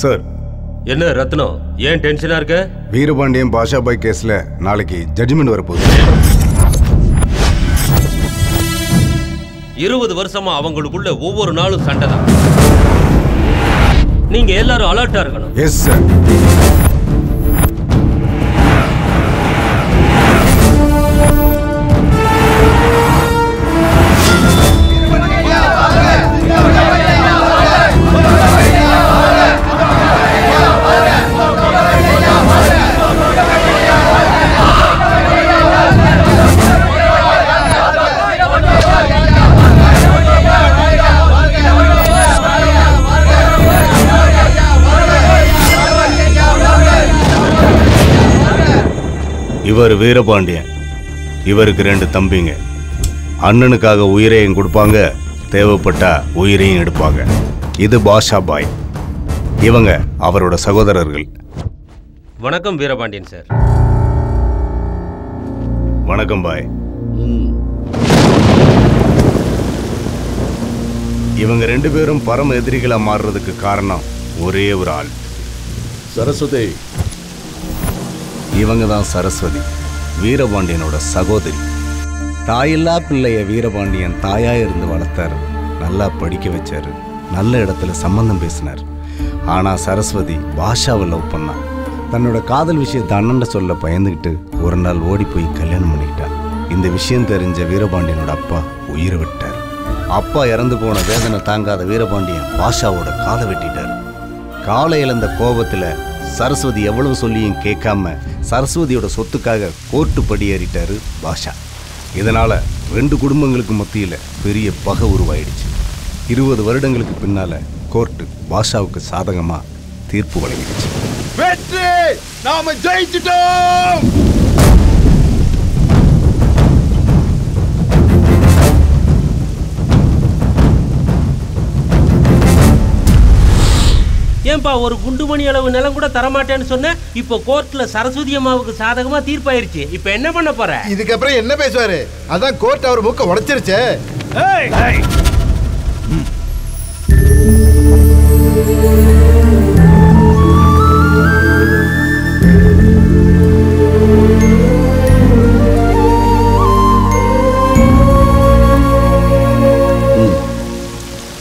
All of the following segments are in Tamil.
சார். என்ன ரத்னம், ஏன் டென்ஷனா இருக்க? வீரபாண்டியன் பாஷாபாய் கேஸ்ல நாளைக்கு ஜட்ஜ்மெண்ட் வரப்போகுது. 20 வருஷமா அவங்களுக்குள்ள ஒவ்வொரு நாளும் சண்டை தான். நீங்க எல்லாரும் அலர்ட்டா இருக்கணும். Yes sir. இவர் வீரபாண்டியன், இவருக்கு 2 தம்பிங்க. அண்ணனுக்காக உயிரையும் கொடுப்பாங்க, தேவைப்பட்டா உயிரையும் எடுப்பாங்க. இது பாஷாபாய், இவங்க அவரோட சகோதரர்கள். வணக்கம் வீரபாண்டியன் சார். வணக்கம் பாய். இவங்க 2 பேரும் பரம எதிரிகளா மாறுறதுக்கு காரணம் ஒரே ஒரு ஆள், சரஸ்வதி. இவங்க தான் சரஸ்வதி, வீரபாண்டியனோட சகோதரி. தாயில்லா பிள்ளைய வீரபாண்டியன் தாயா இருந்து வளர்த்தாரு, நல்லா படிக்க வச்சாரு, நல்ல இடத்துல சம்பந்தம் பேசினார். ஆனா சரஸ்வதி பாஷாவை லவ் பண்ணா. தன்னோட காதல் விஷயத்தை அண்ணன் சொல்ல பயந்துகிட்டு ஒரு நாள் ஓடி போய் கல்யாணம் பண்ணிக்கிட்டா. இந்த விஷயம் தெரிஞ்ச வீரபாண்டியனோட அப்பா உயிரை விட்டார். அப்பா இறந்து போன வேதனை தாங்காத வீரபாண்டியன் பாஷாவோட காலை வெட்டிட்டார். காலை இழந்த கோபத்துல சரஸ்வதி எவ்வளவு சொல்லியும் கேட்காம சரஸ்வதியோட சொத்துக்காக கோர்ட்டு படியேறிட்டாரு பாஷா. இதனால 2 குடும்பங்களுக்கு மத்தியில பெரிய பகை உருவாயிடுச்சு. 20 வருடங்களுக்கு பின்னால கோர்ட்டு பாஷாவுக்கு சாதகமா தீர்ப்பு வழங்கிடுச்சு. வெற்றி! நாம ஜெயிச்சிட்டோம்! ஏன்பா ஒரு குண்டுமணி அளவு நிலம் கூட தரமாட்டேன்னு சொன்ன, இப்போ கோர்ட்ல சரஸ்வதி அம்மாவுக்கு சாதகமா தீர்ப்பாயிருச்சு. இப்போ என்ன பண்ண போற? இதுக்கப்புறம் என்ன பேசுவாரு? அதான் கோர்ட் அவர் மூக்க உடைச்சிருச்சே.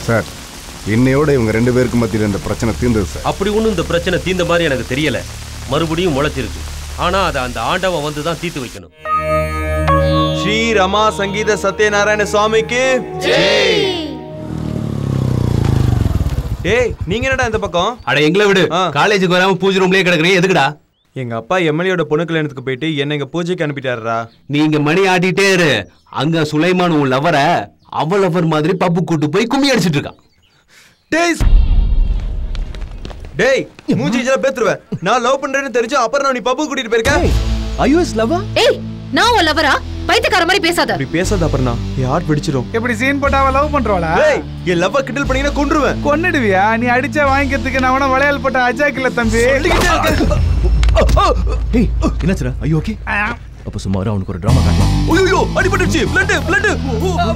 சார், இன்னையோட இவங்க 2 பேருக்கு மத்தியில் இந்த பிரச்சனை தீர்ந்தது சார். அப்படி ஒன்றும் இந்த பிரச்சனை தீர்ந்த மாதிரி எனக்கு தெரியல. மறுபடியும் முளைச்சிருக்கு. ஆனா அதை அந்த ஆண்டவன் வந்து தான் தீர்த்து வைக்கணும். ஸ்ரீ ரமா சங்கீத சத்யநாராயண சுவாமிக்கு ஜெய். ஏய், நீங்க என்னடா இந்த பக்கம்? அட எங்களை விடு. காலேஜுக்கு வராம பூஜை ரூம்லயே கிடக்குறீங்க, எதுக்குடா? எங்க அப்பா எம்எல்ஏட பொண்ணு கல்யாணத்துக்கு போயிட்டு என்ன இங்க பூஜைக்கு அனுப்பிட்டாருடா. நீங்க மணி ஆட்டிட்டே இரு. அங்க சுலைமான் உன் லவர அவ லவர் மாதிரி பப்பு கூட்டு போய் கும்மி அடிச்சிட்டு இருக்கான். டேய், மூஞ்சி இதெல்லாம் பேத்துருவேன். நான் லவ் பண்றேன்னு தெரிஞ்சு அப்புறம் நீ பப்பு கூட்டிட்டு போயிருக்க. ஐயோஸ் லவா? ஏய், நான் உன் லவரா? பைத்தியக்கார மாதிரி பேசாத. அப்படி பேசாத அப்புறம் என் ஹார்ட் வெடிச்சிரும். எப்படி சீன் போட்டாவ லவ் பண்றோளா? டேய், என் லவ்வ கிண்டல் பண்ணீங்கன்னா கொன்றுவேன். கொன்னுடுவியா? நீ அடிச்சா வாங்கிக்கிறதுக்கு நான் உன வளையல் போட்ட அஜாக் இல்ல தம்பி. டேய், என்னாச்சுடா? ஐயோ ஓகே. அப்ப சும்மாரா அவனுக்கு ஒரு டிராமா காட்டலாம். ஐயோ, அடிபட்டுச்சு. பிளட்.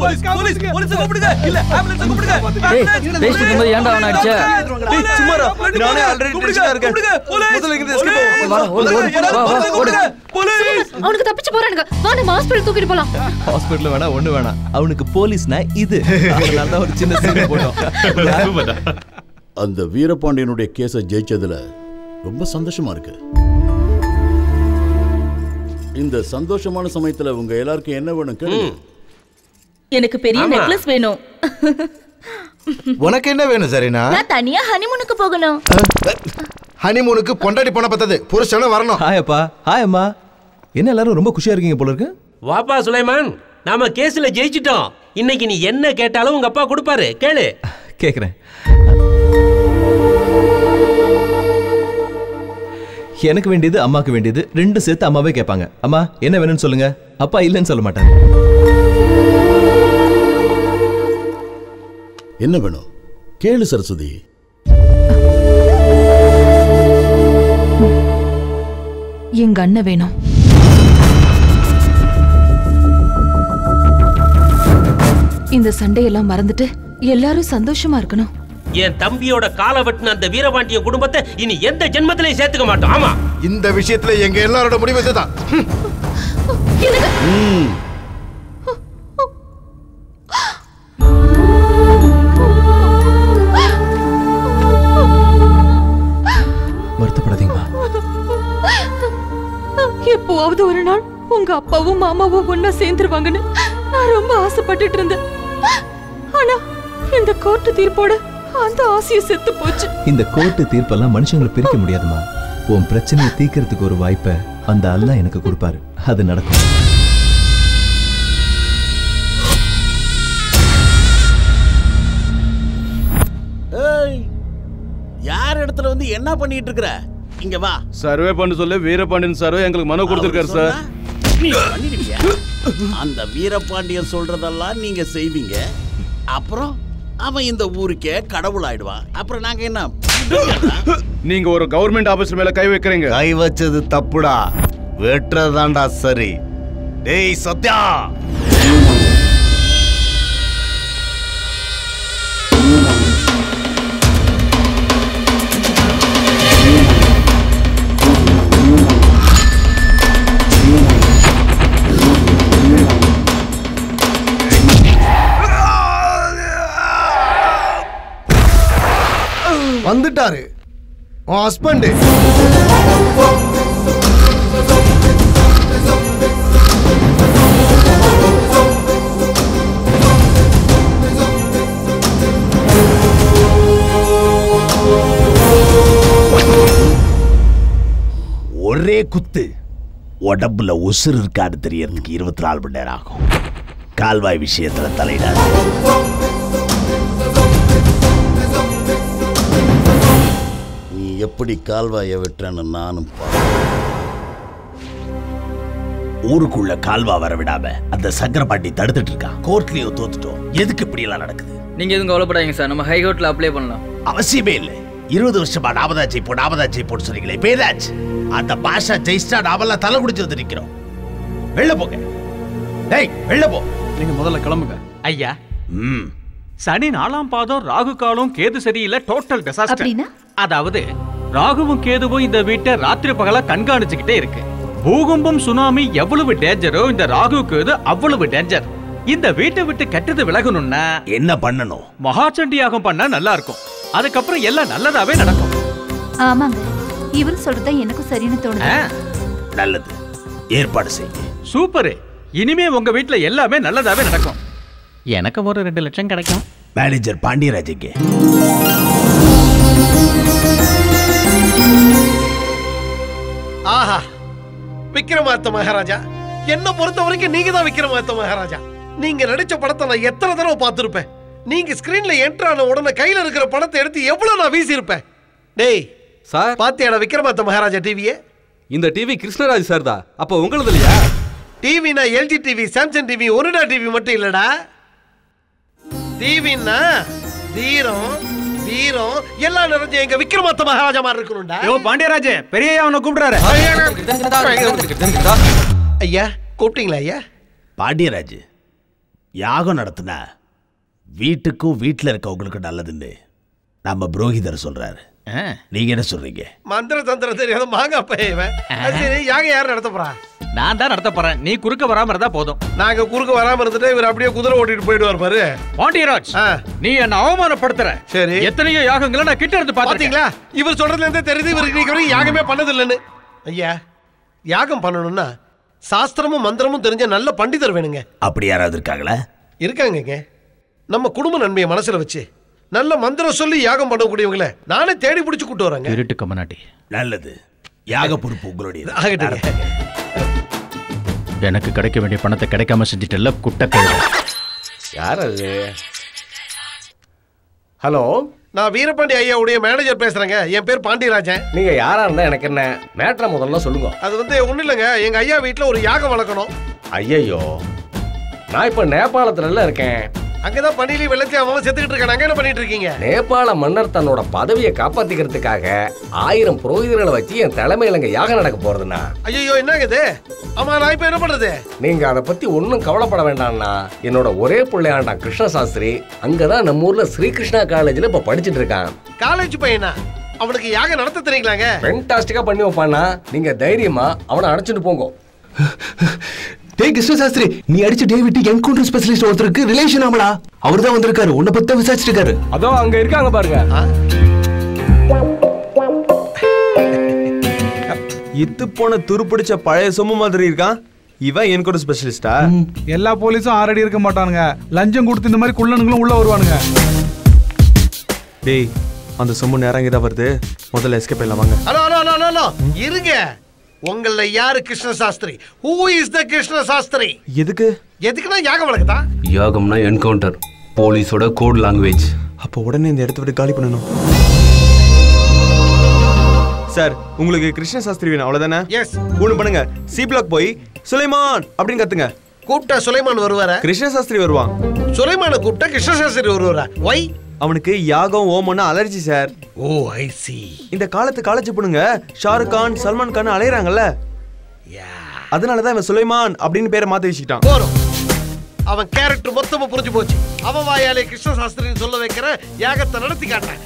போலீஸ் கூப்பிடுங்க. இல்ல ஆம்புலன்ஸ் கூப்பிடுங்க. டேய், பேசிட்டு இருக்கும்போது ஏன்டா அவன அடிச்ச? டேய், சும்மாரா. நானே ஆல்ரெடி டென்ஷனா இருக்கேன். முதல்ல இங்க எஸ்கேப் வா. ஓடு. போலீஸ். அவனுக்கு தப்பிச்சு போறானுங்க. வா, நம்ம ஹாஸ்பிடல் தூக்கிட்டு போலாம். ஹாஸ்பிடல்ல வேணா ஒண்ணு வேணாம். அவனுக்கு போலீஸ்னா இது. அதனால தான் ஒரு சின்ன சீன் போட்டோம். அந்த வீரபாண்டியனுடைய கேஸை ஜெயிச்சதுல ரொம்ப சந்தோஷமா இருக்கு. இந்த சந்தோஷமான சமயத்துல உங்க எல்லாருக்கும் என்ன வேணும் கேளுங்க. எனக்கு பெரிய நெக்லஸ் வேணும். உனக்கு என்ன வேணும் சரினா? நான் தனியா ஹனிமூனுக்கு போகணும். ஹனிமூனுக்கு பொண்டாட்டி போன பத்தது, புருஷன வரணும். ஹாய் அப்பா. ஹாய் அம்மா. என்ன எல்லாரும் ரொம்ப குஷியா இருக்கீங்க போல இருக்கு. வாப்பா சுலைமான், நாம கேஸ்ல ஜெயிச்சிட்டோம். இன்னைக்கு நீ என்ன கேட்டாலும் உங்க அப்பா கொடுப்பாரு, கேளு. கேக்குறேன். எனக்கு வேண்டியது அம்மாக்கு வேண்டியது 2 சேர்த்து அம்மாவே கேட்பாங்க. அம்மா என்ன வேணும்னு சொல்லுங்க. அப்பா இல்லைன்னு சொல்ல மாட்டாங்க. என்ன வேணும் கேளு சரஸ்வதி. எங்க அண்ணன் வேணும். இந்த சண்டையெல்லாம் மறந்துட்டு எல்லாரும் சந்தோஷமா இருக்கணும். என் தம்பியோட காலை வெட்டின அந்த வீரபாண்டிய குடும்பத்தை இனி எந்த ஜென்மத்திலையும் சேர்த்துக்க மாட்டோம். ஆமா, இந்த விஷயத்துல எங்க எல்லாரோட முடிவு இதுதான். வருத்தப்படாதீங்கம்மா. எப்போவாவது ஒரு நாள் உங்க அப்பாவும் மாமாவும் ஒன்னா சேர்ந்துருவாங்கன்னு நான் ரொம்ப ஆசைப்பட்டுட்டு இருந்தேன். ஆனா இந்த கோர்ட்டு தீர்ப்போட அந்த ஆசையை செத்து போச்சு. இந்த கோர்ட்டு தீர்ப்பெல்லாம் மனுஷங்களை பிரிக்க முடியாதுமா. உன் பிரச்சனையை தீர்க்கறதுக்கு ஒரு வாய்ப்பை அந்த அல்லாஹ் எனக்கு கொடுப்பாரு. அது நடக்கும். யார் இடத்துல வந்து என்ன பண்ணிட்டு இருக்கிற? இங்க வா. சர்வே பண்ண சொல்ல வீரபாண்டியன் சர்வே எங்களுக்கு மனு கொடுத்திருக்காரு சார். அந்த வீரபாண்டியன் சொல்றதெல்லாம் நீங்க செய்வீங்க. அப்புறம் அவன் இந்த ஊருக்கே கடவுள் ஆயிடுவான். அப்புறம் நாங்க என்ன? நீங்க ஒரு கவர்மெண்ட் ஆபீசர் மேல கை வைக்கிறீங்க. கை வச்சது தப்புடா, வெட்டுறதாண்டா சரி. டேய் சத்யா, வந்துட்டாரு உன் ஹஸ்பண்ட். ஒரே குத்து உடம்புல உசுறு இருக்கான்னு தெரியறதுக்கு 24 மணி நேரம் ஆகும். கால்வாய் விஷயத்துல தலையிடாது. நீ எப்படி கால்வாயை வெட்டுறன்னு நானும் ஊருக்குள்ள கால்வா வர விடாம அந்த சங்கரபாண்டி தடுத்துட்டு இருக்கான். கோர்ட்லயும் தோத்துட்டோம். எதுக்கு இப்படி எல்லாம் நடக்குது? நீங்க எதுவும் கவலைப்படாதீங்க சார். நம்ம ஹைகோர்ட்ல அப்ளை பண்ணலாம். அவசியமே இல்லை. 20 வருஷமா நாமதா ஜெயிப்போம் சொன்னீங்களே, பேராச்சு. அந்த பாஷா ஜெயிஸ்டா நாமெல்லாம் தலை குடிச்சு நிக்கிறோம். வெளில போங்க. டேய் வெளில போ. நீங்க முதல்ல கிளம்புங்க. ஐயா, சனி 4ஆம் பாதம், ராகு காலம், கேது சரியில்லை, டோட்டல் டிசாஸ்டர். அதாவது ராகுவும் கேதுவும் இந்த வீட்டை ராத்திரி பகலா கண்காணிச்சுக்கிட்டே இருக்கு. பூகம்பம் சுனாமி எவ்வளவு டேஞ்சரோ இந்த ராகு கேது அவ்வளவு டேஞ்சர். இந்த வீட்டை விட்டு கெட்டது விலகணும்னா என்ன பண்ணணும்? மகாச்சண்டி யாகம் பண்ணா நல்லா இருக்கும். அதுக்கப்புறம் எல்லாம் நல்லதாவே நடக்கும். ஆமாங்க, இவர் சொல்றதா எனக்கும் சரின்னு தோணுது. நல்லது, ஏற்பாடு செய்யுங்க. சூப்பர். இனிமே உங்க வீட்ல எல்லாமே நல்லதாவே நடக்கும். எனக்கு ஒரு 2 லட்சம் கிடைக்கும். மேனேஜர் பாண்டியராஜுக்கு ஆஹா, விக்ரமாதித்த மகாராஜா, என்ன பொறுத்த வரைக்கும் நீங்க தான் விக்ரமாதித்த மகாராஜா. நீங்க நடிச்ச படத்தை நான் எத்தனை தடவை பார்த்திருப்பேன். நீங்க ஸ்கிரீன்ல என்டர் ஆன உடனே கையில இருக்கிற படத்தை எடுத்து எவ்வளவு நான் வீசி இருப்பேன். டேய் சார், பாத்தியாடா விக்ரமாதித்த மகாராஜா டிவியே? இந்த டிவி கிருஷ்ணராஜ் சார் தான். அப்ப உங்களது இல்லையா? டிவினா LG TV, Samsung TV, Onida TV மட்டும் இல்லடா. டிவின்னா தீரம் வீரம் எல்லாம் நிறைஞ்ச எங்க விக்ரமாதித்த மகாராஜா மாதிரி இருக்கணும்டா. யோ பாண்டியராஜ், பெரியய்யா அவனை கூப்பிடுறாரு. ஐயா கூப்பிட்டீங்களா? ஐயா பாண்டியராஜ், யாகம் நடத்தினா வீட்டுக்கும் வீட்டுல இருக்கவங்களுக்கு நல்லதுன்னு நம்ம புரோகிதர் சொல்றாரு. நீங்க என்ன சொல்றீங்க? மந்திர தந்திரம் தெரியாத மாங்கா பையன். சரி, யாகம் யார் நடத்த போறா? நான் தான் நடத்த போறேன். நீ குறுக்க வராம இருந்தா போதும். நாங்க குறுக்க வராம இருந்துட்டு இவர் அப்படியே குதிரை ஓட்டிட்டு போயிடுவார் பாரு. பாண்டியராஜ், நீ என்ன அவமானப்படுத்துற. சரி, எத்தனையோ யாகங்களை நான் கிட்ட இருந்து பாத்தீங்களா? இவர் சொல்றதுல இருந்தே தெரியுது இவர் இன்னைக்கு வரைக்கும் யாகமே பண்ணது இல்லைன்னு. ஐயா, யாகம் பண்ணணும்னா சாஸ்திரமும் மந்திரமும் தெரிஞ்ச நல்ல பண்டிதர் வேணுங்க. அப்படி யாராவது இருக்காங்களா? இருக்காங்க. நம்ம குடும்ப நன்மையை மனசுல வச்சு நல்ல மந்திரம் சொல்லி யாகம் பண்ணக்கூடியவங்கள நானே தேடி பிடிச்சு கூட்டு வரேங்க. திருட்டு கமனாட்டி. நல்லது, யாக பொறுப்பு உங்களுடைய. எனக்கு கிடைக்க வேண்டிய பணத்தை கிடைக்காம செஞ்சுட்டல குட்டக்கேடு. யார் அது? ஹலோ, நான் வீரபாண்டி ஐயாவுடைய மேனேஜர் பேசுறேங்க. என் பேர் பாண்டியராஜன். நீங்க யாரா இருந்தா எனக்கு என்ன மேட்டரை முதல்ல சொல்லுங்க. அது வந்து ஒண்ணு இல்லைங்க, எங்க ஐயா வீட்டுல ஒரு யாகம் வளர்க்கணும். ஐயோ, நான் இப்ப நேபாளத்துல இருக்கேன். அங்கதான் பணியில வெள்ளத்தையும் அவன் செத்துக்கிட்டு இருக்கான். அங்க என்ன பண்ணிட்டு இருக்கீங்க? நேபாள மன்னர் தன்னோட பதவியை காப்பாத்திக்கிறதுக்காக 1000 புரோகிதர்களை வச்சு என் தலைமையில இங்க யாகம் நடக்க போறதுண்ணா. ஐயோ என்னங்க இது? ஆமா நான் இப்ப என்ன பண்றது? நீங்க அதை பத்தி ஒன்னும் கவலைப்பட வேண்டாம்னா. என்னோட ஒரே பிள்ளையாண்டா கிருஷ்ண சாஸ்திரி அங்கதான் நம்ம ஊர்ல ஸ்ரீகிருஷ்ணா காலேஜ்ல இப்ப படிச்சுட்டு இருக்கான். காலேஜ் பையனா? அவனுக்கு யாகம் நடத்த தெரியுங்களாங்க? ஃபென்டாஸ்டிக்கா பண்ணி வைப்பானா. நீங்க தைரியமா அவனை அழைச்சிட்டு போங்க. டேய் கிருஷ்ண சாஸ்திரி, நீ அடிச்ச டேவிட் என்கவுண்டர் ஸ்பெஷலிஸ்ட் ஒருத்தருக்கு ரிலேஷன் ஆமலா? அவர்தான் வந்திருக்காரு, உன்னை பத்தி விசாரிச்சிட்டு இருக்காரு. அதோ அங்க இருக்காங்க பாருங்க. இத்து போன துருப்பிடிச்ச பழைய சொம்பு மாதிரி இருக்கான். இவன் என்கவுண்டர் ஸ்பெஷலிஸ்டா? எல்லா போலீஸும் ஆறடி இருக்க மாட்டானுங்க. லஞ்சம் கொடுத்து இந்த மாதிரி குள்ளனுங்களும் உள்ள வருவானுங்க. டேய் அந்த சொம்பு நேரங்கதான் வருது. முதல்ல எஸ்கேப் பண்ணலாம் வாங்க. ஹலோ ஹலோ ஹலோ ஹலோ இருங்க. உங்கள யாரு Krishna Shastri? Who is the Krishna Shastri? எதுக்குன்னா யாகம் வழக்குதா? யாகம்னா என்கவுண்டர், போலீஸோட கோட் லாங்குவேஜ். அப்போ உடனே இந்த இடத்த விட்டு காலி பண்ணணும். சார் உங்களுக்கு கிருஷ்ண சாஸ்திரி வேணும் அவ்வளவுதானே? எஸ். ஒண்ணு பண்ணுங்க, சி பிளாக் போய் சுலைமான் அப்படின்னு கத்துங்க. கூப்பிட்டா சுலைமான் வருவாரா? கிருஷ்ண சாஸ்திரி வருவான். சுலைமான கூப்பிட்டா கிருஷ்ண சாஸ்திரி வருவாரா? வை? அவனுக்கு யாகம் ஓமன்னா அலர்ஜி சார். ஓ ஐ சி. இந்த காலத்து காலேஜ் பொண்ணுங்க ஷாருக் கான் சல்மான் கான் அலையறாங்கல்ல, அதனாலதான் இவன் சுலைமான் அப்படின்னு பேரை மாத்தி வச்சுக்கிட்டான். போறோம். அவன் கேரக்டர் மொத்தமா புரிஞ்சு போச்சு. அவன் வாயாலே கிருஷ்ண சாஸ்திரின்னு சொல்ல வைக்கிற யாகத்தை நடத்தி காட்டேன்.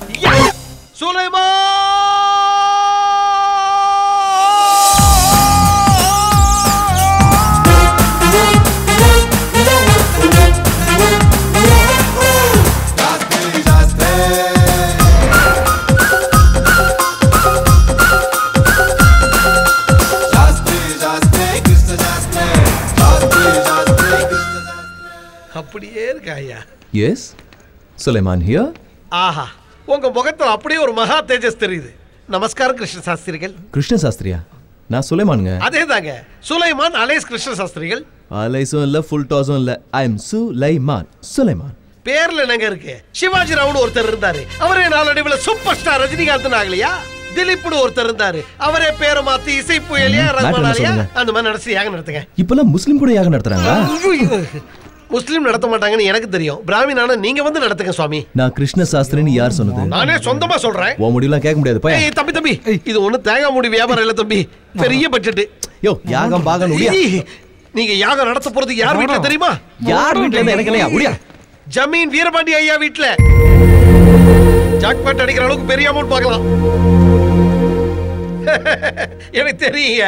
சுலைமான் அப்படியே இருக்கா ஐயா? S Sulaiman here. ஆஹா, உங்க முகத்துல அப்படியே ஒரு மகா தேஜஸ் தெரியுது. நமஸ்காரம் கிருஷ்ண சாஸ்திரிகள். கிருஷ்ண சாஸ்திரியா? நான் சுலைமானுங்க. அதேதாங்க, சுலைமான் அலேஸ் கிருஷ்ண சாஸ்திரிகள். அலைஸும் இல்ல ஃபுல் டாஸும் இல்ல. I am Sulaiman. சுலைமான் பேர்ல என்னங்க இருக்கு? சிவாஜி ராவ்னு ஒருத்தர் இருந்தாரு, அவரே நாளடைவுல சூப்பர் ஸ்டார் ரஜினிகாந்த் ஆகலையா? திலீப்னு ஒருத்தர் இருந்தாரு, அவரே பேரை மாத்தி இசை புயலியா ரஹ்மானியா அந்த மாதிரி நடத்தி யாகம் நடத்துங்க. இப்பெல்லாம் முஸ்லிம் கூட யாகம் நடத்துறாங்களா? முஸ்லிம் நடத்த மாட்டாங்கன்னு எனக்கு தெரியும். பிராமினான நீங்க வந்து நடத்துங்க சுவாமி. நான் கிருஷ்ண சாஸ்திரின்னு யார் சொன்னது? நானே சொந்தமா சொல்றேன். உன் முடிவுலாம் கேட்க முடியாது. ஏய் தம்பி தம்பி, இது ஒண்ணு தேங்காய் மூடி வியாபாரம் இல்ல தம்பி, பெரிய பட்ஜெட். யோ யாகம் பாகம் முடியா? நீங்க யாகம் நடத்த போறது யார் வீட்ல தெரியுமா? யார் வீட்ல? எனக்கு இல்லையா முடியா? ஜமீன் வீரபாண்டி ஐயா வீட்ல. ஜாக்பாட் அடிக்கிற அளவுக்கு பெரிய அமௌண்ட் பார்க்கலாம். எனக்கு தெரியுங்க,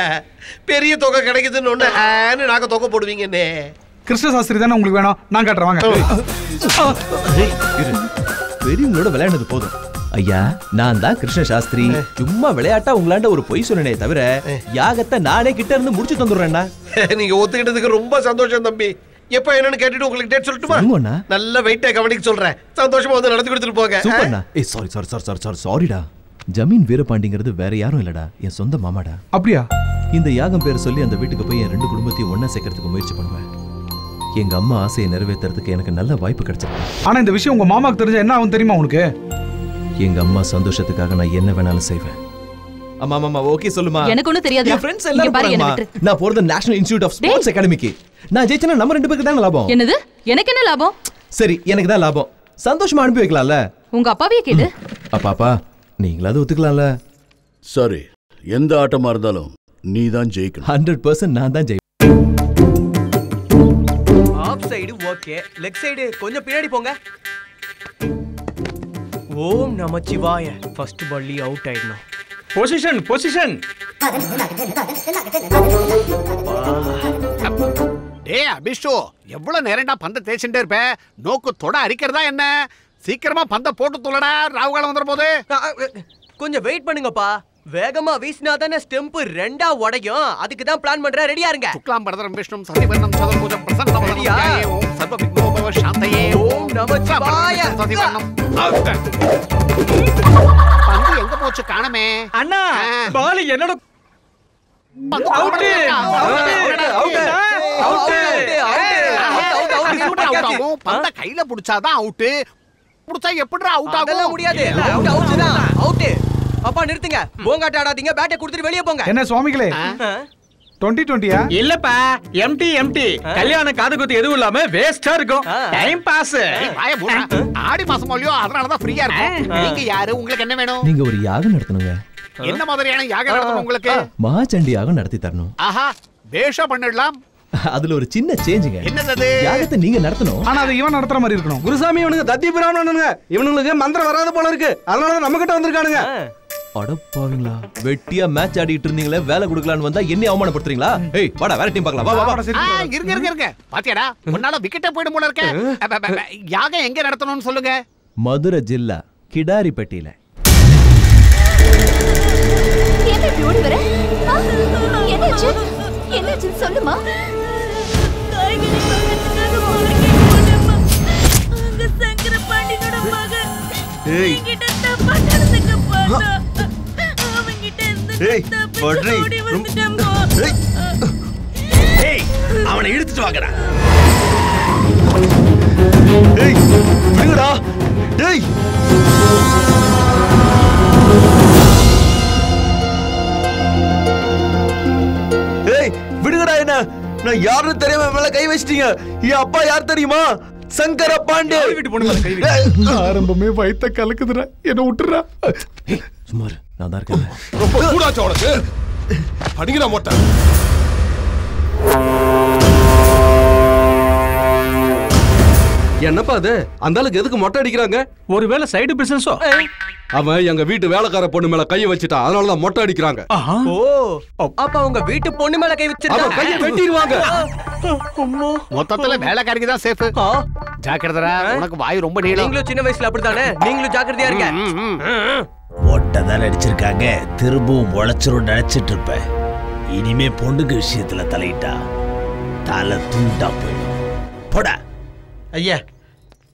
பெரிய தொகை கிடைக்குதுன்னு ஒண்ணு ஆன்னு நாங்க தொகை போடுவீங்கன்னு. கிருஷ்ண சாஸ்திரி தானே உங்களுக்கு வேணும், நான் காட்டுறேன் வாங்க. பெரியவங்களோட விளையாடுறது போதும். ஐயா நான் தான் கிருஷ்ண சாஸ்திரி. சும்மா விளையாட்டா உங்களாண்ட ஒரு பொய் சொன்னனே தவிர யாகத்தை நானே கிட்ட இருந்து முடிச்சு தந்துடுறேன்னா. நீங்க ஒத்துக்கிட்டதுக்கு ரொம்ப சந்தோஷம் தம்பி. எப்ப என்னன்னு கேட்டுட்டு உங்களுக்கு டேட் சொல்லட்டுமா? நல்ல வெயிட்டா கவனிக்க சொல்றேன். சந்தோஷமா வந்து நடத்தி கொடுத்துட்டு போங்க. சூப்பர்ண்ணா. ஏய் sorry sorry sorry sorry sorry சாரிடா. ஜமீன் வீரபாண்டிங்கிறது வேற யாரும் இல்லடா, என் சொந்த மாமாடா. அப்படியா? இந்த யாகம் பேர் சொல்லி அந்த வீட்டுக்கு போய் என் 2 குடும்பத்தையும் ஒண்ணா சேர்க்கறதுக்கு முயற்சி பண்ணுவேன். எங்க அம்மா ஆசையை நிறைவேற்றுறதுக்கு எனக்கு நல்ல வாய்ப்பு கிடைச்சிருக்கு. ஆனா இந்த விஷயம் உங்க மாமாக்கு தெரிஞ்சா என்ன ஆகும் தெரியுமா உனக்கு? எங்க அம்மா சந்தோஷத்துக்காக நான் என்ன வேணாலும் செய்வேன். அம்மா மாமா ஓகே சொல்லுமா? எனக்கு ஒண்ணு தெரியாது. என் ஃப்ரெண்ட்ஸ் எல்லாரும் போறாங்க. நான் போறது நேஷனல் இன்ஸ்டிடியூட் ஆஃப் ஸ்போர்ட்ஸ் அகாடமிக்கு. நான் ஜெயிச்சனா நம்ம 2 பேருக்கு தான் லாபம். என்னது? எனக்கு என்ன லாபம்? சரி எனக்கு தான் லாபம். சந்தோஷமா அனுப்பி வைக்கலாம்ல. உங்க அப்பாவே கேளு. அப்பாப்பா நீங்களாவது ஒத்துக்கலாம்ல? சரி, எந்த ஆட்டமா இருந்தாலும் நீ தான் ஜெயிக்கணும். 100% நான் தான் ஜெயிப்பேன். Off side okay, leg side கொஞ்சம் பின்னாடி போங்க. ஓம் நமச்சிவாய. ஃபர்ஸ்ட் பால்லி அவுட் ஆயிடணும். Position position. டேய் அபிஷோ, எவ்வளவு நேரம்டா பந்த தேய்ச்சிட்டே இருப்ப? நோக்கு தொட அரிக்கிறதா என்ன? சீக்கிரமா பந்த போட்டு துளடா, ராவுகாலம் வந்துற போது. கொஞ்சம் வெயிட் பண்ணுங்கப்பா. வேகமா வீசினா தானே ஸ்டெம்ப் 2ஆ உடையும். அதுக்கு தான் பிளான் பண்றேன். ரெடியா இருங்க. சுக்லாம் பரதரம் விஷ்ணும் சதிவர்ணம் சதுர்புஜம் பிரசன்னவதனம் ஓம் சர்வவிக்னோபவ சாந்தயே ஓம் நமச்சிவாய. சதிவர்ணம். பந்து எங்க போச்சு காணமே? அண்ணா பால் என்னோட பந்த கையில புடிச்சாதான் அவுட். புடிச்சா எப்படிடா அவுட் ஆகும்? முடியாது. அவுட் அவுட் தான். அவுட். அப்பா நிறுத்துங்க. போங்காட்ட ஆடாதீங்க. பேட்டை கொடுத்துட்டு வெளிய போங்க. என்ன சுவாமிகளே, 2020 இல்லப்பா எம்டி கல்யாண காது குத்து எதுவும் இல்லாம வேஸ்டா இருக்கும் டைம் பாஸ். ஆடி மாசம் இல்லையோ அதனாலதான் ஃப்ரீயா இருக்கும். நீங்க யாரு, உங்களுக்கு என்ன வேணும்? நீங்க ஒரு யாகம் நடத்தணுங்க. என்ன மாதிரியான யாகம் நடத்தணும் உங்களுக்கு? மகாச்சண்டி யாகம் நடத்தி தரணும். ஆஹா, பேஷா பண்ணிடலாம். அதுல ஒரு சின்ன சேஞ்சுங்க. என்னது? யாகத்தை நீங்க நடத்தணும். ஆனா அது இவன் நடத்துற மாதிரி இருக்கணும். குருசாமி இவனுங்க தத்தி பிராமணனுங்க. இவனுங்களுக்கு மந்திரம் வராத போல இருக்கு. அதனால நம்ம கிட்ட வந்திருக்கானுங்க. அடப்பாவீங்களா, வெட்டியா மேட்ச் ஆடிட்டு இருந்தீங்களே, வேலை கொடுக்கலான்னு வந்தா என்ன அவமானப்படுத்துறீங்களா? ஏய் வாடா, வேற டீம் பார்க்கலாம். வா வா வா. இருங்க பாத்தியாடா, உன்னால விக்கெட்டே போயிடும் போல இருக்க. யாகம் எங்க நடத்தணும்னு சொல்லுங்க. மதுரை ஜில்லா கிடாரிப்பட்டியில. என்ன இப்படி ஓடி வர? என்னாச்சு? என்னாச்சு சொல்லுமா? காய்கறி பக்கத்துக்காக ஓடி போனேம்மா. அங்க சங்கர பாண்டியோட மகன் என்கிட்ட தப்பா நடந்துக்க பார்த்தா. அவன்கிட்ட இருந்து தப்பி ஓடி வந்துட்டேம்மா. ஏய், அவனை இழுத்துட்டு வாங்கடா. ஏய் விடுடா. டேய் ஏய் விடுங்கடா. என்ன நான் யாருன்னு தெரியாம மேல கை வச்சிட்டீங்க. என் அப்பா யார் தெரியுமா? சங்கர பாண்டே. வீட்டு பொண்ணு மேல கை வை. ஆரம்பமே வயித்த கலக்குதுடா, என்ன விட்டுறா. சும்மா இரு, நான் தான் இருக்கேன். ரொம்ப கூடாச்சு உனக்கு. அடிங்கடா மொட்டை. என்னப்பா அது? அந்த ஆளுக்கு எதுக்கு மொட்டை அடிக்கிறாங்க? ஒருவேளை சைடு பிசினஸோ? அவன் எங்க வீட்டு வேலைக்கார பொண்ணு மேல கையை வச்சுட்டான், அதனாலதான் மொட்டை அடிக்கிறாங்க. ஓ, அப்ப அவங்க வீட்டு பொண்ணு மேல கை வச்சிருக்காங்க. கையை வெட்டிடுவாங்க. மொத்தத்துல வேலைக்காரிக்கு தான் சேஃப். ஜாக்கிரதா, உனக்கு வாய் ரொம்ப நீளம். நீங்களும் சின்ன வயசுல அப்படித்தானே? நீங்களும் ஜாக்கிரதையா இருங்க. ஒட்டதான் அடிச்சிருக்காங்க, திரும்பவும் உழைச்சிரும் நினைச்சிட்டு இருப்ப. இனிமே பொண்ணுக்கு விஷயத்துல தலையிட்டா தலை தூண்டா போயிடும். போடா. ஐயா,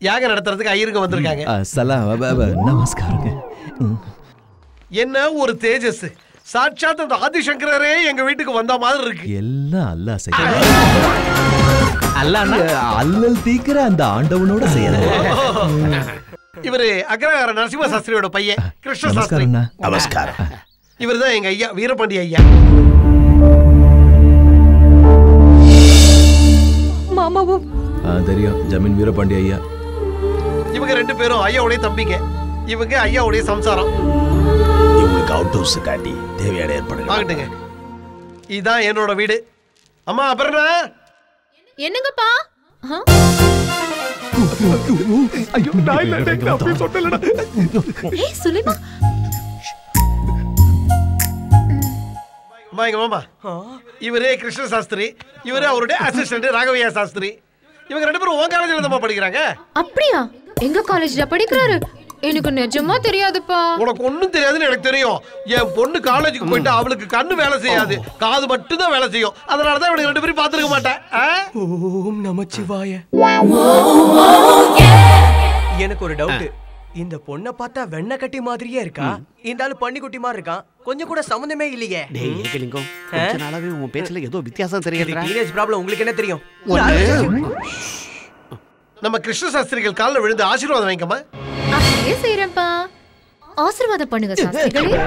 யாகம் நடத்துறதுக்கு ஐயருங்க வந்திருக்காங்க. சலாம் நமஸ்காரங்க. என்ன ஒரு தேஜஸ், சாட்சாத் அந்த ஆதிசங்கரரே எங்க வீட்டுக்கு வந்த மாதிரி இருக்கு. எல்லாம் அல்லாஹ் செய்யறான். அல்லல் தீக்கிற அந்த ஆண்டவனோட செய்யறான். இவரு அக்ரஹார நரசிம்ம சாஸ்திரியோட பையன் கிருஷ்ண சாஸ்திரி. நமஸ்காரம். இவர்தான் எங்க ஐயா வீரபாண்டி ஐயா. மாமாவும் தெரியும், ஜமீன் வீரபாண்டி ஐயா. இவங்க ரெண்டு பேரும் ஐயாவுடைய தம்பிங்க. இவங்க ஐயாவுடைய சம்சாரம். இவங்களுக்கு அவுட் ஹவுஸ் காட்டி தேவையான ஏற்பாடு ஆகட்டுங்க. இதான் என்னோட வீடு. அம்மா அபர்ணா. என்னங்கப்பா? ஐயோ நான் இல்ல, நான் அப்படி சொல்லலடா. ஏய் சுலைமா. அம்மா, எங்க மாமா இவரே கிருஷ்ண சாஸ்திரி, இவரே அவருடைய அசிஸ்டன்ட் ராகவையா சாஸ்திரி. இவங்க ரெண்டு பேரும் உன் காலேஜ்ல தான் படிக்கிறாங்க. அப்படியா? எங்க காலேஜ்ல படிக்கிறாரு? எனக்கு நிஜமா தெரியாதுப்பா. உனக்கு ஒண்ணும் தெரியாதுன்னு எனக்கு தெரியும். என் பொண்ணு காலேஜுக்கு போயிட்டு அவளுக்கு கண்ணு வேலை செய்யாது, காது மட்டும் தான் வேலை செய்யும். அதனாலதான் இவனுக்கு ரெண்டு பேரும் பாத்துருக்க மாட்டேன். ஓம் நமச்சிவாய. எனக்கு ஒரு டவுட். இந்த பொண்ணை பார்த்தா வெண்ணெய் கட்டி மாதிரியே இருக்கா, இந்த ஆளு பன்னிக்குட்டி மாதிரி இருக்கான். கொஞ்சம் கூட சம்பந்தமே இல்லையே. டேய் ஏகலிங்கம், கொஞ்ச நாளாவே உன் பேச்சுல ஏதோ வித்தியாசம் தெரியுதுடா. டீனேஜ் ப்ராப்ளம் உங்களுக்கு என்ன தெரியும்? நம்ம கிருஷ்ண சாஸ்திரிகள் கால்ல விழுந்து ஆசீர்வாதம் வாங்கிக்கமா. அப்படியே செய்றேன்ப்பா. ஆசீர்வாதம் பண்ணுங்க சாஸ்திரிகளே.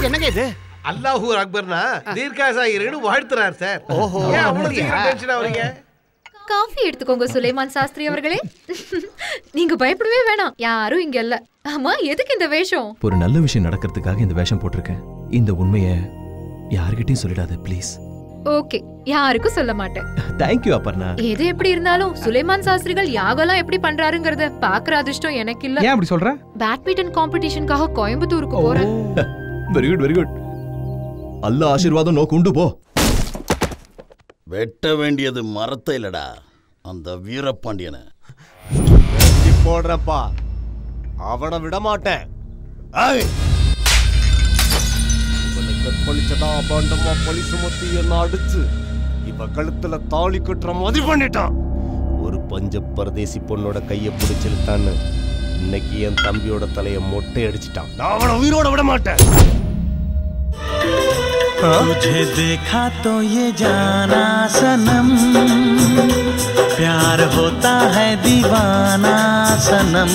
என்னங்க இது? அல்லாஹு அக்பர்னா தீர்க்காசாயிருன்னு வாழ்த்துறார் சார். ஓஹோ, ஏன் அவ்வளவு டென்ஷன் ஆவறீங்க? காஃபி எடுத்துக்கோங்க சுலைமான் சாஸ்திரி அவர்களே. நீங்க பயப்படவே வேணாம், யாரும் இங்க இல்ல. ஆமா, எதுக்கு இந்த வேஷம்? ஒரு நல்ல விஷயம் நடக்கிறதுக்காக இந்த வேஷம் போட்டிருக்கேன். இந்த உண்மையை யார்கிட்டயும் சொல்லிடாத ப்ளீஸ். ஓகே, யாருக்கும் சொல்ல மாட்டேன். தேங்க்யூ அபர்ணா. எது எப்படி இருந்தாலும் சுலைமான் சாஸ்திரிகள் யாகலாம் எப்படி பண்றாருங்கறத பாக்குற அதிர்ஷ்டம் எனக்கு இல்ல. ஏன் அப்படி சொல்ற? பேட்மிண்டன் காம்படிஷனுக்காக கோயம்புத்தூருக்கு போறேன். Very good very good. அல்லாஹ் ஆசீர்வாதம் நோக்கு உண்டு போ. வெட்ட வேண்டியது மரத்தை இல்லடா, அந்த வீரபாண்டியனை. போடுறப்பா, அவனை விட மாட்டேன். கற்பழிச்சதா அபாண்டமா பழி சுமத்தி என்ன அடிச்சு இவ கழுத்துல தாலி கட்டுற மாதிரி பண்ணிட்டான். ஒரு பஞ்ச பரதேசி பொண்ணோட கைய பிடிச்சிருத்தான்னு இன்னைக்கு என் தம்பியோட தலைய மொட்டை அடிச்சிட்டான். நான் அவனை உயிரோட விட மாட்டேன். तुझे देखा तो ये जाना सनम, प्यार होता है दीवाना सनम।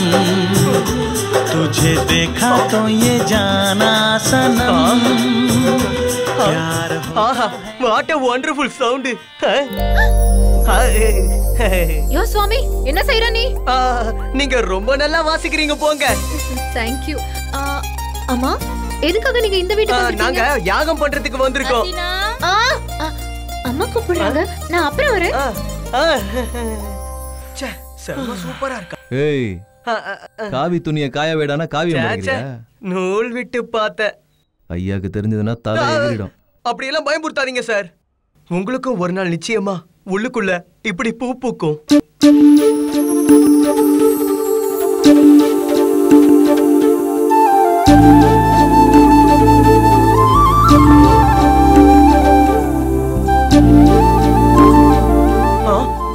तुझे देखा तो ये जाना सनम, प्यार ஆஹா வாட் a wonderful sound. யோ சுவாமி என்ன செய்ற நீ? நீங்க ரொம்ப நல்லா வாசிக்கிறீங்க போங்க. Thank you. அம்மா எதுக்காக நீங்க இந்த வீட்டுக்கு வந்திருக்கீங்க? நாங்க யாகம் பண்றதுக்கு வந்திருக்கோம். அம்மா கூப்பிடுறாங்க. நான் அப்புறம் வரேன். ச்சே செம்ம சூப்பரா இருக்கா. ஏய் காவி துணியை காய வேடானா காவியம் பண்ணிக்கிறியா? நூல் விட்டு பார்த்த. ஐயாக்கு தெரிஞ்சதுன்னா தலை எகிறிடும். அப்படி எல்லாம் பயமுறுத்தாதீங்க சார். உங்களுக்கும் ஒரு நாள் நிச்சயமா உள்ளுக்குள்ள இப்படி பூ பூக்கும்.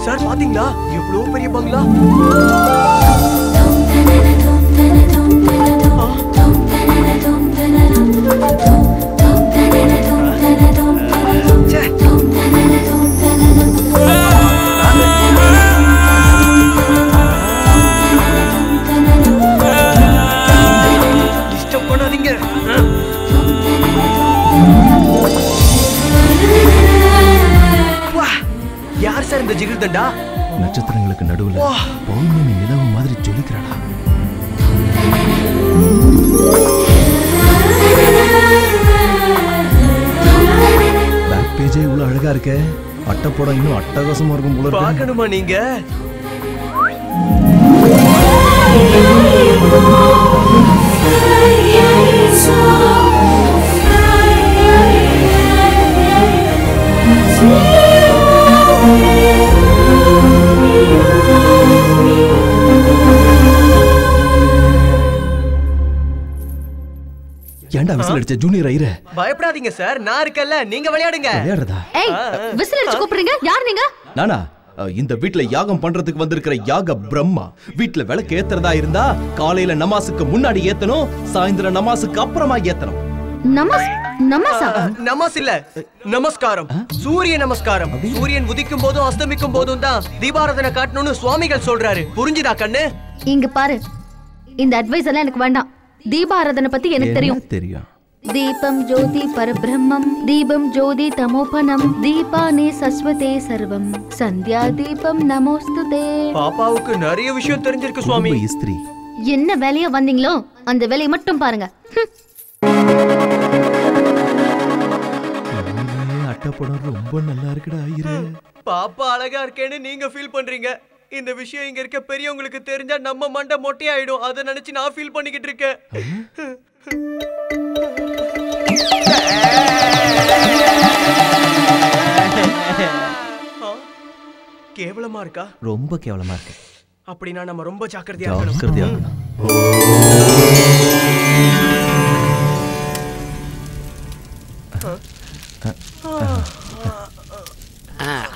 சார் பாத்தீங்களா எவ்வளவு பெரிய பங்களா. டிஸ்டர்ப் பண்ணாதீங்க. யார் சார் இந்த ஜிகிர் தண்டா? நட்சத்திரங்களுக்கு நடுவுல பௌர்ணமி நிலவு மாதிரி ஜொலிக்கிறாடா. பேக் பேஜே இவ்வளவு அழகா இருக்க. அட்டப்படம் இன்னும் அட்டகாசமா இருக்கும் போல இருக்கு. பார்க்கணுமா நீங்க? ஏன்டா விசில் அடிச்ச ஜூனியர் ஐயரே? பயப்படாதீங்க சார், நான் இருக்கேன்ல, நீங்க விளையாடுங்க. விளையாடுறதா? ஏய் விசில் அடிச்சு கூப்பிடுறீங்க? யார் நீங்க? நானா இந்த வீட்ல யாகம் பண்றதுக்கு வந்திருக்கிற யாக பிரம்மா. வீட்ல விளக்கு ஏத்துறதா இருந்தா காலையில நமாஸுக்கு முன்னாடி ஏத்தணும், சாயந்தரம் நமாஸுக்கு அப்புறமா ஏத்தணும். நமஸ் இல்ல, நமஸ்காரம். சூரிய நமஸ்காரம். சூரியன் உதிக்கும் போதும் அஸ்தமிக்கும் போதும் தான் தீபாராதனை காட்டணும்னு சுவாமிகள் சொல்றாரு. புரிஞ்சுதா கண்ணு? இங்க பாரு, இந்த அட்வைஸ் எல்லாம் எனக்கு வேண்டாம். தீபாராதனை பத்தி எனக்கு தெரியும். தீபம் ஜோதி பரபிரம்மம், தீபம் ஜோதி தமோபனம், தீபானே சஸ்வதே சர்வம், சந்தியா தீபம் நமோஸ்துதே. பாப்பாவுக்கு நிறைய விஷயம் தெரிஞ்சிருக்கு சுவாமி. என்ன வேலையா வந்தீங்களோ அந்த வேலையை மட்டும் பாருங்க. அட்டப்படம் ரொம்ப நல்லா இருக்குடா ஐயரே. பாப்பா அழகா இருக்கேன்னு நீங்க ஃபீல் பண்றீங்க. இந்த விஷயம் இங்க இருக்க பெரியவங்களுக்கு தெரிஞ்சா நம்ம மண்டை மொட்டையாயிடும். அதை நினைச்சு நான் ஃபீல் பண்ணிக்கிட்டு இருக்கேன். கேவலமா இருக்கா? ரொம்ப கேவலமா இருக்கு. அப்படின்னா நம்ம ரொம்ப ஜாக்கிரதையா இருக்கணும்.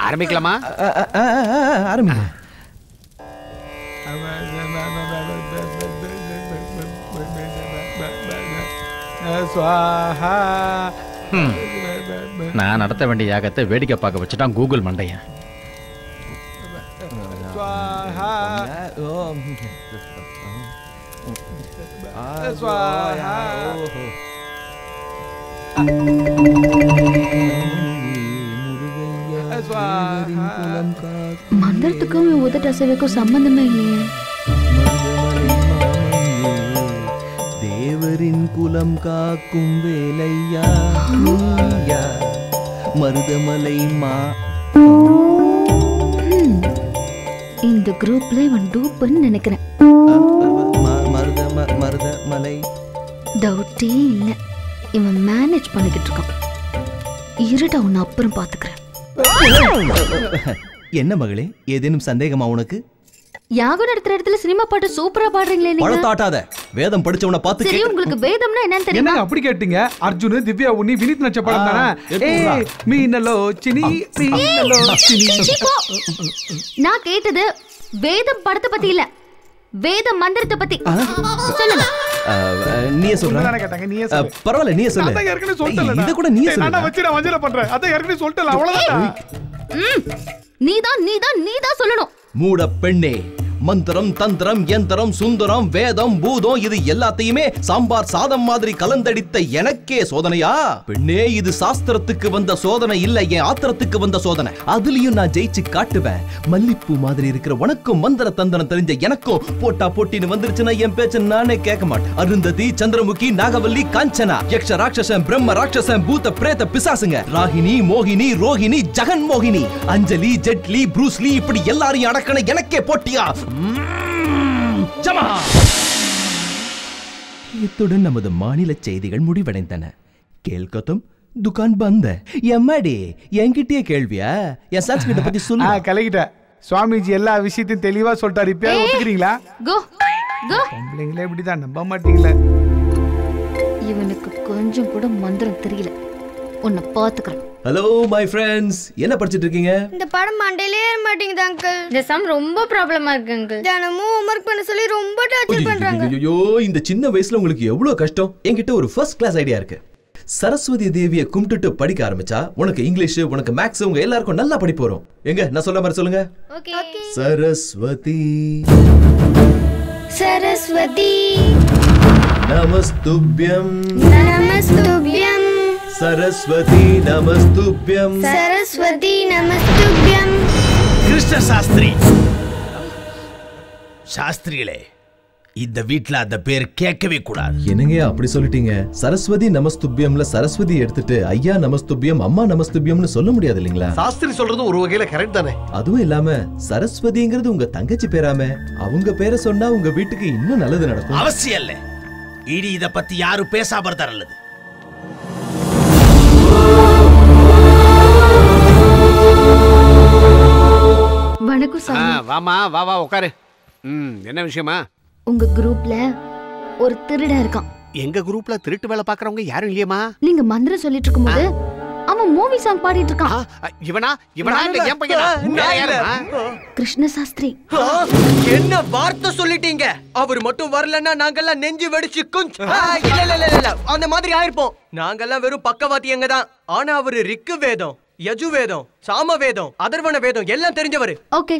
ஆரம்பிக்கலாமா? ஆரம்பிங்க. நான் நடத்த வேண்டிய யாகத்தை வேடிக்கை பார்க்க வச்சுட்டான் கூகுள் மண்டையன். மந்திரத்துக்கும் உதட்ட அசைவுக்கும் சம்பந்தமே இல்லையே. தேவரின் குலம் காக்கும் வேலையா மருதமலை மா. இந்த குரூப்ல இவன் டூப்னு நினைக்கிறேன். மருதமலை டவுட்டே இல்ல, இவன் மேனேஜ் பண்ணிக்கிட்டு இருக்கான். இருடா, உன்னை அப்புறம் பாத்துக்கிறேன். என்ன மகளே, ஏதேனும் சந்தேகமா உனக்கு? யாகம் நடத்துற இடத்துல சினிமா பாட்டு சூப்பரா பாடுறீங்களே நீங்க. பழத்தாட்டாத, வேதம் படிச்சவன பார்த்து சரி, உங்களுக்கு வேதம்னா என்னன்னு தெரியுமா? என்ன அப்படி கேட்டீங்க? அர்ஜுன், திவ்யா, உன்னி, வினித் நச்ச படம் தானே? ஏய் மீனலோ சினி மீனலோ சினி. நான் கேட்டது வேதம் படத்தை பத்தி இல்ல, வேத மந்திரத்தை பத்தி. சொல்லுங்க. நீயே சொல்ற. நான் கேட்டாங்க, நீயே சொல்லு. பரவாயில்ல, நீயே சொல்லு. அத ஏற்கனவே சொல்லிட்டல. இத கூட நீயே சொல்லு. நான் வச்சிர வஞ்சன பண்றேன். அத ஏற்கனவே சொல்லிட்டல, அவ்வளவுதான். நீதான் சொல்லணும். மூட பெண்ணே, மந்திரம் தந்திரம் யந்திரம் சுந்தரம் வேதம் பூதம் இது எல்லாத்தையுமே சாம்பார் சாதம் மாதிரி கலந்தடித்த எனக்கே சோதனையா? பெண்ணே, இது சாஸ்திரத்துக்கு வந்த சோதனை இல்ல, என் ஆத்திரத்துக்கு வந்த சோதனை. அதுலயும் நான் ஜெயிச்சு காட்டுவேன். மல்லிப்பூ மாதிரி இருக்கிற உனக்கும் மந்திர தந்திரம் தெரிஞ்ச எனக்கும் போட்டா போட்டின்னு வந்துருச்சுன்னா என் பேச்ச நானே கேட்க மாட்டேன். அருந்ததி, சந்திரமுகி, நாகவல்லி, காஞ்சனா, யக்ஷ ராட்சசன், பிரம்ம ராட்சசன், பூத பிரேத பிசாசுங்க, ராகினி, மோகினி, ரோஹிணி, ஜெகன் மோகினி, அஞ்சலி, ஜெட்லி, ப்ரூஸ்லி, இப்படி எல்லாரையும் அடக்கன எனக்கே போட்டியா? இத்துடன் நமது மாநில செய்திகள் முடிவடைந்தன. கேள்கத்தும் துகான் பந்த. எம்மாடி என்கிட்டயே கேள்வியா? என் சன்ஸ்கிரிட்ட பத்தி சொல்லு. கலக்கிட்ட சுவாமிஜி எல்லா விஷயத்தையும் தெளிவா சொல்லிட்டாரு. இப்ப ஒத்துக்கிறீங்களா? கோ கோ. பொம்பளைங்களே இப்படிதான், நம்ப மாட்டீங்களே. இவனுக்கு கொஞ்சம் கூட மந்திரம் தெரியல. உன்னை பாத்துக்கிறேன். ஹலோ மை ஃப்ரெண்ட்ஸ், என்ன படிச்சிட்டு இருக்கீங்க? இந்த படம் மண்டையிலே ஏற மாட்டேங்குது அங்கிள். இந்த சம் ரொம்ப ப்ராப்ளமா இருக்கு அங்கிள். தினமும் ஹோம்வொர்க் பண்ண சொல்லி ரொம்ப டார்ச்சர் பண்றாங்க. ஐயோ, இந்த சின்ன வயசுல உங்களுக்கு எவ்வளவு கஷ்டம். என்கிட்ட ஒரு ஃபர்ஸ்ட் கிளாஸ் ஐடியா இருக்கு. சரஸ்வதி தேவியை கும்பிட்டுட்டு படிக்க ஆரம்பிச்சா உனக்கு இங்கிலீஷ், உனக்கு மேக்ஸ், உங்க எல்லாருக்கும் நல்லா படிப்பு வரும். எங்க நான் சொல்ல மாதிரி சொல்லுங்க. சரஸ்வதி சரஸ்வதி நமஸ்துப்யம் நமஸ்துப்யம் சரஸ்வதி நமஸ்துப்யம் சரஸ்வதி நமஸ்துப்யம். கிருஷ்ண சாஸ்திரி சாஸ்திரிகளே, இந்த வீட்ல அந்த பேர் கேட்கவே கூடாது. என்னங்க அப்படி சொல்லிட்டீங்க? சரஸ்வதி நமஸ்துப்யம்ல சரஸ்வதி எடுத்துட்டு ஐயா நமஸ்துப்யம், அம்மா நமஸ்துப்யம்னு சொல்ல முடியாது இல்லீங்களா? சாஸ்திரி சொல்றது ஒரு வகையில கரெக்ட் தானே. அதுவும் இல்லாம சரஸ்வதிங்கிறது உங்க தங்கச்சி பேராம, அவங்க பேரை சொன்னா உங்க வீட்டுக்கு இன்னும் நல்லது நடக்கும். அவசியம் இல்ல. இனி இத பத்தி யாரும் பேசாம இருந்தா நல்லது. வணக்கம் சாமி. வாமா வா வா உட்காரு. என்ன விஷயமா? உங்க குரூப்ல ஒரு திருடன் இருக்கான். எங்க குரூப்ல திருட்டு வேலை பாக்குறவங்க யாரும் இல்லையேமா? நீங்க மந்திரம் சொல்லிட்டு இருக்கும்போது அவன் மூவி சாங் பாடிட்டு இருக்கான். இவனா இவனா இல்ல என் பையனா? கிருஷ்ண சாஸ்திரி. என்ன வார்த்தை சொல்லிட்டீங்க? அவர் மட்டும் வரலன்னா நாங்கெல்லாம் நெஞ்சு வெடிச்சு இல்ல இல்ல இல்ல இல்ல அந்த மாதிரி ஆயிருப்போம். நாங்கெல்லாம் வெறும் பக்கவாத்தியங்க தான். ஆனா அவரு ரிக்கு வேதம், யஜு வேதம், சாம வேதம், அதர்வண வேதம் எல்லாம் தெரிஞ்சவரு. ஓகே,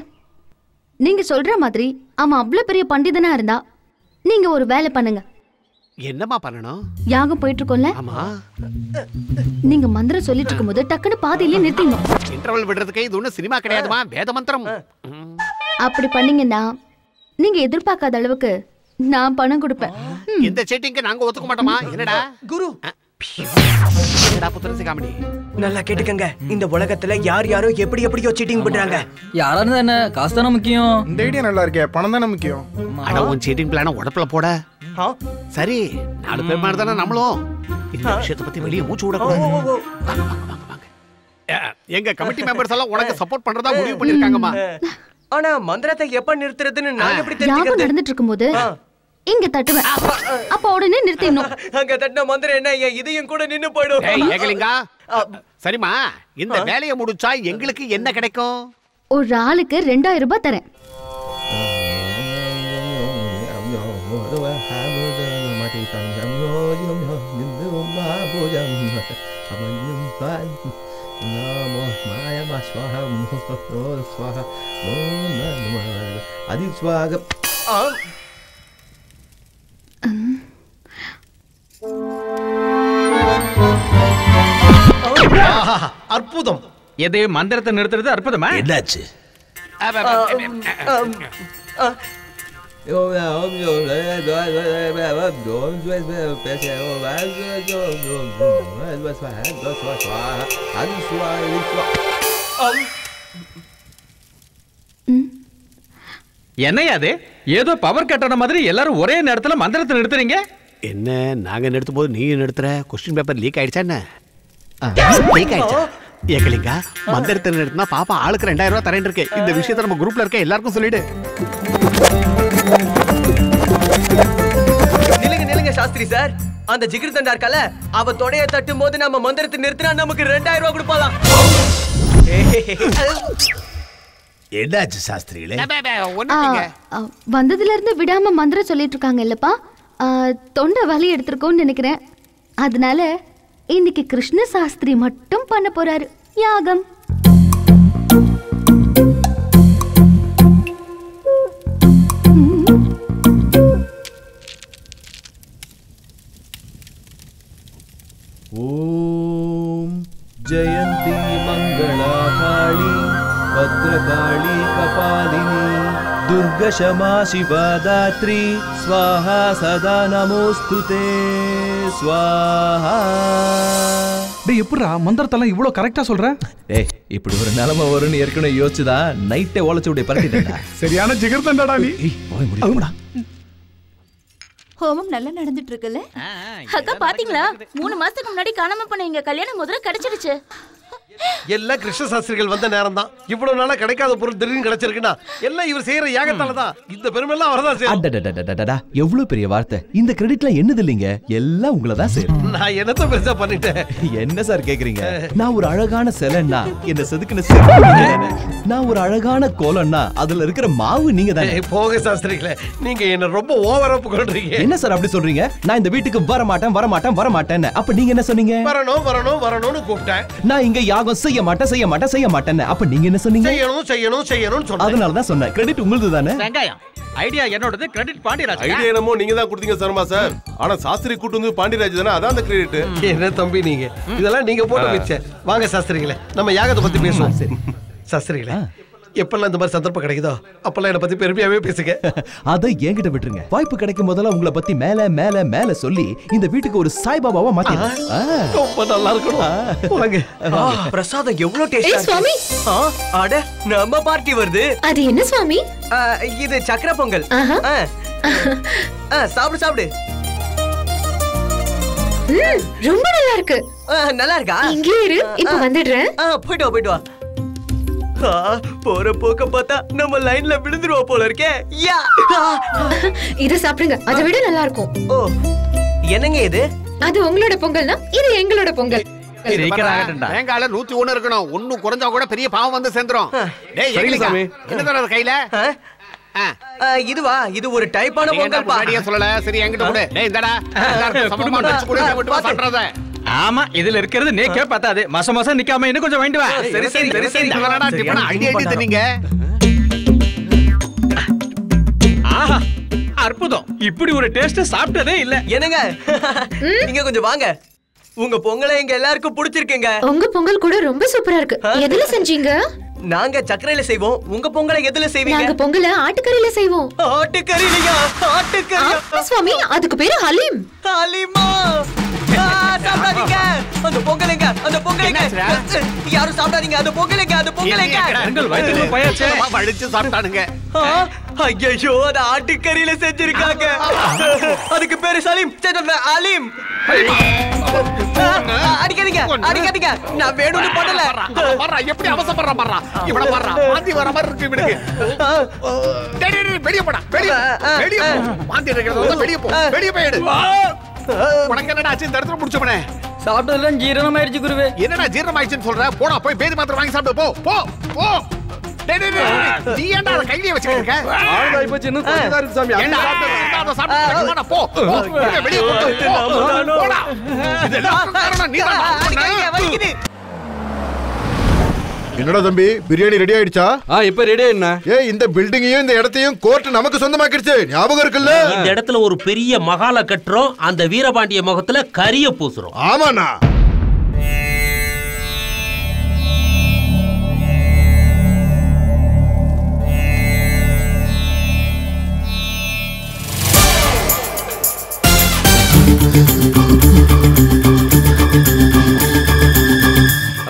நீங்க சொல்ற மாதிரி அவன் அவ்வளவு பெரிய பண்டிதனா இருந்தா நீங்க ஒரு வேலை பண்ணுங்க. என்னமா பண்ணணும்? யாகம் போயிட்டு இருக்கோம்ல, நீங்க மந்திரம் சொல்லிட்டு இருக்கும்போது டக்குனு பாதியிலே நிறுத்திடணும். இன்டர்வல் விடுறதுக்கு இது ஒண்ணு சினிமா கிடையாதுமா, வேத மந்திரம். அப்படி பண்ணீங்கன்னா நீங்க எதிர்பார்க்காத அளவுக்கு நான் பணம் கொடுப்பேன். இந்த செட்டிங்க நாங்க ஒத்துக்க மாட்டோமா? என்னடா குரு, என்னடா புத்தரசி காமெடி? நல்லா கேட்டுக்கங்க. இந்த உலகத்துல யார் யாரோ எப்படி எப்படியோ சீட்டிங் பண்றாங்க. யாரா இருந்தா என்ன, காசு தானே முக்கியம். இந்த ஐடியா நல்லா இருக்கே, பணம் தானே முக்கியம். அட உன் சீட்டிங் பிளான உடப்புல போட. சரி, 4 பேர் மாதிரி தானே நம்மளும். இந்த விஷயத்தை பத்தி வெளியே மூச்சு விடக்கூடாது. எங்க கமிட்டி மெம்பர்ஸ் எல்லாம் உனக்கு சப்போர்ட் பண்றதா முடிவு பண்ணிருக்காங்கம்மா. ஆனா மந்திரத்தை எப்ப நிறுத்துறதுன்னு நான் எப்படி யாகம் தெரிஞ்சுக்கிறது? நடந்துட்டு இருக்கும்போது இங்க தட்டுவேன், அப்ப உடனே நிறுத்திடணும். அங்க தட்டின மந்திரம் என்ன, என் இதையும் கூட நின்னு போயிடும். ஏகலிங்கா, சரிம்மா, இந்த வேலையை முடிச்சா எங்களுக்கு என்ன கிடைக்கும்? ஒரு ஆளுக்கு 2000 ரூபாய் தரேன். அற்புதம். எது மந்திரத்தை நிறுத்துறது அற்புதமா? என்னாச்சு? என்னையா அது? ஏதோ பவர் கட்டண மாதிரி எல்லாரும் ஒரே நேரத்துல மந்திரத்தை நிறுத்துறீங்க. என்ன நாங்க நிறுத்தும் போது நீ நிறுத்துற? கொஸ்டின் பேப்பர் லீக் ஆயிடுச்சா என்ன? லீக் ஆயிடுச்சா? ஏகலிங்கா, மந்திரத்தை நிறுத்தினா பாப்பா ஆளுக்கு 2000 ரூபாய் தரேன் இருக்கு. இந்த விஷயத்த நம்ம குரூப்ல இருக்க எல்லாருக்கும் சொல்லிடு. நிலுங்க சாஸ்திரி சார், அந்த ஜிகிர் தண்டா இருக்கல, அவ தொடைய தட்டும் போது நம்ம மந்திரத்தை நிறுத்தினா நமக்கு 2000 ரூபாய் கொடுப்பாலாம். என்னாச்சு சாஸ்திரிகளே? வந்ததுல இருந்து விடாம மந்திரம் சொல்லிட்டு இருக்காங்க இல்லப்பா, தொண்டை வலி எடுத்திருக்கோன்னு நினைக்கிறேன். அதனால இன்னைக்கு கிருஷ்ண சாஸ்திரி மட்டும் பண்ண போறாரு யாகம். जयंती मंगला काली भद्रकाली कपालिनी दुर्गा क्षमा शिवा दात्री स्वाहा सदा नमोस्तुते स्वाहा. டேய் எப்படிடா மந்திரத்தெல்லாம் இவ்வளவு கரெக்டா சொல்ற? டேய் இப்படி ஒரு நிலைமை வரும்னு ஏற்கனவே யோசிச்சுதான் நைட்டே ஓலச்சு விட்டு பறக்கிட்டேன்டா. சரியான ஜிகர்தண்டா நீ. போய் முடியும்டா. ஹோமம் நல்லா நடந்துட்டு இருக்குல்ல? அக்கா பாத்தீங்களா 3 மாசத்துக்கு முன்னாடி காணாம போன எங்க கல்யாணம் முதல்ல கிடைச்சிடுச்சு. எல்லாம் கிருஷ்ண சாஸ்திரிகள் வந்த நேரம் தான். இவ்வளவு நாளா கிடைக்காத பொருள் திடீர்னு கிடைச்சிருக்குன்னா எல்லாம் இவர் செய்யற யாகத்தால தான். இந்த பெருமைலாம் அவர்தான் செய்யணும். எவ்வளவு பெரிய வார்த்தை. இந்த கிரெடிட்லாம் என்னது இல்லைங்க, எல்லாம் உங்களை தான் சேரும். நான் என்னத்த பெருசா பண்ணிட்டேன்? என்ன சார் கேக்குறீங்க? நான் ஒரு அழகான சிலைன்னா என்ன செதுக்குன சிலை, நான் ஒரு அழகான கோலம்னா அதுல இருக்கிற மாவு நீங்க தான். போக சாஸ்திரிகளே, நீங்க என்ன ரொம்ப ஓவரா புகழ்றீங்க. என்ன சார் அப்படி சொல்றீங்க? நான் இந்த வீட்டுக்கு வர மாட்டேன் வர மாட்டேன் வர மாட்டேன்னு. அப்ப நீங்க என்ன சொன்னீங்க? வரணும் வரணும் வரணும்னு கூப்பிட்டேன். நான் இங்க யாகம் செய்ய மாட்டேன் செய்ய மாட்டேன் செய்ய மாட்டேன்னு. அப்ப நீங்க என்ன சொன்னீங்க? செய்யணும் செய்யணும் செய்யணும்னு சொன்னேன். அதனால தான் சொன்னேன். கிரெடிட் உங்களுது தானே. வெங்காயம் ஐடியா என்னோடது, கிரெடிட் பாண்டியராஜ். ஐடியா என்னமோ நீங்க தான் கொடுத்தீங்க சர்மா சார். ஆனா சாஸ்திரி கூட்டு வந்து பாண்டியராஜ் தானே, அதான் அந்த கிரெடிட். என்ன தம்பி நீங்க இதெல்லாம் நீங்க போட்டு வச்ச. வாங்க சாஸ்திரிகளே, நம்ம யாகத்தை பத்தி பேசுவோம். சரி சாஸ்திரிகளே, எப்பெல்லாம் இந்த மாதிரி சந்தர்ப்பம் கிடைக்குதோ அப்பெல்லாம் என்ன பத்தி பெருமையாவே பேசுங்க. அதை என்கிட்ட விட்டுருங்க. வாய்ப்பு கிடைக்கும் போதெல்லாம் உங்களை பத்தி மேல மேல மேல சொல்லி இந்த வீட்டுக்கு ஒரு சாய்பாபாவா மாத்திடுறேன். ரொம்ப நல்லா இருக்கணும். வாங்க. பிரசாதம் எவ்வளவு டேஸ்டா இருக்கு. சுவாமி, அட நம்ம பார்ட்டி வருது. அது என்ன சுவாமி? இது சக்கரை பொங்கல். சாப்பிடு சாப்பிடு. ரொம்ப நல்லா இருக்கு. நல்லா இருக்கா? இங்கே இரு, இப்ப வந்துடுறேன். போயிட்டு வா போயிட்டு வா. போற போக்க பார்த்தா நம்ம லைன்ல விழுந்துருவோம் போல இருக்கே. இத சாப்பிடுங்க, அதை விட நல்லா இருக்கும். ஓ என்னங்க இது? அது உங்களோட பொங்கல்னா இது எங்களோட பொங்கல். தேங்காயில 101 இருக்கணும். ஒன்னும் குறைஞ்சா கூட பெரிய பாவம் வந்து சேர்ந்துரும். டேய் எங்கலிங்க என்ன தரது கையில? இதுவா? இது ஒரு டைப்பான பொங்கல் பா. சரியா சொல்லல. சரி என்கிட்ட கொடு. டேய் இந்தடா சமமா வச்சு கொடு. விட்டு சாப்பிடுறத. ஆமா இதுல இருக்கிறது நேக்கே பத்தாது. மச மச நிக்காம இன்னும் கொஞ்சம் வேண்டுவா. சரி சரி சரி சரி. என்னடா டிபன் ஐடியா தந்தீங்க? ஆஹா அற்புதம். இப்படி ஒரு டேஸ்ட் சாப்பிட்டதே இல்ல. என்னங்க நீங்க கொஞ்சம் வாங்க. உங்க பொங்கலை எங்க எல்லாருக்கும் பிடிச்சிருக்குங்க. உங்க பொங்கல் கூட ரொம்ப சூப்பரா இருக்கு. எதுல செஞ்சீங்க? நாங்க சக்கரையில செய்வோம். உங்க பொங்கலை எதுல செய்வீங்க? நாங்க பொங்கலை ஆட்டுக்கறியில செய்வோம். ஆட்டுக்கறியா? ஆட்டுக்கறி சுவாமி, அதுக்கு பேரு ஹலீம். ஹலீமா? சாப்பிடாதீங்க. அந்த பொங்கலைங்க, அந்த பொங்கலைங்க யாரும் சாப்பிடாதீங்க. அந்த பொங்கலைங்க, அந்த பொங்கலைங்க. பொங்கல் வயித்துல போயாச்சே. வடிச்சு சாப்பிட்டானுங்க. ஐயோ, அது ஆட்டுக்கறியில செஞ்சிருக்காங்க. அதுக்கு பேரு சலீம். அலீம். அடிக்காதீங்க அடிக்காதீங்க. நான் வேணும்னு பண்ணல. பாறா எப்படி அவசரப்படுறா பாறா. இவள பாறா மாந்தி வர மாதிரி இருக்கு இவனுக்கு. டேய் டேய் வெளிய போடா. வெளிய போ. மாந்தி இருக்கறத வெளிய போ. வெளிய போய் எடு. உனக்கு என்னடா ஆச்சு? இந்த இடத்துல முடிச்சவனே. சாப்பிட்டதெல்லாம் ஜீரணம் ஆயிடுச்சு குருவே. என்னடா ஜீரணம் ஆயிடுச்சுன்னு சொல்ற? போடா போய் பேதி மாத்திரை வாங்கி சாப்பிடு. போ போ போ. டேய் டேய் டேய் நீ ஏன்டா அத கையிலே வச்சிட்டு இருக்க? ஆளு ஆயி போச்சு. இன்னும் கொஞ்சம் தான் இருக்கு சாமி. ஏன்டா அத சாப்பிட்டு போ. வெளிய போ. போடா. இதெல்லாம் காரணம் நீதான். வலிக்குது. என்னடா தம்பி, பிரியாணி ரெடி ஆயிடுச்சா? இப்ப ரெடி ஆயிடுனா. ஏய், இந்த பில்டிங்கையும் இந்த இடத்தையும் கோர்ட் நமக்கு சொந்தமாக்கிடுச்சு. ஞாபகம் இருக்குல்ல? இந்த இடத்துல ஒரு பெரிய மகால கட்டுறோம். அந்த வீரபாண்டிய முகத்துல கரிய பூசுறோம். ஆமாண்ணா.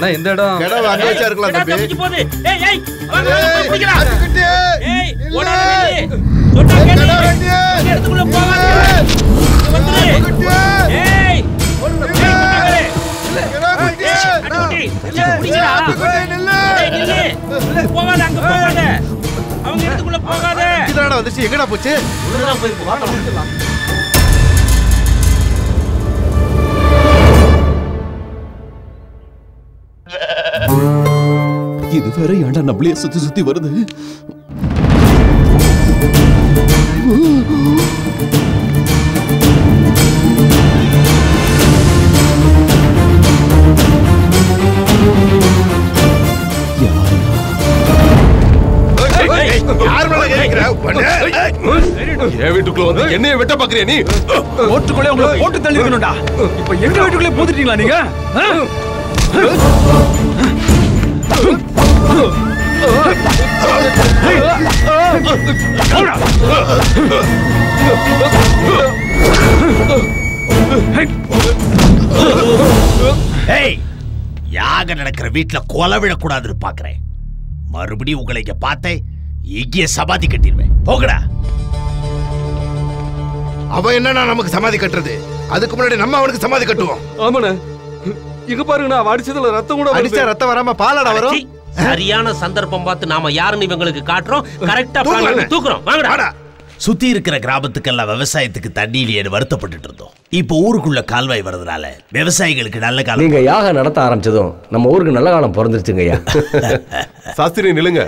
அண்ணா இந்த இடம் கடை அங்க வச்சா இருக்கலாம் தம்பி. தப்பிச்சு போகுது. ஏய் ஏய் வாங்க ஏய், பிடிக்கடா. கட்டு. ஏய் இல்ல. ஓடா வெளியே. சொன்னா கேளு. கடை வண்டி. இந்த இடத்துக்குள்ள போகாத. வந்துரு. ஏய் சொன்னாங்களே. போகாத அங்க போகாத. அவங்க இடத்துக்குள்ள போகாத. இதடா வந்துச்சு. எங்கடா போச்சு? உள்ளதான் போயிருக்கு. வாடா முடிக்கலாம். இது வேற ஏன்டா நம்மளே சுத்தி சுத்தி வருது? என் வீட்டுக்குள்ள வந்து என்னைய வெட்ட பாக்குறியா நீ? ஓட்டுக்குள்ளே உங்களை போட்டு தள்ளிக்கணும்டா. இப்ப எங்க வீட்டுக்குள்ளே போட்டுட்டீங்களா நீங்க? யாக நடக்கிற வீட்டுல கொலை விடக்கூடாதுன்னு பாக்குறேன். மறுபடியும் உங்களை இங்க பார்த்தேன், இங்கே சமாதி கட்டிடுவேன். போகடா. அவன் என்னன்னா நமக்கு சமாதி கட்டுறது, அதுக்கு முன்னாடி நம்ம அவனுக்கு சமாதி கட்டுவோம். ஆமாண்ணே, இங்க பாருங்கண்ணா, அடிச்சதுல ரத்தம் கூட அடிச்சா ரத்தம் வராம பாலடா வரும். சரியான சந்தர்ப்பம் பார்த்து நாம யாருன்னு இவங்களுக்கு காட்டுறோம். கரெக்டா தூக்குறோம். வாங்கடா. சுத்தி இருக்கிற கிராமத்துக்கெல்லாம் விவசாயத்துக்கு தண்ணி இல்லையேன்னு வருத்தப்பட்டு இருந்தோம். இப்போ ஊருக்குள்ள கால்வாய் வரதுனால விவசாயிகளுக்கு நல்ல காலம். நீங்க யாகம் நடத்த ஆரம்பிச்சதும் நம்ம ஊருக்கு நல்ல காலம் பிறந்துருச்சுங்க ஐயா. சாஸ்திரி நிலுங்க,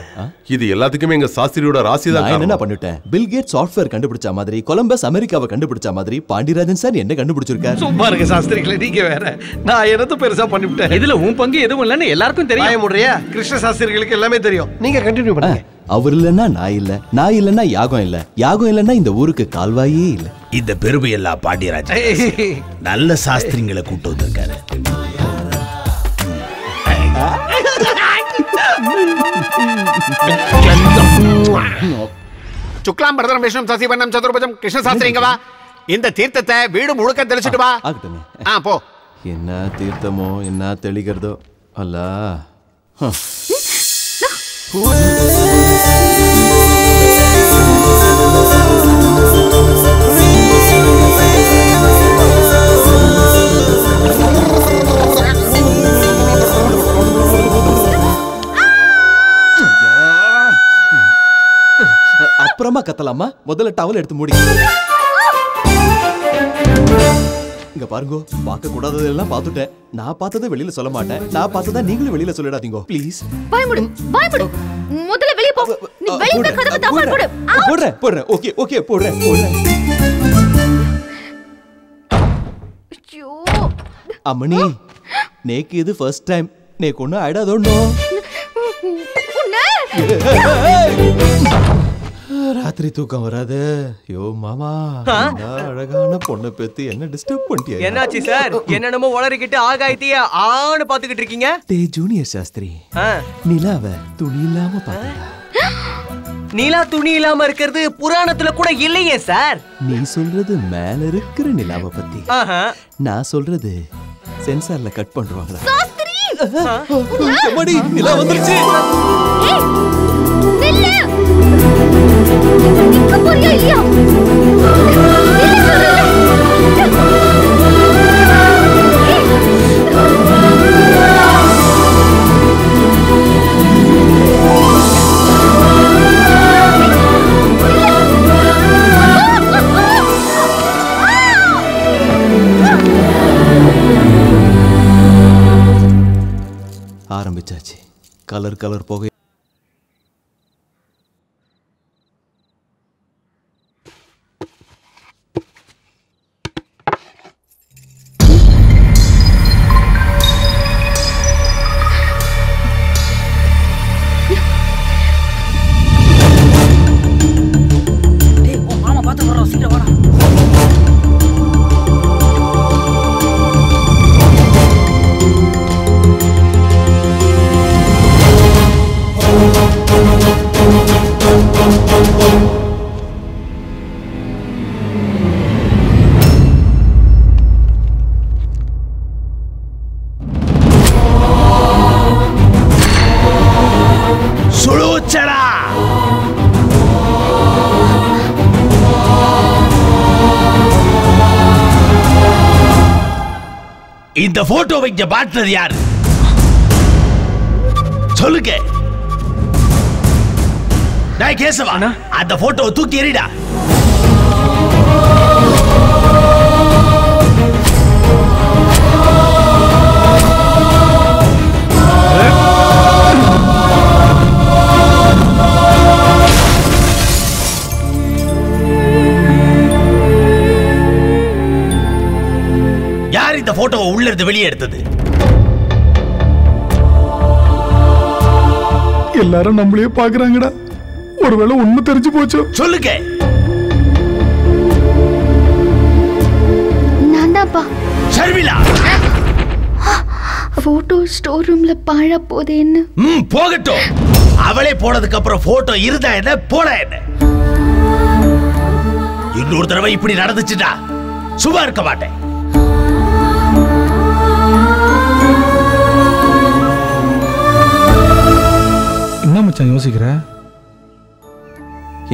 இது எல்லாத்துக்குமே எங்க சாஸ்திரியோட ராசி தான். நான் என்ன பண்ணிட்டேன், பில் கேட் சாஃப்ட்வேர் கண்டுபிடிச்ச மாதிரி, கொலம்பஸ் அமெரிக்காவை கண்டுபிடிச்ச மாதிரி, பாண்டியராஜன் சார் என்ன கண்டுபிடிச்சிருக்காரு. சும்மா இருக்க சாஸ்திரிகளே, நீங்க வேற. நான் என்னத்த பெருசா பண்ணிவிட்டேன். இதுல உன் பங்கு எதுவும் இல்லன்னு எல்லாருக்கும் தெரியும். முடியா கிருஷ்ண சாஸ்திரிகளுக்கு எல்லாமே தெரியும். நீங்க கண்டினியூ பண்ணுங்க. அவர் இல்லன்னா நான் இல்ல, நான் இல்லன்னா யாகம் இல்ல, யாகம் இல்லன்னா இந்த ஊருக்கு கால்வாயே இல்ல. இந்த பெருமை எல்லாம் பாண்டியராஜன் நல்ல சாஸ்திரிங்களை கூட்டு வந்திருக்காரு. சுக்லாம் பரதரம் விஷ்ணு சசிவர்ணம் சதுர்புஜம் கிருஷ்ண சாஸ்திரிங்க வா. இந்த தீர்த்தத்தை வீடு முழுக்க தெளிச்சிட்டு வா. ஆகட்டுமே. போ. என்ன தீர்த்தமோ என்ன தெளிக்கிறதோ அல்ல. அப்புறமா கத்தலாமா, முதல்ல டவல் எடுத்து மூடி. இங்க பாருங்க, பார்க்க கூடாததெல்லாம் பார்த்துட்டேன். நான் பார்த்ததை வெளியில சொல்ல மாட்டேன், நான் பார்த்ததை நீங்களும் வெளியில சொல்லிடாதீங்க ப்ளீஸ். பயமுடு. முதல்ல வெளிய போ. நீ வெளிய கதவை தாப்பால் போடு. போடுறேன். ஓகே போடுறேன். ஐயோ அம்மணி, நேக்கு இது ஃபர்ஸ்ட் டைம். நேக்கு ஒன்னும் ஆயிடாதோன்னோ. ராத்திரி தூக்கம் வராது. யோ மாமா, அழகான பொண்ணை பெத்து என்ன டிஸ்டர்ப் பண்ணிட்டியா? என்னாச்சு சார்? என்னென்னமோ உளறிக்கிட்டு ஆகாயத்தையே ஆன்னு பாத்துக்கிட்டு இருக்கீங்க. டே ஜூனியர் சாஸ்திரி, நிலாவ துணி இல்லாம பாத்தா? நிலா துணி இல்லாம இருக்கிறது புராணத்துல கூட இல்லையே சார். நீ சொல்றது மேல இருக்கிற நிலாவை பத்தி, நான் சொல்றது சென்சார்ல கட் பண்றாங்களா? சாஸ்திரி, நிலா வந்துருச்சு. நில்லு. நிக்க போறியா இல்லையா? ஆரம்பிச்சாச்சு. கலர் போக இந்த போட்டோவை இங்க பார்த்தது யாரு? சொல்லுங்க. டேய் கேசவா, அந்த போட்டோவை தூக்கி எறிடா. யார் இந்த போட்டோவை உள்ள இருந்து வெளியே எடுத்தது? எல்லாரும் நம்மளே பாக்குறாங்கடா. ஒருவேளை உண்மை தெரிஞ்சு போச்சு. சொல்லுங்க. நான் தான்ப்பா. ஷர்மிளா, போட்டோ ஸ்டோர் ரூம்ல பாழா போதேன்னு. போகட்டும். அவளே போனதுக்கு அப்புறம் போட்டோ இருந்தா என்ன போட என்ன? இன்னொரு தடவை இப்படி நடந்துச்சுடா சும்மா இருக்க மாட்டேன். என்ன மச்சான் யோசிக்கிற?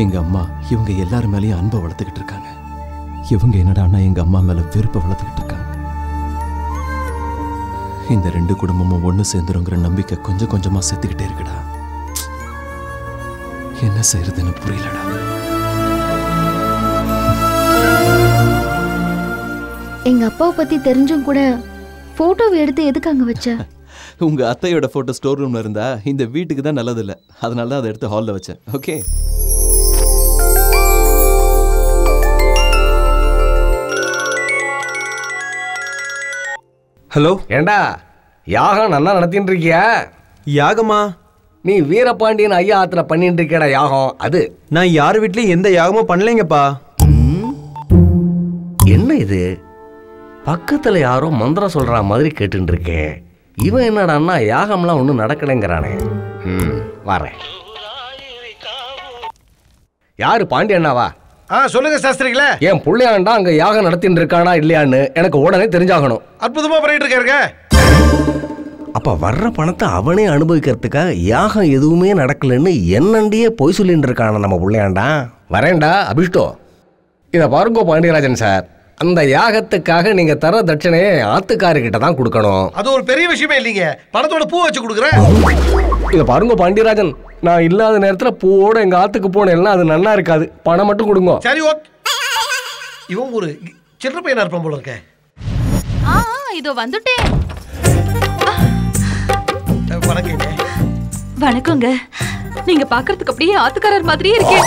எங்க அம்மா இவங்க எல்லாரும் மேலயும் அன்பை வளர்த்துக்கிட்டு இருக்காங்க. இவங்க என்னடா எங்க அம்மா மேல வெறுப்பை வளர்த்துக்கிட்டு இருக்காங்க. இந்த ரெண்டு குடும்பமும் ஒண்ணு சேர்ந்துருங்கிற நம்பிக்கை கொஞ்சம் கொஞ்சமா செத்துக்கிட்டே இருக்குடா. என்ன செய்யறதுன்னு புரியலடா. எங்க அப்பாவை பத்தி தெரிஞ்சும் கூட போட்டோவை எடுத்து எதுக்கு அங்க வச்ச? உங்க அத்தையோட போட்டோ ஸ்டோர் ரூம்ல இருந்தா இந்த வீட்டுக்கு தான் நல்லது இல்ல. அதனால தான் அதை எடுத்து ஹால்ல வச்சேன். ஓகே. ஹலோ, ஏண்டா யாகம் நல்லா நடத்திட்டு இருக்கியா? யாகமா? நீ வீரபாண்டியன் ஐயா ஆத்துல பண்ணிட்டு இருக்கடா யாகம். அது நான் யார் வீட்லயும் எந்த யாகமும் பண்ணலைங்கப்பா. என்ன இது? பக்கத்துல யாரோ மந்திரம் சொல்ற மாதிரி கேட்டு இருக்கேன். இவன் என்னடான்னா யாகம்லாம் ஒன்றும் நடக்கலைங்கிறானே. வரேன். யாரு பாண்டியண்ணாவா? சொல்லுங்க சாஸ்திரிகளே. என் புள்ளையாண்டா அங்க யாகம் நடத்திட்டு இருக்கானா இல்லையான்னு எனக்கு உடனே தெரிஞ்சாகணும். அற்புதமா பண்ணிட்டு இருக்காருங்க. அப்ப வர்ற பணத்தை அவனே அனுபவிக்கிறதுக்காக யாகம் எதுவுமே நடக்கலன்னு என்னண்டியே பொய் சொல்லிட்டு இருக்கான நம்ம புள்ளையாண்டா. வரேன்டா அபிஷ்டோ. இதை பாருங்கோ பாண்டியராஜன் சார், அந்த யாகத்துக்காக நீங்க தர தட்சணையை ஆத்துக்காரர்கிட்ட தான் கொடுக்கணும். அது ஒரு பெரிய விஷயமே இல்லைங்க. பணத்தோட பூ வச்சு கொடுக்குறேன். இதை பாருங்க பாண்டியராஜன், நான் இல்லாத நேரத்துல பூவோட எங்க ஆத்துக்கு போனேன்னா அது நல்லா இருக்காது. பணம் மட்டும் கொடுங்க. சரி ஓகே. இவன் ஒரு சின்ன பையனா இருப்பான் போல இருக்க. இதோ வந்துட்டேன். வணக்கங்க. வணக்கங்க. நீங்க பாக்குறதுக்கு அப்படியே ஆத்துக்காரர் மாதிரியே இருக்கீங்க.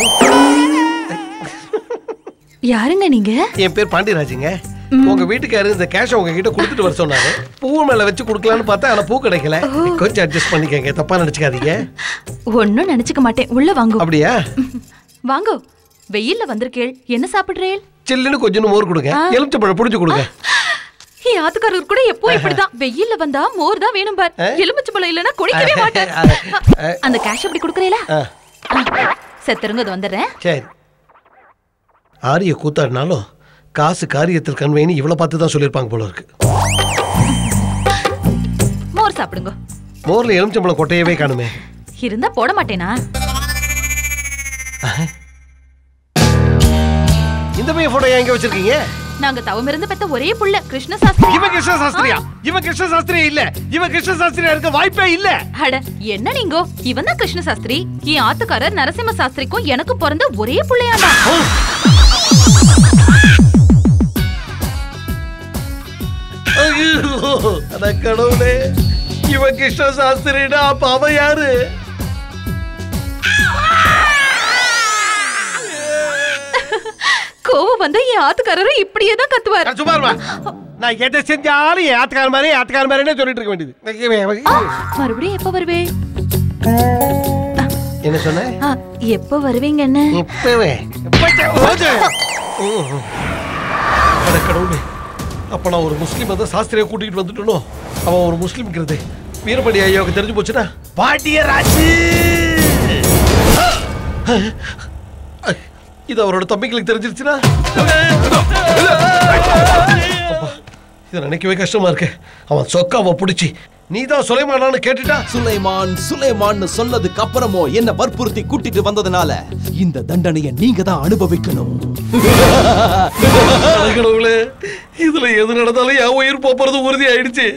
யாருங்க நீங்க? என் பேர் பாண்டியராஜுங்க. உங்க வீட்டுக்காரரு இந்த கேஷ் உங்க கிட்ட கொடுத்துட்டு வர சொன்னாரு. பூ மேல வச்சு கொடுக்கலான்னு பார்த்தா ஆனா பூ கிடைக்கல. கொஞ்சம் அட்ஜஸ்ட் பண்ணிக்கங்க, தப்பா நினைச்சுக்காதீங்க. ஒன்னும் நினைச்சுக்க மாட்டேன். உள்ள வாங்க. அப்படியா? வாங்க. வெயில்ல வந்திருக்கேள். என்ன சாப்பிடுறேள்? சில்லுன்னு கொஞ்சம் மோர் கொடுங்க. எலுமிச்சம்பழம் புடிச்சு கொடுங்க. ஆத்துக்காரர் கூட எப்போ இப்படிதான். வெயில்ல வந்தா மோர் தான் வேணும் பார். எலுமிச்சம்பழம் இல்லனா குடிக்கவே மாட்டேன். அந்த கேஷ் அப்படி கொடுக்கறேல? செத்துருங்க, அது வந்துறேன். சரி. ஆரிய கூத்தாடினாலும் காசு காரியத்தில் கண்வேன்னு இவ்வளவு பார்த்து தான் சொல்லியிருப்பாங்க போல இருக்கு. மோர் சாப்பிடுங்க. மோர்ல எலுமிச்சம்பழம் கொட்டையவே காணுமே. இருந்தா போட மாட்டேனா? இந்த பையன் போட்டோ எங்க வச்சிருக்கீங்க? நாங்க தவம் இருந்து பெத்த ஒரே புள்ள கிருஷ்ண சாஸ்திரி. இவன் கிருஷ்ண சாஸ்திரியா? இவன் கிருஷ்ண சாஸ்திரியா இல்ல. இவன் கிருஷ்ண சாஸ்திரியா இருக்க வாய்ப்பே இல்ல. அட என்ன நீங்க? இவன் தான் கிருஷ்ண சாஸ்திரி. என் ஆத்துக்காரர் நரசிம்ம சாஸ்திரிக்கும் எனக்கு பிறந்த ஒரே புள்ளையாண்டா. அட கடவுளே, இவன் கிருஷ்ண சாஸ்திரிடா. அப்ப அவன் யாரு? கோவம் வந்தா என் ஆத்துக்காரரும் இப்படியே தான் கத்துவார். சும்மா இருமா. நான் எதை செஞ்சாலும் என் ஆத்துக்கார மாதிரினே சொல்லிட்டு இருக்க வேண்டியது. மறுபடியும் எப்ப வருவே? என்ன சொன்ன? எப்ப வருவீங்க? என்ன இப்பவே? கடவுளே, அப்ப நான் ஒரு முஸ்லீம் தான் சாஸ்திரியை கூட்டிட்டு வந்துட்டனோ. அவன் ஒரு முஸ்லீம்ங்கிறது வீரபாண்டி ஐயாவுக்கு தெரிஞ்சு போச்சுன்னா பாண்டியராஜு இது அவரோட தம்பிகளுக்கு தெரிஞ்சிருச்சுன்னா இதை நினைக்கவே கஷ்டமா இருக்கு. அவன் சொக்காவை பிடிச்சி நீதான் சுலைமானான்னு கேட்டுட்டா. சுலைமான்னு சொன்னதுக்கு அப்புறமோ என்ன வற்புறுத்தி கூட்டிட்டு வந்ததுனால இந்த தண்டனையை நீங்க தான் அனுபவிக்கணும். இதுல எது நடந்தாலும் என் உயிர் போறது உறுதி ஆயிடுச்சு.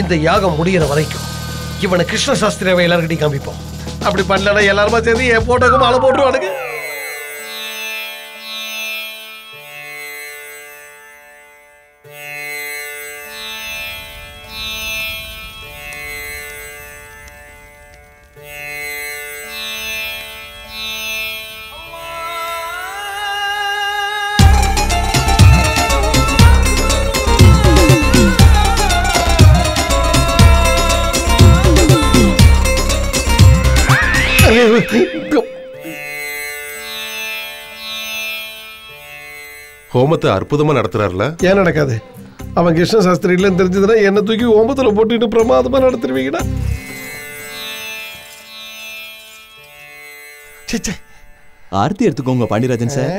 இந்த யாகம் முடிகிற வரைக்கும் இவனை கிருஷ்ண சாஸ்திரியாவை எல்லார்கிட்டையும் காமிப்போம். அப்படி பண்ணலன்னா எல்லாருமா சேர்ந்து என் போட்டோக்கு மாலை போட்டுருவானுங்க. ஹோமத்தை அற்புதமா நடத்துறாருல? ஏன் நடக்காது? அவன் கிருஷ்ண சாஸ்திரி இல்லைன்னு தெரிஞ்சதுன்னா என்ன தூக்கி ஓமத்துல போட்டுட்டு பிரமாதமா நடத்திருவீங்கடா. ஆர்த்தி எடுத்துக்கோங்க பாண்டியராஜன் சார்.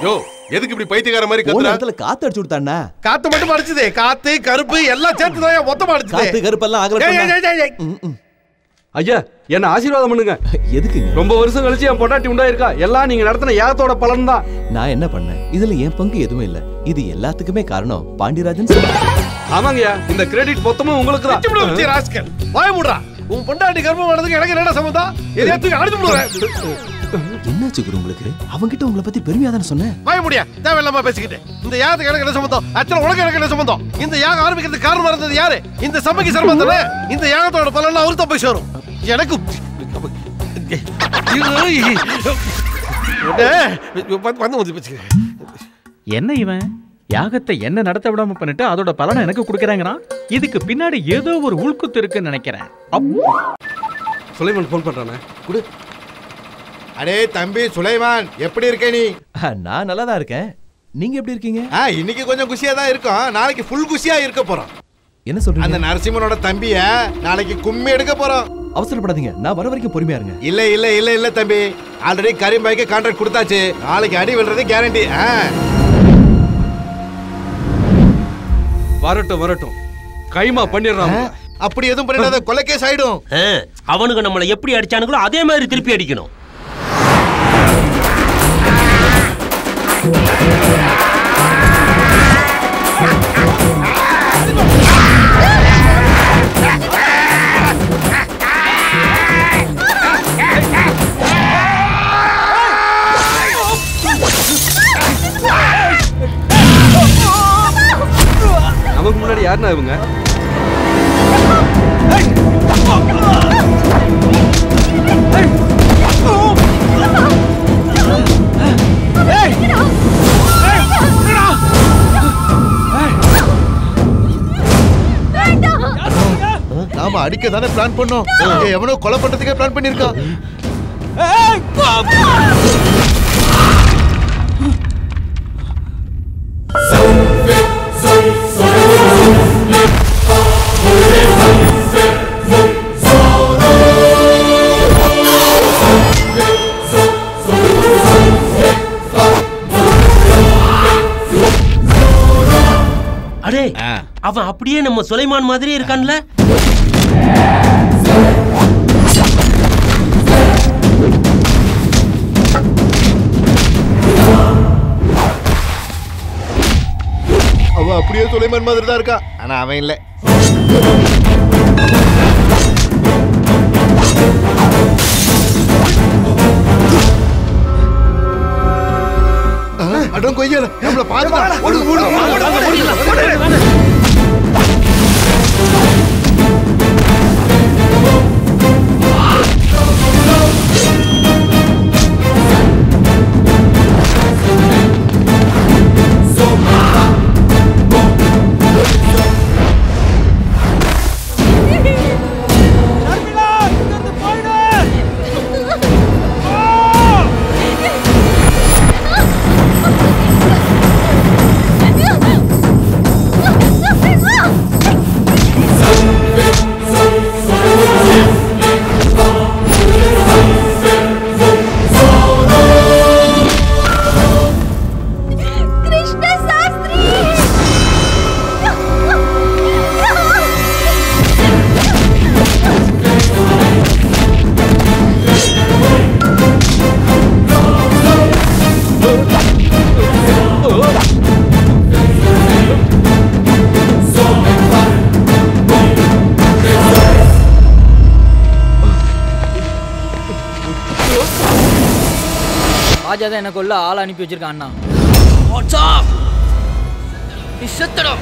யோ எதுக்கு இப்படி பைத்தியக்கார மாதிரி கத்துற? காத்து அடிச்சு விட்டானே. காத்து மட்டும் அடிச்சதே, காத்து கருப்பு எல்லாம் சேர்த்து தான் மொத்தமா அடிச்சதே. காத்து கருப்பு எல்லாம் ஆகல. ஐயா என்ன ஆசீர்வாதம் பண்ணுங்க. எதுக்கு? ரொம்ப வருஷம் கழிச்சு என் பொண்டாட்டி உண்டாயிருக்கா. எல்லாம் நீங்க நடத்தின யாகத்தோட பலன் தான். நான் என்ன பண்ணேன்? இதுல என் பங்கு எதுவுமே இல்ல. இது எல்லாத்துக்குமே காரணம் பாண்டியராஜன் சார். ஆமாங்கய்யா, இந்த கிரெடிட் மொத்தமும் உங்களுக்கு தான். ராஸ்கல் வாய மூடுறா. உன் பொண்டாட்டி கர்ப்பம் ஆனதுக்கு எனக்கு என்ன சம்பந்தம்? எதையாத்துக்கு அடிச்சு விடுறேன். என்னாச்சு குரு உங்களுக்கு? அவங்கிட்ட உங்களை பத்தி பெருமையா தானே சொன்னேன். வாய முடியா, தேவையில்லாம பேசிக்கிட்டு. இந்த யாகத்துக்கு எனக்கு என்ன சம்பந்தம்? அச்சல உனக்கு எனக்கு என்ன சம்பந்தம்? இந்த யாகம் ஆரம்பிக்கிறதுக்கு காரணமா இருந்தது யாரு? இந்த சபைக்கு சர்மம் தானே. இந்த யாகத்தோட பலன் அவருக்கு தான் போய் சேரும். எனக்கு என்ன இவன் யாகத்தை என்ன நடத்த விடாம பண்ணிட்டு அதோட பலனை எனக்கு கொடுக்கறாங்கனா? இதுக்கு பின்னாடி ஏதோ ஒரு உள்குத்து இருக்குன்னு நினைக்கிறேன். சுலைமான் போன் பண்றானே. குடு. அடே தம்பி சுலைமான், எப்படி இருக்க நீ? நான் நல்லா தான் இருக்கேன். நீங்க எப்படி இருக்கீங்க? இன்னைக்கு கொஞ்சம் குஷியா தான் இருக்கோம். நாளைக்கு ஃபுல் குஷியா இருக்க போறோம். என்ன சொல்றீங்க? அந்த நரசிம்மனோட தம்பிய நாளைக்கு கும்மி எடுக்க போறோம். அவசரப்படாதீங்க, நான் வர வரைக்கும் பொறுமையா இருங்க. இல்ல இல்ல இல்ல இல்ல தம்பி, ஆல்ரெடி கரீம்பாய்க்கு கான்ட்ராக்ட் கொடுத்தாச்சு. நாளைக்கு அடி விழுறது கேரண்டி. வரட்டும் வரட்டும், கைமா பண்ணிடுறான். அப்படி எதுவும் பண்ணிடாத, கொலை கேஸ் ஆயிடும். அவனுக்கு நம்மளை எப்படி அடிச்சானுங்களோ அதே மாதிரி திருப்பி அடிக்கணும். நமக்கு முன்னாடி யாருன்னா இவங்க? நாம அடிக்க தானே பிளான் பண்ணோம். எவனோ கொலை பண்றதுக்கே பிளான் பண்ணிருக்கான். அடே, அவன் அப்படியே நம்ம சுலைமான் மாதிரி இருக்கான்ல. அவன் அப்படியே சுலைமான் மாதிரி தான் இருக்கா, ஆனா அவன் இல்ல. அடம் கொய்யல, நம்மள பாருடா. ஓடு ஓடு ராஜா தான் எனக்கு உள்ள ஆள் அனுப்பி வச்சிருக்கான் அண்ணா. நீ செத்தடா.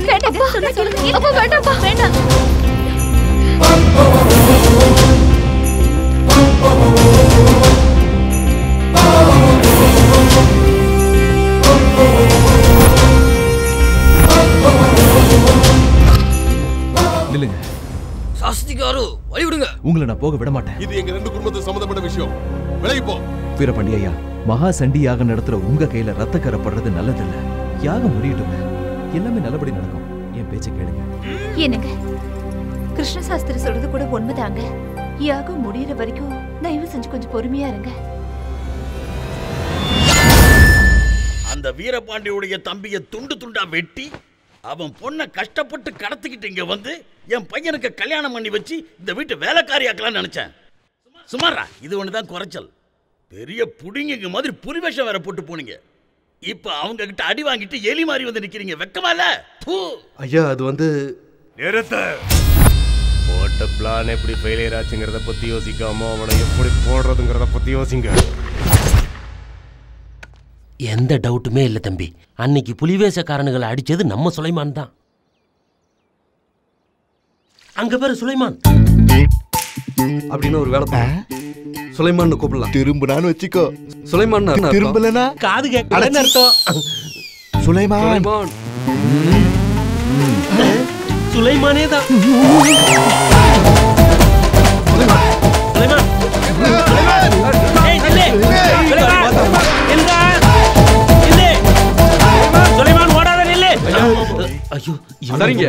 வேண்டாங்க, சொன்னா கேளுங்க. அப்பா வேண்டாம்ப்பா, வேண்டாம். நில்லுங்க. சாஸ்திகாரு, வழி விடுங்க. உங்களை உங்களை நான் போக விட மாட்டேன். இது எங்க ரெண்டு குடும்பத்துக்கு சம்பந்தப்பட்ட விஷயம். விலகி போ. வீரபாண்டி ஐயா, மகா சண்டி யாகம் நடத்துற உங்க கையில ரத்த கரப்படுறது நல்லதில்ல. யாகம் முடியட்டுங்க, எல்லாமே நல்லபடி நடக்கும். என் பேச்சை கேளுங்க. என்னங்க, கிருஷ்ண சாஸ்திரி சொல்றது கூட உண்மைதாங்க. யாகம் முடியற வரைக்கும் தயவு செஞ்சு கொஞ்சம் பொறுமையா இருங்க. அந்த வீரபாண்டியுடைய தம்பியை துண்டு துண்டா வெட்டி அவன் பொண்ணை கஷ்டப்பட்டு கடத்திக்கிட்டு இங்க வந்து என் பையனுக்கு கல்யாணம் பண்ணி வச்சு இந்த வீட்டு வேலைக்காரியாக்கலாம்னு நினைச்சேன். சுமாரா இது ஒண்ணுதான் குறைச்சல். பெரிய புடிங்க மாதிரி புலிவேஷம் வேற போட்டு போனீங்க. இப்ப அவங்க கிட்ட அடி வாங்கிட்டு எலி மாதிரி வந்து நிக்கிறீங்க. வெக்கமா இல்ல? ஐயா அது வந்து நிறுத்த. போட்ட பிளான் எப்படி ஃபெயிலியர் ஆச்சுங்கிறத பத்தி யோசிக்காம அவனை எப்படி போடுறதுங்கிறத பத்தி யோசிங்க. எந்த டவுட்டுமே இல்லை தம்பி. அன்னைக்கு புலிவேசக்காரனுகளை அடிச்சது நம்ம சுலைமான் தான். அங்க பேரு சுலைமான். அப்படின்னு ஒரு வேலை சுலைமான் கூப்பிடலாம். திரும்பினான்னு வச்சுக்கோ. சுலைமான் திரும்பலனா காது கேட்கலன்னு அர்த்தம். சுலைமான் சுலைமானே தான். சுலைமான் ஓடாத நில்லு. ஐயோ சரிங்க.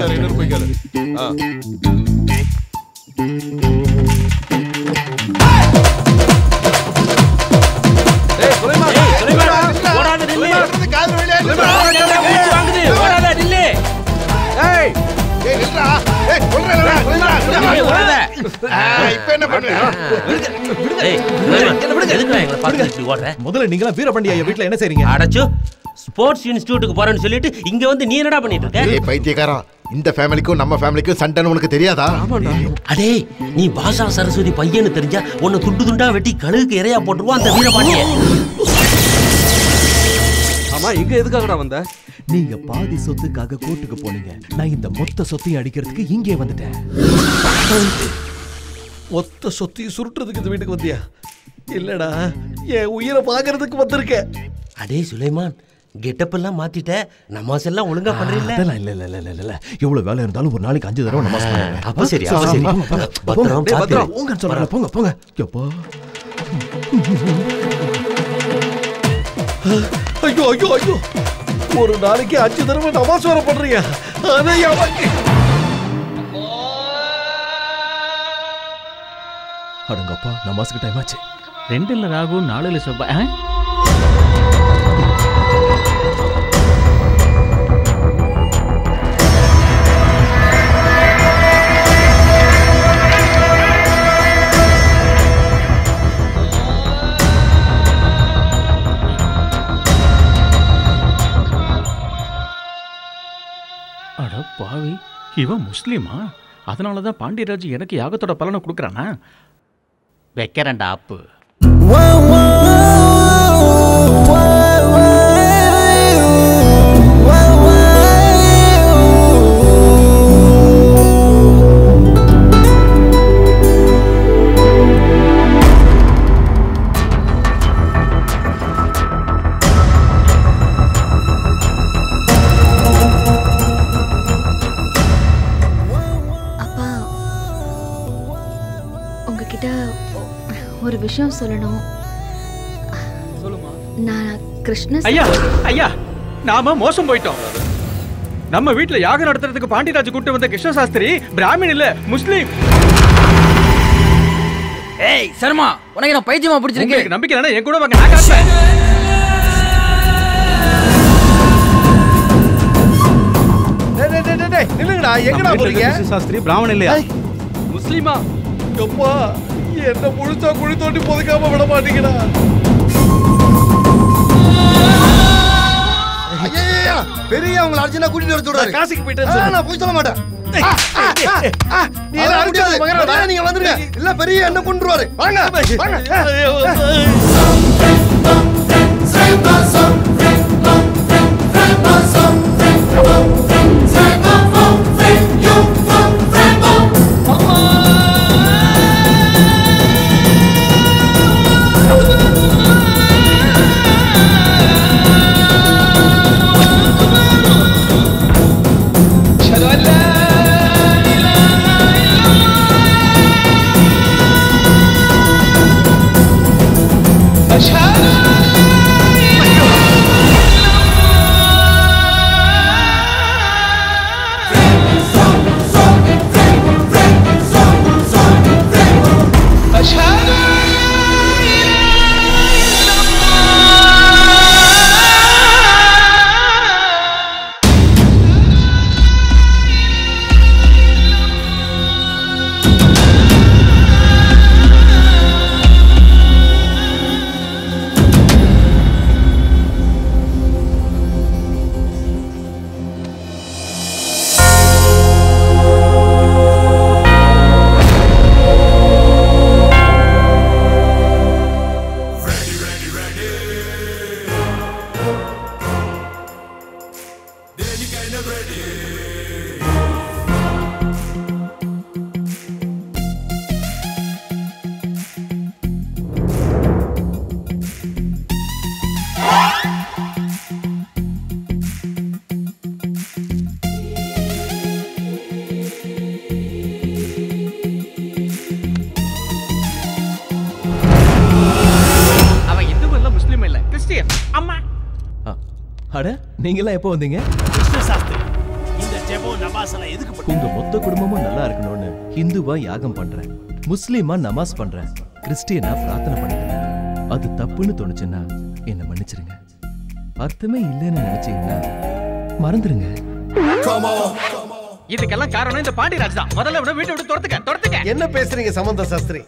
முதல்ல நீங்க வீரபாண்டி ஐயா வீட்டுல என்ன செய்றீங்க? அடச்சு ஸ்போர்ட்ஸ் இன்ஸ்டிடியூட்டுக்கு போறேன்னு சொல்லிட்டு இங்க வந்து நீ என்னடா பண்ணிட்டு இருக்க? ஏய் பைத்தியக்காரா, இந்த ஃபேமிலிக்கும் நம்ம ஃபேமிலிக்கும் சண்டைன்னு உனக்கு தெரியாதா? அடே நீ பாஷா சரஸ்வதி பையன்னு தெரிஞ்சா உன்னை துண்டு துண்டா வெட்டி கழுகுக்கு இறையா போட்டுருவான் அந்த வீரபாண்டிய. ஆமா, இங்க எதுக்காகடா வந்த? நீங்க பாதி சொத்துக்காக கோர்ட்டுக்கு போனீங்க. நான் இந்த மொத்த சொத்தையும் அடிக்கிறதுக்கு இங்கே வந்துட்டேன். மொத்த சொத்தையும் சுருட்டுறதுக்கு இந்த வீட்டுக்கு வந்தியா? இல்லடா, என் உயிரை பாக்குறதுக்கு வந்திருக்க. அடே சுலைமான், கெட்டப் எல்லாம் மாத்திட்ட, நமாஸ் எல்லாம் ஒழுங்கா பண்றீல்ல? அதெல்லாம் இல்ல இல்ல இல்ல இல்ல. எவ்வளவு வேலை இருந்தாலும் ஒரு நாளைக்கு 5 தடவை நமாஸ் பண்ணுங்க. அப்ப சரி அப்ப சரி. பத்திரம் பத்திரம் போங்க சொல்றல, போங்க போங்க. எப்பா ஐயோ ஐயோ ஐயோ, ஒரு நாளைக்கு 5 தடவை நமாஸ் வர பண்றீங்க. அதே யாருக்கு அடங்கப்பா, நமாஸ்க்கு டைம் ஆச்சு. 2 ராகு 4 செவ்வாய். அட பாவி, இவன் முஸ்லீமா? அதனாலதான் பாண்டியராஜ் எனக்கு யாகத்தோட பலனை கொடுக்கறானா? வைக்கிறேன்டா ஆப்பு. ஒரு விஷயம் சொல்லணும். நான் கிருஷ்ண ஐயா ஐயா, நாம மோசம் போயிட்டோம். நம்ம வீட்டுல யாகம் நடத்துறதுக்கு பாண்டியராஜ் கூட்டு வந்த கிருஷ்ண சாஸ்திரி பிராமின் இல்ல, முஸ்லீம். ஏய் சர்மா, உனக்கு நான் பைத்தியமா பிடிச்சிருக்கு. உங்களுக்கு நம்பிக்கை இல்லைன்னா என் கூட வாங்க, நான் காட்டுறேன். நில்லுங்கடா, எங்கடா போறீங்க? சாஸ்திரி பிராமணன் இல்லையா? முஸ்லீமா? எப்பா, என்ன முழுசா குழி தோண்டி புதைக்காம விட மாட்டீங்கடா. ஐயா, பெரிய அவங்கள அர்ஜுனா கூட்டிட்டு வர சொல்றாரு. காசிக்கு போயிட்டு நான் போய் சொல்ல மாட்டேன். நீ எல்லாம் அடிக்காத மகனடா, நீங்க வந்துருங்க. இல்ல பெரிய என்ன கொன்றுவாரு. வாங்க வாங்க. சத்தியம். அம்மா. அட நீங்களாம் எப்போ வந்தீங்க? கிருஷ்ணசாஸ்திரி, இந்த ஜெபம் நமாஸ் எல்லாம் எதுக்கு உங்க மொத்த குடும்பமும் நல்லா இருக்கணும்னு ஹிந்துவா யாகம் பண்றேன், முஸ்லீமா நமாஸ் பண்றேன், கிறிஸ்டியனா பிரார்த்தனை பண்ணிக்கிறேன். அது தப்புன்னு தோணுச்சுன்னா என்ன மன்னிச்சிருங்க. அர்த்தமே இல்லைன்னு நினைச்சீங்கன்னா மறந்துருங்க. இதுக்கெல்லாம் காரணம் இந்த பாண்டியராஜ் தான். முதல்ல விட வீட்டை விட்டு துரத்துக்க. என்ன பேசுறீங்க சம்பந்த சாஸ்திரி?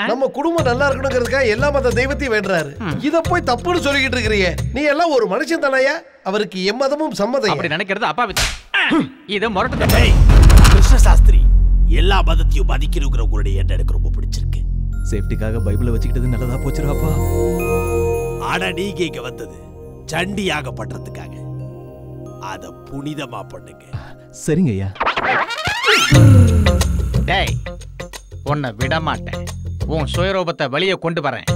நம்ம குடும்பம் நல்லா இருக்கணுங்கிறதுக்காக எல்லா மத தெய்வத்தையும் வேண்டுறாரு. இத போய் தப்புன்னு சொல்லிக்கிட்டு இருக்கிறீங்க. நீ எல்லாம் ஒரு மனுஷன் தானயா? அவருக்கு எம்மதமும் சம்மதம். அப்படி நினைக்கிறது அப்பாவிதான். இத முரட்டு. கிருஷ்ணசாஸ்திரி, எல்லா மதத்தையும் மதிக்கிறவங்க உங்களுடைய எண்ணம் எனக்கு ரொம்ப பிடிச்சிருக்கு. சேஃப்டிக்காக பைபிளை வச்சுக்கிட்டது நல்லதா போச்சுராப்பா. ஆனா நீங்க இங்க வந்தது சண்டியாக பண்றதுக்காக. அத புனிதமா பண்ணுங்க. சரிங்க ஐயா. டேய், உன்னை விட மாட்டேன். உன் சுயரூபத்தை வெளியே கொண்டு வரேன்.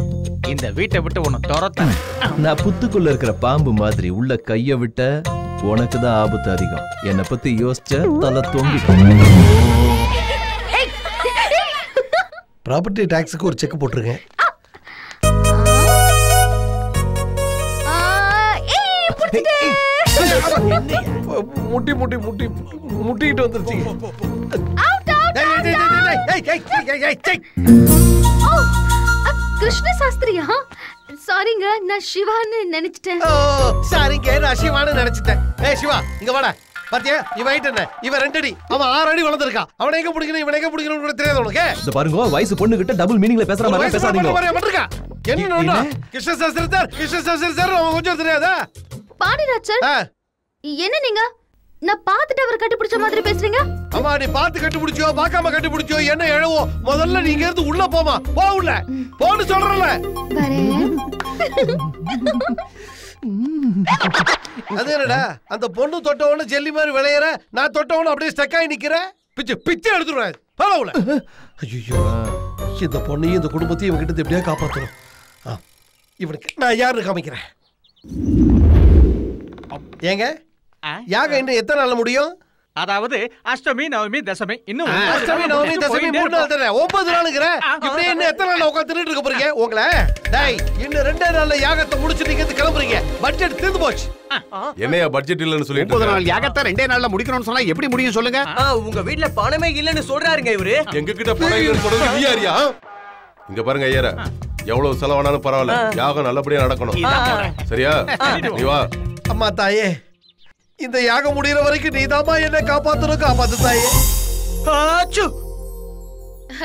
இந்த வீட்டை விட்டு உன்னை துரத்தேன். நான் புத்துக்குள்ள இருக்கிற பாம்பு மாதிரி உள்ள கைய விட்ட உனக்கு தான் ஆபத்து அதிகம். என்னை பத்தி யோசிச்ச தலை தொங்கிட்டு. ப்ராப்பர்ட்டி டாக்ஸுக்கு ஒரு செக் போட்டுருங்க. முட்டி முட்டி முட்டி முட்டிக்கிட்டு வந்துருச்சு. கிருஷ்ண சாஸ்திரியா? சாரிங்க, நான் சிவான்னு நினைச்சிட்டேன். சாரிங்க, நான் சிவான்னு நினைச்சிட்டேன். ஏய் சிவா, இங்க வாடா. பாத்தியா, இவன் ஹைட் என்ன? இவன் 2 அடி, அவன் 6 அடி வளர்ந்திருக்கான். அவனை எங்க பிடிக்கணும், இவன் எங்க பிடிக்கணும் கூட தெரியாது உனக்கு. இந்த பாருங்க, வயசு பொண்ணு கிட்ட டபுள் மீனிங்ல பேசுற மாதிரி பேசாதீங்க. என்ன கிருஷ்ண சாஸ்திரி சார், கிருஷ்ண சாஸ்திரி சார், அவன் கொஞ்சம் தெரியாதா? பாண்டியராஜ் சார், என்ன நீங்க நான் பார்த்துட்டு அவர் கட்டிப்பிடிச்ச மாதிரி பேசுறீங்க? அம்மா, நீ பார்த்து கட்டிப்பிடிச்சோ பார்க்காம கட்டிப்பிடிச்சோ என்ன எழுவோ? முதல்ல நீங்க இருந்து உள்ள போமா. போ உள்ள போன்னு சொல்றல. அது என்னடா, அந்த பொண்ணு தொட்டவன ஜெல்லி மாதிரி விளையற, நான் தொட்டவன அப்படியே ஸ்டக் ஆகி நிக்கிறேன். பிச்சை பிச்சை எடுத்துருவேன். போல உள்ள. ஐயோ, இந்த பொண்ணையும் இந்த குடும்பத்தையும் இவங்கிட்ட எப்படியா காப்பாற்றணும். இவனுக்கு நான் யாருன்னு காமிக்கிறேன். ஏங்க, யாகம் இன்னும் எத்தனை நாள் முடியும்? அதாவது அஷ்டமி, நவமி, தசமி, இன்னும் அஷ்டமி, நவமி, தசமி 3 நாள் தானே. 9 நாளுங்கற. இப்படி என்ன எத்தனை நாள் உட்கார்ந்து தின்னுட்டு இருக்க போறீங்க? உங்கள டேய், இன்னும் 2 நாள்ல யாகத்தை முடிச்சு நீங்க கிளம்புறீங்க. பட்ஜெட் தீர்ந்து போச்சு. என்னையா பட்ஜெட் இல்லன்னு சொல்லிட்டு 9 நாள் யாகத்தை 2 நாள்ல முடிக்கணும்னு சொன்னா எப்படி முடியும் சொல்லுங்க? உங்க வீட்ல பணமே இல்லன்னு சொல்றாருங்க இவரு. எங்க கிட்ட பணம் இல்லன்னு சொல்றது நீ யாரியா? இங்க பாருங்க ஐயரா, எவ்வளவு செலவானாலும் பரவாயில்ல, யாகம் நல்லபடியா நடக்கணும். சரியா? நீ வா. அம்மா தாயே, இந்த யாகம் முடியற வரைக்கும் நீதாமா என்ன காப்பாத்தணும். காப்பாத்து தாயே.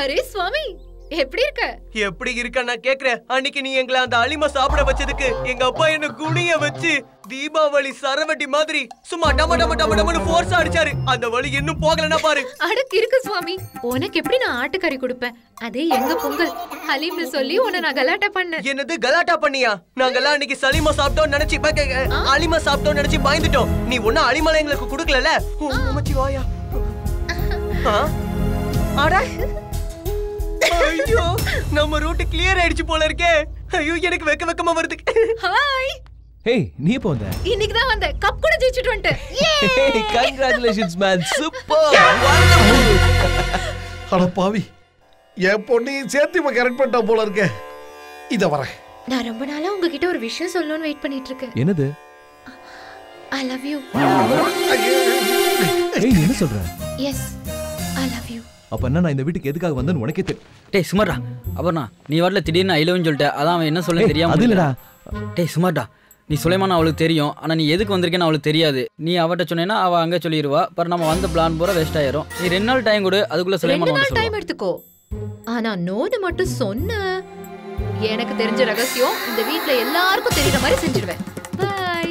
அரே சுவாமி, எப்படி இருக்க? எப்படி இருக்க நான் கேக்குறேன். அன்னைக்கு நீ எங்களை அந்த அலிமா சாப்பிட வச்சதுக்கு எங்க அப்பா என்ன குனிய வச்சு தீபாவளி சரவட்டி மாதிரி சும்மா டம டம டம டமனு ஃபோர்ஸ் அடிச்சாரு. அந்த வலி இன்னும் போகலனா பாரு. அடக்கு இருக்கு சுவாமி. உனக்கு எப்படி நான் ஆட்டுக்கறி கொடுப்பேன்? அதே எங்க பொங்கல் ஹலீம்னு சொல்லி உன்னை நான் கலாட்டா பண்ணேன். என்னது கலாட்டா பண்ணியா? நாங்கெல்லாம் அன்னைக்கு சலீமா சாப்பிட்டோம் நினைச்சு அலிமா சாப்பிட்டோம் நினைச்சு பயந்துட்டோம். நீ ஒண்ணு அலிமால எங்களுக்கு கொடுக்கலல. மச்சி வாயா. அட ஐயோ, நம்ம ரூட் கிளியர் ஆயிடுச்சு போல இருக்கே. ஐயோ, எனக்கு வெக்கமா வருது. ஹாய். ஹேய், நீ எப்போ வந்த? இன்னைக்கு தான் வந்த. கப் கூட ஜெயிச்சிட்டு வந்துட்டேன். ஹே, கங்க்ராச்சுலேஷன்ஸ் மேன். சூப்பர். அட பாவி, என் பொண்ணையும் சேர்த்து கரெக்ட் பண்ணிட்டா போல இருக்கே. இத வரேன். நான் ரொம்ப நாளா உங்ககிட்ட ஒரு விஷயம் சொல்லணும்னு வெயிட் பண்ணிட்டு இருக்கேன். என்னது? I love you. ஏய், நீ என்ன சொல்ற? Yes, I love you. அப்ப என்ன, நான் இந்த வீட்டுக்கு எதுக்காக வந்தேன்னு உனக்கே தெரியும். டேய் சுமார்டா, அபர்ணா நீ வரல திடீர்னு ஐ லவ்னு சொல்லிட்ட. அதான் அவன் என்ன சொல்ல தெரியாம. அது இல்லடா. டேய் சுமார்டா, நீ சுலைமான் அவளுக்கு தெரியும். ஆனா நீ எதுக்கு வந்திருக்கேன்னு அவளுக்கு தெரியாது. நீ அவட்ட சொன்னேன்னா அவ அங்க சொல்லிடுவா. பர் நம்ம வந்த பிளான் பூரா வேஸ்ட் ஆயிரும். நீ 2 நாள் டைம் கொடு, அதுக்குள்ள சுலைமான் வந்து சொல்லுவா. டைம் எடுத்துக்கோ. ஆனா நோன்னு மட்டும் சொன்ன, எனக்கு தெரிஞ்ச ரகசியம் இந்த வீட்ல எல்லாருக்கும் தெரியற மாதிரி செஞ்சிடுவேன். பை.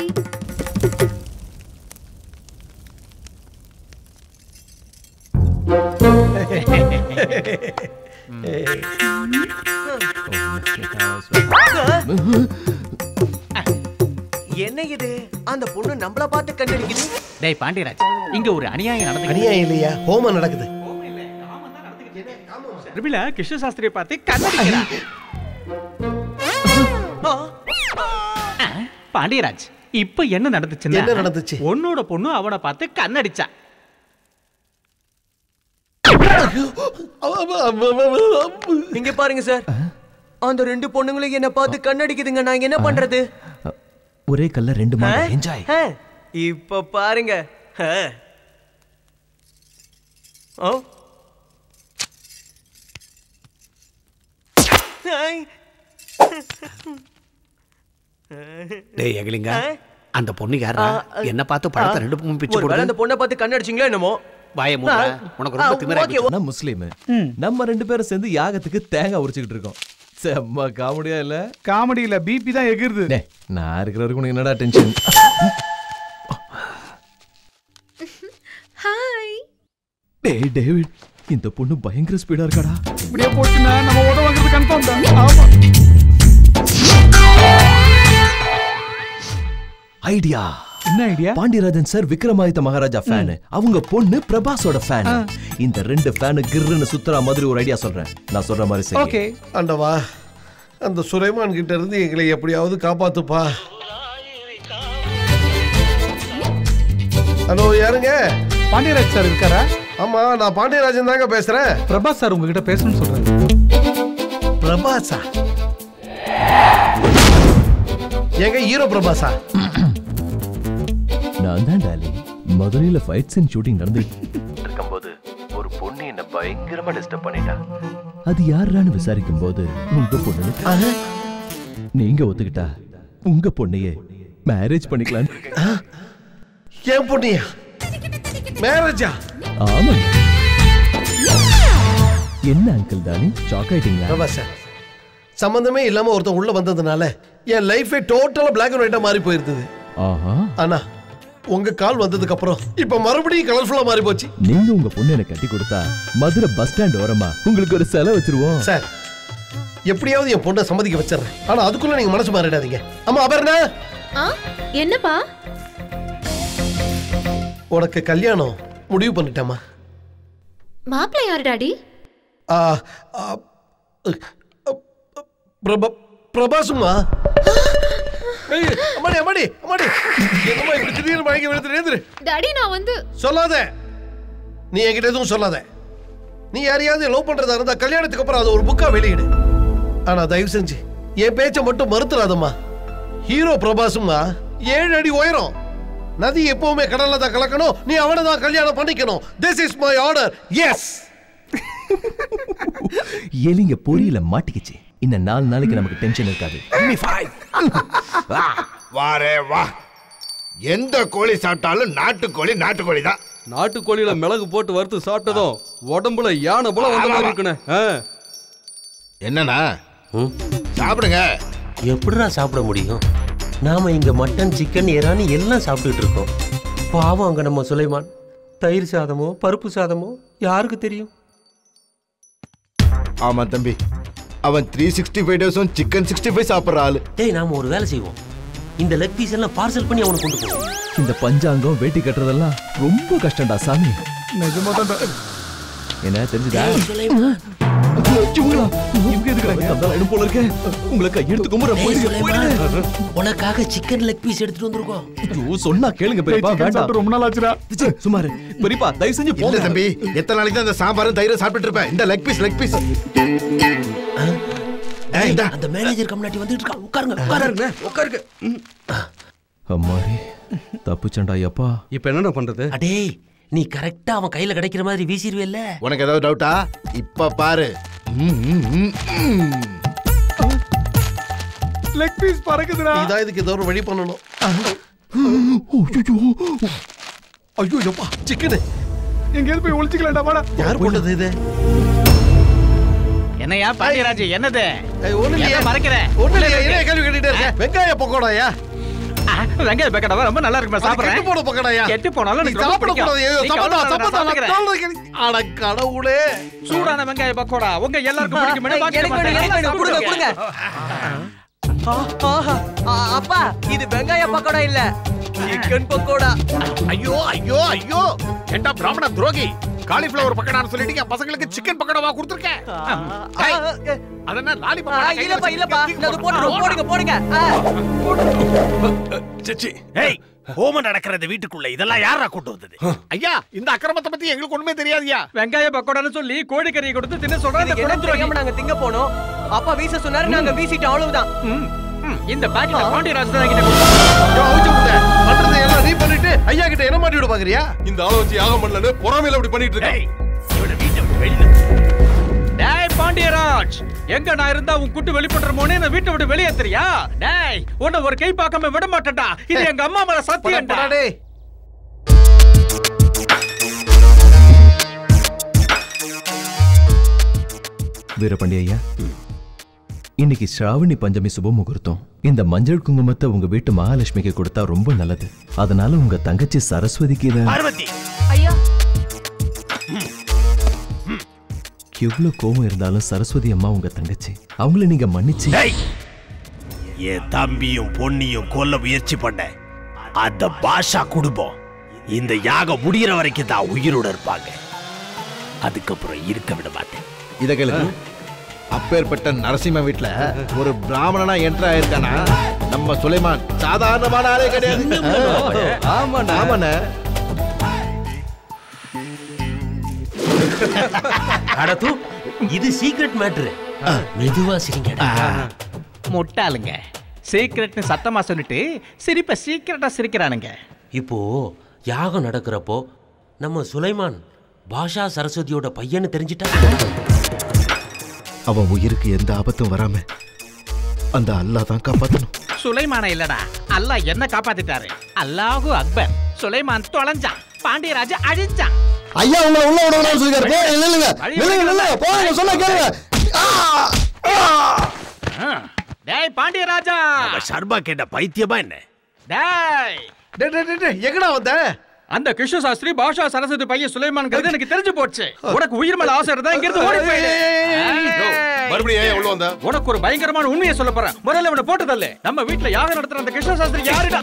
என்ன இது? அந்த பொண்ணு நம்மள பார்த்து கண்ணடிக்குது. டேய் பாண்டியராஜ், இங்க ஒரு அநியாயம் நடக்குது. அநியாயம் இல்லையா? ஹோமம் நடக்குது. ரிபிலா கிருஷ்ண சாஸ்திரியை பார்த்து கண்ணடிக்கிறா. பாண்டியராஜ், இப்ப என்ன நடந்துச்சுன்னா, என்ன நடந்துச்சு? உன்னோட பொண்ணு அவனை பார்த்து கண்ணடிச்சா. இங்க பாருங்க சார், அந்த 2 பொண்ணுங்களும் என்ன பார்த்து கண்ணடிக்குதுங்க. நான் என்ன பண்றது? ஒரே கல்ல 2 மாடு. என்ஜாய். இப்ப பாருங்க. ஓ டேய் எகலிங்க, அந்த பொண்ணு யாரா? என்ன பார்த்து பழத்தை 2 பக்கம் பிச்சு போடு. அந்த பொண்ணை பார்த்து கண்ணடிச்சிங்களா என்னமோ? வாயை மூடுடா. உனக்கு ரொம்ப திமிராயிடுச்சு. நான் முஸ்லீம். நம்ம 2 பேரும் சேர்ந்து யாகத்துக்கு தேங்காய் உரிச்சிட்டு இருக்கோம். செம்ம காமெடியா இல்ல? காமெடி இல்ல, பிபி தான் எகிருது. நான் இருக்கிற வரைக்கும் உனக்கு என்னடா டென்ஷன்? ஹாய். டேய் டேவிட், இந்த பொண்ணு பயங்கர ஸ்பீடா இருக்காடா. இப்படியே போச்சுனா நம்ம ஓட வாங்குறது கன்ஃபார்ம் தான். ஆமா. ஐடியா. என்ன ஐடியா? பாண்டியராஜன் சார் விக்ரமாதித்த மகாராஜா ஃபேன், அவங்க பொண்ணு பிரபாஸோட ஃபேன். இந்த 2 ஃபேன் கிர்ன்னு சுத்துற மாதிரி ஒரு ஐடியா சொல்றேன். நான் சொல்ற மாதிரி சரி. ஓகே. ஆண்டவா, அந்த சுலைமான் கிட்ட இருந்து எங்களை எப்படியாவது காப்பாத்துப்பா. ஹலோ, யாருங்க? பாண்டியராஜ் சார் இருக்காரா? ஆமா, நான் பாண்டியராஜன் தாங்க பேசுறேன். பிரபாஸ் சார் உங்ககிட்ட பேசணும்னு சொல்றேன். பிரபாஸா? எங்க ஹீரோ பிரபாஸா? நான் தான் டாலி. மதுரையில ஃபைட் சீன் ஷூட்டிங் நடந்துட்டு இருக்கும்போது ஒரு பொண்ணு என்ன பயங்கரமா டிஸ்டர்ப் பண்ணிட்டா. அது யாருன்னு விசாரிக்கும் போது உங்க பொண்ணு. நீங்க ஒத்துக்கிட்டா உங்க பொண்ணையே மேரேஜ் பண்ணிக்கலாம். என் பொண்ணியா? மேரேஜா? ஆமா. என்ன அங்கிள் டாலி, ஷாக் ஆயிட்டீங்களா? பிரபாஸ் சார், சம்பந்தமே இல்லாம ஒருத்தன் உள்ள வந்ததுனால என் லைஃபே டோட்டலா பிளாக் அண்ட் ஒயிட்டா மாறி போயிருந்தது. ஆனா உங்க கால் வந்ததுக்கு அப்புறம் இப்ப மறுபடியும் கலர்ஃபுல்லா மாறி போச்சு. நீங்க உங்க பொண்ணு எனக்கு கட்டி கொடுத்தா மதுரை பஸ் ஸ்டாண்ட் ஓரமா உங்களுக்கு ஒரு செலவு வச்சிருவோம். சார், எப்படியாவது என் பொண்ணை சம்மதிக்க வச்சிடறேன். ஆனா அதுக்குள்ள நீங்க மனசு மாறிடாதீங்க. ஆமா அபர்ணா. என்னப்பா? உனக்கு கல்யாணம் முடிவு பண்ணிட்டேமா. மாப்பிள்ளை யாரு டாடி? பிரபாசுமா. அம்மாடி அம்மாடி அம்மாடி, என்னம்மா இப்படி திடீர்னு மயங்கி விழுந்துரு? டாடி, நான் வந்து சொல்லாத. நீ என்கிட்ட எதுவும் சொல்லாத. நீ யாரையாவது லவ் பண்றதா இருந்தா கல்யாணத்துக்கு அப்புறம் அதை ஒரு புக்கா வெளியிடு. ஆனா தயவு செஞ்சு என் பேச்சை மட்டும் மறுத்துறாதம்மா. ஹீரோ பிரபாசுமா 7 அடி உயரம். நதி எப்பவுமே கடல்ல தான் கலக்கணும். நீ அவனை தான் கல்யாணம் பண்ணிக்கணும். This is my order. Yes. எலிங்க பொரியல மாட்டிக்கிச்சு. இன்னும் 4 நாளைக்கு நமக்கு டென்ஷன் இருக்காது. வாரே வா. எந்த கோழி சாப்பிட்டாலும் நாட்டுக்கோழி நாட்டுக்கோழி தான். நாட்டுக்கோழியில மிளகு போட்டு வறுத்து சாப்பிட்டதும் உடம்புல யானை போல வந்த மாதிரி இருக்குனே. என்னண்ணா சாப்பிடுங்க. எப்படிடா சாப்பிட முடியும்? நாம இங்க மட்டன் சிக்கன் இறானி எல்லாம் சாப்பிட்டுட்டு இருக்கோம். பாவம் அங்க நம்ம சுலைமான் தயிர் சாதமோ பருப்பு சாதமோ யாருக்கு தெரியும்? ஆமா தம்பி, அவன் 365 டேஸும் சிக்கன் 65 சாப்பிடுற ஆளு. டேய், நாம ஒரு வேலை செய்வோம். இந்த லெக் பீஸ் எல்லாம் பார்சல் பண்ணி அவனுக்கு கொண்டு போவோம். இந்த பஞ்சாங்கம் வேட்டி கட்டுறதெல்லாம் ரொம்ப கஷ்டம்டா சாமி. நிஜமா தான். என்ன தெரிஞ்சுதா? உனக்காக சிக்கன் லெக் பீஸ் எடுத்துட்டு வந்திருக்கோம். சொன்னா கேளுங்க பெரியப்பா. வேண்டாம், ரொம்ப நாள் ஆச்சுடா. சுமாரு பெரியப்பா, தயவு செஞ்சு போங்க தம்பி. எத்தனை நாளைக்கு தான் இந்த சாம்பாரும் தயிரும் சாப்பிட்டு இருப்பேன்? இந்த லெக் பீஸ் அந்த மேனேஜர் கம்னாட்டி வந்துட்டு இருக்கான். உட்காருங்க உட்காருங்க. அம்மாடி தப்புச்சண்டா ஐயப்பா. இப்ப என்ன பண்றது? அடே, நீ கரெக்டா அவன் கையில கிடைக்கிற மாதிரி வீசிடுவேல்ல. உனக்கு ஏதாவது டவுட்டா? இப்ப பாரு. லெக் பீஸ் பறக்குதுடா. இதான் இதுக்கு ஏதோ ஒரு வழி பண்ணணும். ஐயோ யப்பா, சிக்கன் எங்கேயாவது போய் ஒளிச்சுக்கலாம்டா. வாடா. யார் போட்டது இது? என்னையா பாண்டியராஜ், என்னது? ஒண்ணு இல்லையா, மறைக்கிற? ஒண்ணு இல்லையா, என்ன கேள்வி கேட்டுட்டே இருக்க? வெங்காய பக்கோடாயா? வெங்காய பக்கோடா ரொம்ப நல்லா இருக்குமா? சாப்பிடுறேன். கெட்டு போன பக்கோடாயா? கெட்டு போனாலும் நீ சாப்பிட கூடாது. அட கடவுளே, சூடான வெங்காய பக்கோடா உங்க எல்லாருக்கும் பிடிக்குமே. அப்பா, இது வெங்காய பக்கோடா இல்ல, சிக்கன் பக்கோடா. ஐயோ ஐயோ ஐயோ, ஏண்டா பிராமண துரோகி, காலிஃப்ளவர் பக்கோடான்னு சொல்லிட்டு என் பசங்களுக்கு சிக்கன் பக்கோடாவா கொடுத்துருக்கேன். அதென்ன லாலிபாப்? இல்லப்பா இல்லப்பா, அது போடுங்க போடுங்க. சச்சி, ஏய், ஹோமம் நடக்கிறது வீட்டுக்குள்ள, இதெல்லாம் யாரா கொண்டு வந்தது? ஐயா, இந்த அக்கிரமத்தை பத்தி எங்களுக்கு ஒண்ணுமே தெரியாதுயா. வெங்காய பக்கோடான்னு சொல்லி கோழிக்கறியை கொடுத்து தின்ன சொல்றாங்க. நாங்க திங்க போனோம். அப்பா வீச சொன்னாரு, நாங்க வீசிட்டோம், அவ்வளவுதான். இந்த பாக்கெட் பாண்டியராஜ் தான் கிட்ட கொடுத்தா. பண்றதை எல்லாம் நீ பண்ணிட்டு ஐயா கிட்ட என்ன மாட்டி விட பாக்குறியா? இந்த ஆளை வச்சு யாகம் பண்ணலன்னு பொறாமையில அப்படி பண்ணிட்டு இருக்கேன். டேய் பாண்டியராஜ், எங்க நான் இருந்தா உன் குட்டு வெளிப்பட்டுறமோனே நான் வீட்டை விட்டு வெளியேத்துறியா? டேய் உன்னை ஒரு கை பார்க்காம விட மாட்டேன்டா. இது எங்க அம்மா மேல சத்தியம்டா. டேய் வீரபாண்டி ஐயா, இன்னைக்கு ஸ்ராவணி பஞ்சமி சுப முகூர்த்தம். இந்த மஞ்சள் குங்குமத்தை உங்க வீட்டு மகாலட்சுமிக்கு கொடுத்தா ரொம்ப நல்லது. அதனால உங்க தங்கச்சி சரஸ்வதிக்கு பார்வதி ஐயா எவ்வளவு கோபம் இருந்தாலும் சரஸ்வதி அம்மா உங்க தங்கச்சி, அவங்கள நீங்க மன்னிச்சு. என் தம்பியும் பொண்ணியும் கொல்ல முயற்சி பண்ண அந்த பாஷா குடும்பம் இந்த யாகம் முடிகிற வரைக்கும் தான் உயிரோட இருப்பாங்க. அதுக்கப்புறம் இருக்க விட மாட்டேன். இத கேளு. அப்பேற்பட்ட நரசிம்ம வீட்டுல ஒரு பிராமணனா என்ட்ரா ஆயிருக்கானா நம்ம சுலைமான் சாதாரணமான ஆளே கிடையாது. ஆமாண்ணே. அடத்து, இது சீக்ரெட் மேட்டர். மெதுவா சிரிங்க. முட்டாளுங்க, சீக்ரெட்னு சத்தமா சொல்லிட்டு சிரிப்ப சீக்கிரட்டா சிரிக்கிறானுங்க. இப்போ யாகம் நடக்கிறப்போ நம்ம சுலைமான் பாஷா சரஸ்வதியோட பையன்னு தெரிஞ்சிட்டா அவன் உயிருக்கு எந்த ஆபத்தும் வராம அந்த அல்லாஹ் தான் காப்பாத்தணும். சுலைமான இல்லடா, அல்லாஹ் என்ன காப்பாத்திட்டாரு. அல்லாஹு அக்பர். சுலைமான் தொலைஞ்சான், பாண்டியராஜ அழிஞ்சான். ஐயா உங்களை உள்ள விடணும்னு சொல்லிருக்காரு. போ, நில்லுங்க. போங்க, சொன்னா கேளுங்க. டேய் பாண்டியராஜா, சர்மா கேட்ட பைத்தியமா என்ன? டேய் எங்கடா வந்த? அந்த கிருஷ்ண சாஸ்திரி பாஷா சரஸ்வதி பையன் சுலைமான்ங்கிறது எனக்கு தெரிஞ்சு போச்சு. உனக்கு உயிர் மேல ஆசை இருந்தா இங்க இருந்து ஓடி போயிடு. மறுபடியும் ஏன் உள்ள வந்த? உனக்கு ஒரு பயங்கரமான உண்மையை சொல்ல போறேன். முதல்ல அவனை போட்டு தள்ளு. நம்ம வீட்ல யாகம் நடத்துற அந்த கிருஷ்ண சாஸ்திரி யாருடா?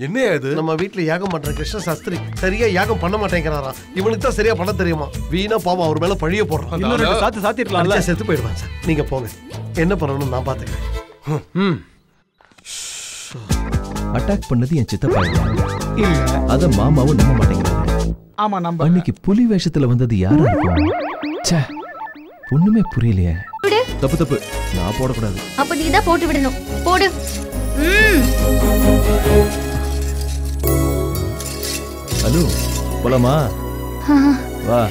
என்ன இது? நம்ம வீட்ல யாகம் பண்ற கிருஷ்ண சாஸ்திரி சரியா யாகம் பண்ண மாட்டேங்கிறாராம். இவனுக்கு தான் சரியா பண்ண தெரியுமா? வீணா பாவம் அவர் மேல பழிய போடுறான். இன்னொரு ரெண்டு சாத்து சாத்திரலாம்ல. செத்து போயிடுவான் சார். நீங்க போங்க, என்ன பண்ணணும்னு நான் பாத்துக்கிறேன். அட்டாக் பண்ணது என் சித்தப்பா இல்ல, அத மாமாவும் நம்ப மாட்டேங்கிறாரு. ஆமா, நம்ம அன்னைக்கு புலி வேஷத்துல வந்தது யாரா இருக்கும்? ச்சே, ஒண்ணுமே புரியலையே. தப்பு தப்பு, நான் போடக்கூடாது. அப்ப நீ தான் போட்டு விடணும். போடு. ஹலோ, போலாமா? வா.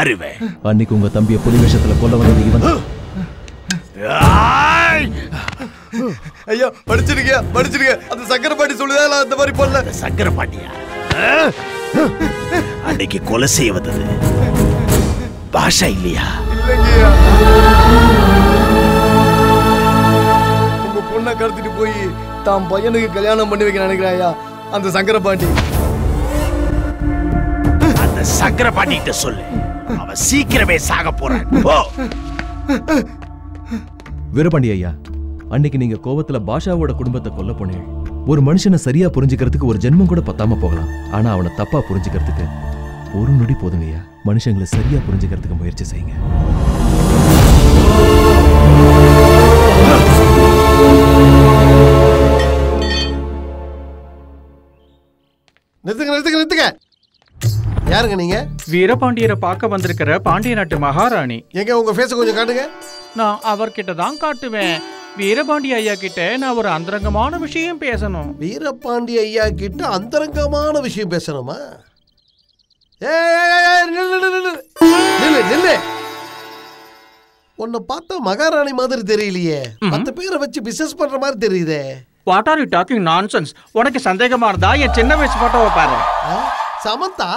யாரு இவன்? அன்னைக்கு உங்க தம்பியை புலி வேஷத்துல கொல்ல வந்தது இவன். ஐயா படிச்சிருக்க அந்த சக்கரை பாட்டி சொல்லுதா அந்த மாதிரி பண்ணல. சக்கரை பாட்டியா? அன்னைக்கு கொலை செய்ய வந்தது பாஷா இல்லையா? உங்க பொண்ணை கடத்திட்டு போய் தான் பையனுக்கு கல்யாணம் பண்ணி வைக்க நினைக்கிறாயா அந்த சக்கரை பாட்டி. அந்த சக்கரை பாட்டிகிட்ட சொல்லு, அவன் சீக்கிரமே சாக போறான். வீரபாண்டி ஐயா, அன்னைக்கு நீங்க கோவத்துல பாஷாவோட குடும்பத்தை கொல்ல போனீங்க. ஒரு மனுஷனை சரியா புரிஞ்சுக்கிறதுக்கு ஒரு ஜென்மம் கூட பத்தாம போகலாம். ஆனா அவனை தப்பா புரிஞ்சுக்கிறதுக்கு ஒரு நொடி போதுங்கய்யா. மனுஷங்களை சரியா புரிஞ்சுக்கிறதுக்கு முயற்சி செய்யுங்க. நிறுத்துங்க. யாருங்க நீங்க? வீரபாண்டியரை பார்க்க வந்திருக்கிற பாண்டிய நாட்டு மகாராணி. எங்க உங்க ஃபேஸ கொஞ்சம் காட்டுங்க. நான் அவர்கிட்ட தான் காட்டுவேன். வீரபாண்டி ஐயா கிட்ட நான் ஒரு அந்தரங்கமான விஷயம் பேசணும். வீரபாண்டி ஐயா கிட்ட அந்தரங்கமான விஷயம் பேசணுமா? நில்லு. உன்னை பார்த்தா மகாராணி மாதிரி தெரியலையே. 10 பேரை வச்சு பிசினஸ் பண்ற மாதிரி தெரியுதே. What are you talking nonsense? உனக்கு சந்தேகமா இருந்தா என் சின்ன வயசு போட்டோவை பாரு. சமந்தா?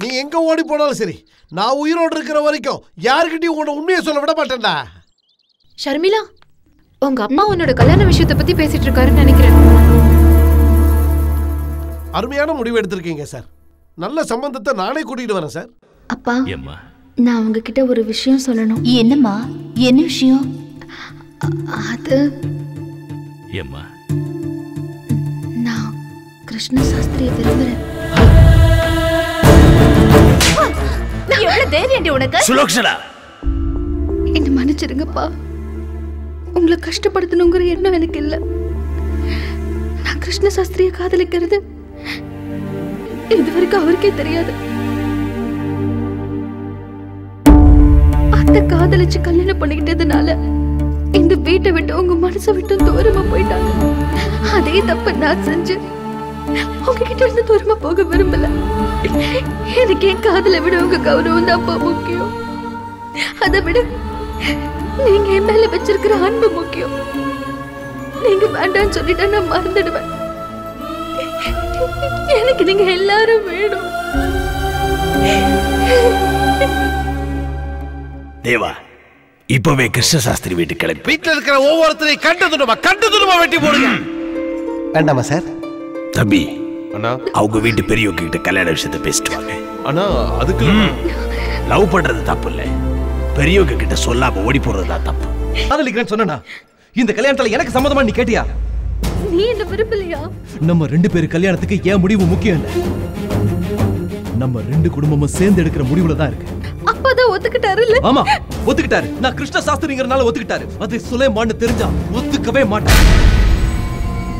நீ எங்க ஓடி போனாலும் சரி, நான் உயிரோடு இருக்கிற வரைக்கும் யாருக்கிட்டையும் உன்னோட உண்மையை சொல்ல விட மாட்டேன்டா. ஷர்மிளா, உங்க அப்பா உன்னோட கல்யாண விஷயத்தை பத்தி பேசிட்டு இருக்காருன்னு நினைக்கிறேன். அருமையான முடிவு எடுத்திருக்கீங்க சார். நல்ல சம்பந்தத்தை நானே கூட்டிட்டு வரேன் சார். அப்பா, நான் உங்ககிட்ட ஒரு விஷயம் சொல்லணும். என்னம்மா? என்ன விஷயம்? அது நான் கிருஷ்ண சாஸ்திரியை விரும்புறேன். எவ்வளவு தைரியம் உனக்கு? சுலோக்ஷனா, என்ன மன்னிச்சிருங்கப்பா. உங்களை கஷ்டப்படுத்தணுங்கிற எண்ணம் எனக்கு இல்ல. நான் கிருஷ்ண சாஸ்திரியை காதலிக்கிறது இதுவரைக்கும் அவருக்கே தெரியாது. அத்தை காதலிச்சு கல்யாணம் பண்ணிக்கிட்டதுனால இந்த வீட்டை விட்டு உங்க மனசை விட்டு தூரமா போயிட்டாங்க. அதே தப்பு நான் செஞ்சு உங்ககிட்ட இருந்து தூரமா போக விரும்பல. எனக்கு என் காதலை விட உங்க கௌரவம் தான் முக்கியம். அதை விட நீங்க என் மேல வச்சிருக்கிற அன்பு முக்கியம். நீங்க வேண்டான்னு சொல்லிட்டா நான் மறந்துடுவேன். எனக்கு நீங்க எல்லாரும் வேணும். தேவா, இப்பவே கிருஷ்ண சாஸ்திரி வீட்டுக்கு கிளம்பி வீட்டுல இருக்கிற ஒவ்வொருத்தரையும் கண்டு துணுமா வெட்டி போடுங்க. வேண்டாமா சார்? தம்பி, அவங்க வீட்டு பெரியவங்க கிட்ட கல்யாண விஷயத்தை பேசிட்டு வாங்க. ஆனா அதுக்கு லவ் பண்றது தப்பு இல்ல, பெரியவங்க கிட்ட சொல்லாம ஓடி போறதுதான் தப்பு. காதலிக்கிறேன்னு சொன்னா இந்த கல்யாணத்துல எனக்கு சம்மதமா நீ கேட்டியா? நீ என்ன விரும்பலையா? நம்ம 2 பேர் கல்யாணத்துக்கு ஏன் முடிவு முக்கியம் இல்ல. நம்ம 2 குடும்பமும் சேர்ந்து எடுக்கிற முடிவுல தான் இருக்கு. அப்பதான் ஒத்துக்கிட்டாரு இல்ல? ஆமா, ஒத்துக்கிட்டாரு. நான் கிருஷ்ண சாஸ்திரிங்கறனால ஒத்துக்கிட்டாரு. அது சுலைமான்னு தெரிஞ்சா ஒத்துக்கவே மாட்டேன்.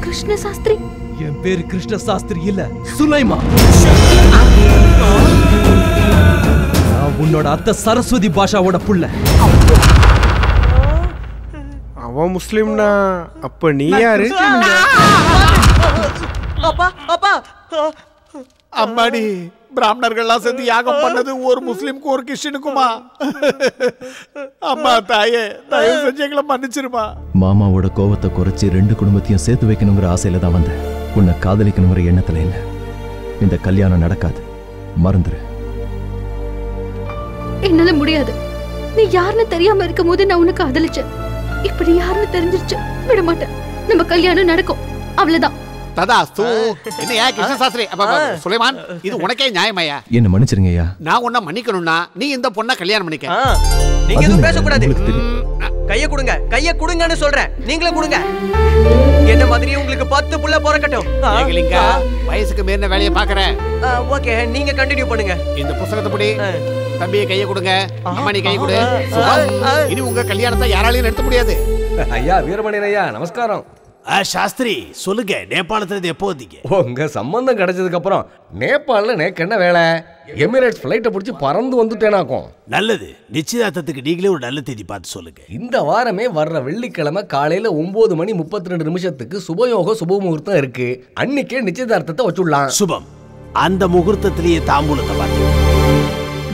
கிருஷ்ண சாஸ்திரி? என் பேரு கிருஷ்ண சாஸ்திரி இல்ல, சுலைமான். நான் உன்னோட அத்தை சரஸ்வதி பாஷாவோட புள்ள. அவன் முஸ்லிம்னா அப்ப நீ யாரு? அப்பா அம்மாடி, பிராமணர்கள்லாம் சேர்ந்து யாகம் பண்ணது ஒரு முஸ்லிம்க்கும் ஒரு கிறிஸ்டினுக்குமா? அம்மா தாயே, தயவு செஞ்சு எங்களை மன்னிச்சிருமா. மாமாவோட கோவத்தை குறைச்சி 2 குடும்பத்தையும் சேர்த்து வைக்கணுங்கிற ஆசையில தான் வந்தேன். உன்னை காதலிக்கணுங்கிற எண்ணத்துல இல்ல. இந்த கல்யாணம் நடக்காது, மறந்துரு. என்னால முடியாது. நீ யாருன்னு தெரியாம இருக்கும் போது நான் உனக்கு காதலிச்சேன். இப்படி யாருன்னு தெரிஞ்சிருச்சு விட மாட்டேன். நம்ம கல்யாணம் நடக்கும், அவ்வளவுதான். ததாஸ்து. என்னையா கிருஷ்ண சாஸ்திரி, சுலைமான், இது உனக்கே நியாயமையா? என்ன மன்னிச்சிருங்க ஐயா. நான் உன்னை மன்னிக்கணும்னா நீ இந்த பொண்ணை கல்யாணம் பண்ணிக்க. நீங்க எதுவும் பேசக்கூடாது. கைய கொடுங்கன்னு சொல்றேன். நீங்களே கொடுங்க. என்ன மாதிரி உங்களுக்கு 10 புள்ள பிறக்கட்டும். வயசுக்கு மீறின வேலையை பாக்குறேன். ஓகே, நீங்க கண்டினியூ பண்ணுங்க. இந்த புத்தகத்தை படி. தம்பியை கையை கொடுங்க. அம்மா நீ கையை கொடு. இனி உங்க கல்யாணத்தை யாராலையும் நிறுத்த முடியாது. ஐயா வீரமணியன் ஐயா, நமஸ்காரம். சாஸ்திரி சொல்லுங்க, நேபாளத்துல எப்போ வந்தீங்க? உங்க சம்பந்தம் கிடைச்சதுக்கு அப்புறம் நேபாளில் நேக்கு என்ன வேலை? எமிரேட்ஸ் ஃப்ளைட்டை பிடிச்சி பறந்து வந்துட்டேனாக்கும். நல்லது. நிச்சயதார்த்தத்துக்கு நீங்களே ஒரு நல்ல தேதி பார்த்து சொல்லுங்க. இந்த வாரமே வர்ற வெள்ளிக்கிழமை காலையில 9:32 சுபயோக சுபமுகூர்த்தம் இருக்கு. அன்னைக்கே நிச்சயதார்த்தத்தை வச்சுடலாம். சுபம். அந்த முகூர்த்தத்திலேயே தாம்பூலத்தை பார்த்து.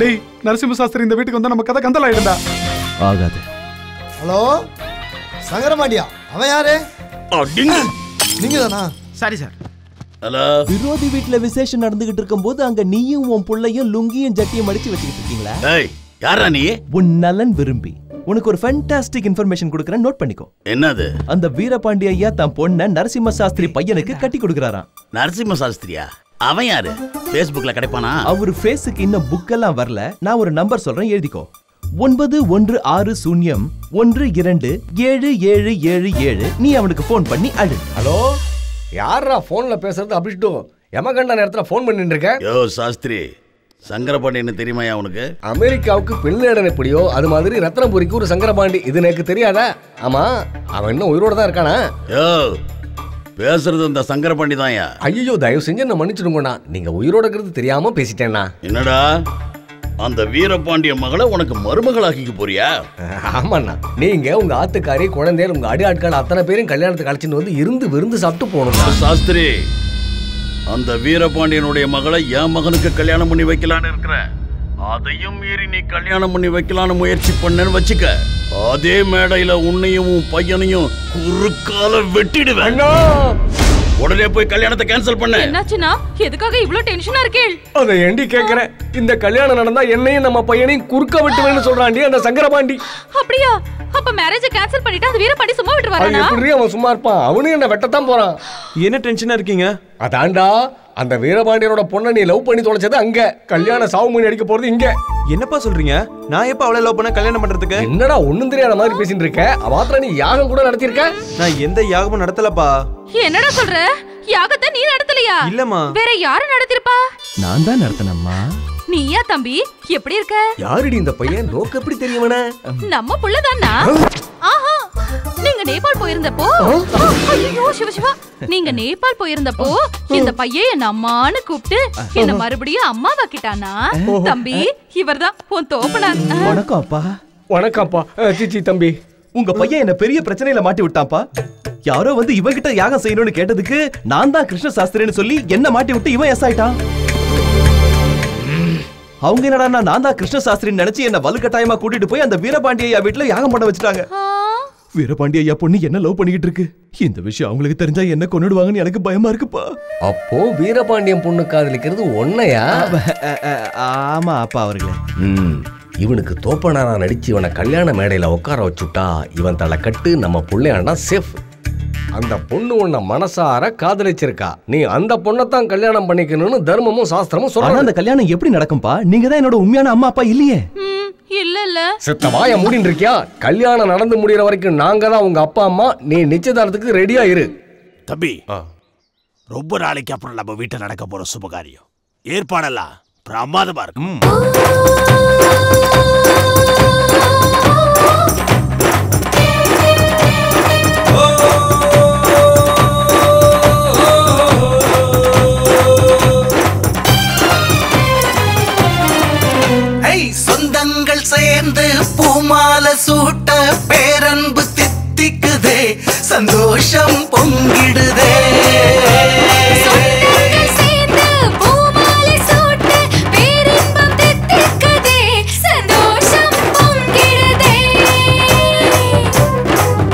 டேய் நரசிம்ம சாஸ்திரி இந்த வீட்டுக்கு வந்தா நம்ம கதை கந்தல் ஆயிடும்டா. ஆகாது. ஹலோ சங்கரமாடியா, அவன் யாரு? நீங்க தானா? சரி சார். ஹலோ. விரோதி வீட்ல விசேஷம் நடந்துகிட்டு இருக்கும்போது அங்க நீயும் உன் புள்ளையும் லுங்கியும் ஜட்டியும் மடிச்சு வச்சுக்கிட்டு இருக்கீங்களா? ஏய், யாரா நீ? உன் நலன் விரும்பி உனக்கு ஒரு ஃபேண்டாஸ்டிக் இன்ஃபர்மேஷன் கொடுக்கறேன், நோட் பண்ணிக்கோ. என்னது? அந்த வீரபாண்டி ஐயா தான் பொண்ண நரசிம்ம சாஸ்திரி பையனுக்கு கட்டி கொடுக்கறாராம். நரசிம்ம சாஸ்திரியா? அவன் யாரு? Facebookல கிடைப்பானா? அவர் ஃபேஸ்க்கு இன்னும் புக் எல்லாம் வரல. நான் ஒரு நம்பர் சொல்றேன், எழுதிக்கோ. 9160127777. நீ அவனுக்கு போன் பண்ணி அழு. ஹலோ, யாரா போன்ல பேசுறது? அபிஷ்டு யமகண்ட நேரத்துல போன் பண்ணிட்டு இருக்க? யோ சாஸ்திரி, சங்கரபாண்டியன்னு தெரியுமாயா உனக்கு? அமெரிக்காவுக்கு பின்னேடன் எப்படியோ அது மாதிரி ரத்னபுரிக்கு ஒரு சங்கரபாண்டி. இது எனக்கு தெரியாதா? ஆமா, அவன் இன்னும் உயிரோட தான் இருக்கானா? யோ, பேசுறது இந்த சங்கரபாண்டி தான்யா. ஐயோ, தயவு செஞ்சு என்ன மன்னிச்சிடுங்கண்ணா. நீங்க உயிரோட இருக்கிறது தெரியாம பேசிட்டேன்னா. என்னடா, அந்த வீரபாண்டிய மகளை உனக்கு மருமகளாக்கிக்க போறியா? ஆமாண்ணா, நீங்க உங்க ஆத்துக்காரி குழந்தைகள் உங்க அடி ஆட்கள் அத்தனை பேரும் கல்யாணத்துக்கு அழைச்சிட்டு வந்து இருந்து விருந்து சாப்பிட்டு போகணும். சாஸ்திரி, அந்த வீரபாண்டியனுடைய மகளை என் மகனுக்கு கல்யாணம் பண்ணி வைக்கலான்னு இருக்கிறேன். அதையும் மீறி நீ கல்யாணம் பண்ணி வைக்கலான்னு முயற்சி பண்ணேன்னு வச்சுக்க, அதே மேடையில உன்னையும் உன் பையனையும் குறுக்கால வெட்டிடுவேன். உடனே போய் கல்யாணத்தை கேன்சல் பண்ண. என்னாச்சுனா? எதுக்காக இவ்ளோ டென்ஷனா இருக்கே? அதை ஏண்டி கேக்குறேன்? இந்த கல்யாணம் நடந்தா என்னையும் நம்ம பையனையும் குறுக்க விட்டுவேன்னு சொல்றாண்டி அந்த சங்கரபாண்டி. அப்படியா? அப்ப மேரேஜ் கேன்சல் பண்ணிட்டு அந்த வீரபாண்டி சும்மா விட்டுவாரானா? எப்படி அவன் சும்மா இருப்பான்? அவனும் என்ன வெட்டத்தான் போறான். என்ன டென்ஷனா இருக்கீங்க? அதான்டா, அந்த வீரபாண்டியனோட பொண்ணை நீ லவ் பண்ணி தொலைச்சது அங்க, கல்யாண சாவு மணி அடிக்க போறது இங்க. என்னப்பா சொல்றீங்க? நான் எப்ப அவளை லவ் பண்ண கல்யாணம் பண்றதுக்கு? என்னடா ஒண்ணும் தெரியாத மாதிரி பேசிட்டு இருக்க? அவாத்திர நீ யாகம் கூட நடத்திருக்க? நான் எந்த யாகமும் நடத்தலப்பா. என்னடா சொல்ற? யாகத்தை நீ நடத்தலையா? இல்லம்மா. வேற யாரு நடத்திருப்பா? நான் தான் நடத்தனம்மா. நீயா தம்பி? எப்படி இருக்க? யாருடி இந்த பையன்? நோக்கு எப்படி தெரியுமன? நம்ம புள்ளதானா? ஆஹா, நீங்க நேபாள் போயிருந்தப்போ, ஐயோ சிவசிவா, நீங்க நேபாள் போயிருந்தப்போ இந்த பையன் என்ன அம்மான்னு கூப்பிட்டு என்ன மறுபடியும் அம்மாவாக்கிட்டானா? தம்பி, இவர்தான் உன் தோப்பனார். வணக்கம் அப்பா. வணக்கம் அப்பா. சிச்சி தம்பி, உங்க பையன் என்ன பெரிய பிரச்சனையில மாட்டி விட்டான்ப்பா. யாரோ வந்து இவகிட்ட யாகம் செய்யணும்னு கேட்டதுக்கு நான் தான் கிருஷ்ண சாஸ்திரின்னு சொல்லி என்ன மாட்டி விட்டு இவன் எஸ் ஆயிட்டான். அவங்க என்னடா நான் தான் கிருஷ்ண சாஸ்திரின்னு நினைச்சு என்ன வலுக்கட்டாயமா கூட்டிட்டு போய் அந்த வீரபாண்டி ஐயா வீட்டுல யாகம் பண்ண வச்சுட்டாங்க. வீரபாண்டி ஐயா பொண்ணு என்ன லவ் பண்ணிக்கிட்டு இருக்கு. இந்த விஷயம் அவங்களுக்கு தெரிஞ்சா என்ன கொன்னுடுவாங்கன்னு எனக்கு பயமா இருக்குப்பா. அப்போ வீரபாண்டியன் பொண்ணு காதலிக்கிறது ஒன்னையா? ஆமா அப்பா அவர்களே. இவனுக்கு தோப்பனாரா நடிச்சு இவனை கல்யாண மேடையில உட்கார வச்சுட்டா இவன் தலை கட்டு நம்ம பிள்ளையாண்டா சேஃப். அந்த பொண்ணு உன்னை மனசார காதலிச்சிருக்கா. நீ அந்த பொண்ணத்தான் கல்யாணம் பண்ணிக்கணும்னு தர்மமும் சாஸ்திரமும் சொல்றாங்க. அந்த கல்யாணம் எப்படி நடக்கும்பா? நீங்க தான் என்னோட உண்மையான அம்மா அப்பா இல்லையே. இல்ல செத்த வாய மூடின்னு இருக்கியா? கல்யாணம் நடந்து முடிகிற வரைக்கும் நாங்க தான் உங்க அப்பா அம்மா. நீ நிச்சயதார்த்தத்துக்கு ரெடியா இரு. தம்பி, ரொம்ப நாளைக்கு அப்புறம் நம்ம வீட்டில் நடக்க போற சுபகாரியம். ஏற்பாடெல்லாம் பிரமாதமா இருக்கும். சொந்தங்கள் சேர்ந்து பூமால சூட்ட பேரன்பு தித்திக்குதே, சந்தோஷம் பொங்கிடுதே.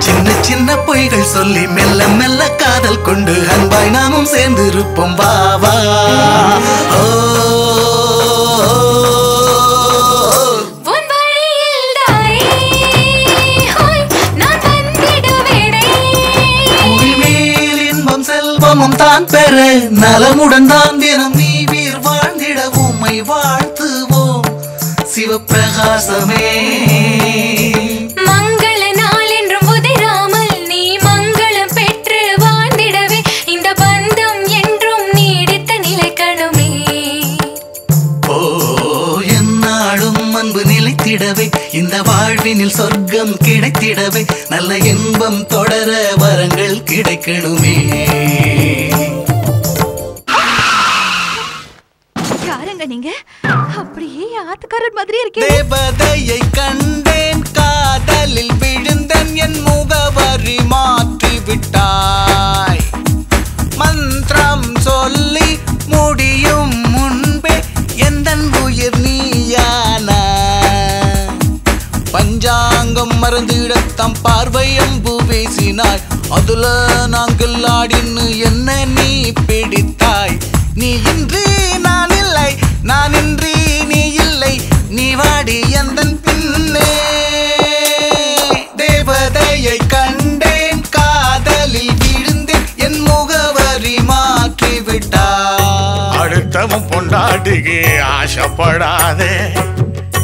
சின்ன சின்ன பொய்கள் சொல்லி மெல்ல மெல்ல காதல் கொண்டு அன்பாய் நாமும் சேர்ந்து இருப்போம். வா வா. செல்வமும் தான் பெற நலமுடன் தான் தினம் நீ வீர் வாழ்ந்திட உம்மை வாழ்த்துவோம் சிவப்பிரகாசமே. மங்கள நாள் என்றும் உதிராமல் நீ மங்களம் பெற்று வாழ்ந்திடவே இந்த பந்தம் என்றும் நீடித்த நிலைக்கணுமே. ஓ, என்னாலும் அன்பு நிலைத்திடவே இந்த வாழ்வினில் சொர்க்கம் கிடைத்திடவே நல்ல இன்பம் தொடர வரங்கள் கிடைக்கணுமே. யாருங்க நீங்க? அப்படியே ஆத்துக்காரர் மாதிரி இருக்கீங்க. தேவதையை கண்டேன், காதலில் விழுந்தேன், என் முகவரி மாற்றி விட்டாய். மந்திரம் சொல்லி முடியும் முன்பே எந்தன் உயிர் நீயான. பஞ்சாங்கம் மறந்திடத்தம் பார்வை அம்பு வீசினாய். அதுல நாங்கள் ஆடின்னு என்ன நீ பிடித்தாய். நீ இன்றி நான் இல்லை, நான் இன்றி நீ இல்லை, நீ வாடி எந்தன் பின்னே. தேவதையை கண்டேன், காதலில் விழுந்தேன், என் முகவரி மாற்றி விட்டாய். அடுத்தவன் பொண்டாட்டிக்கு ஆசைப்படாதே,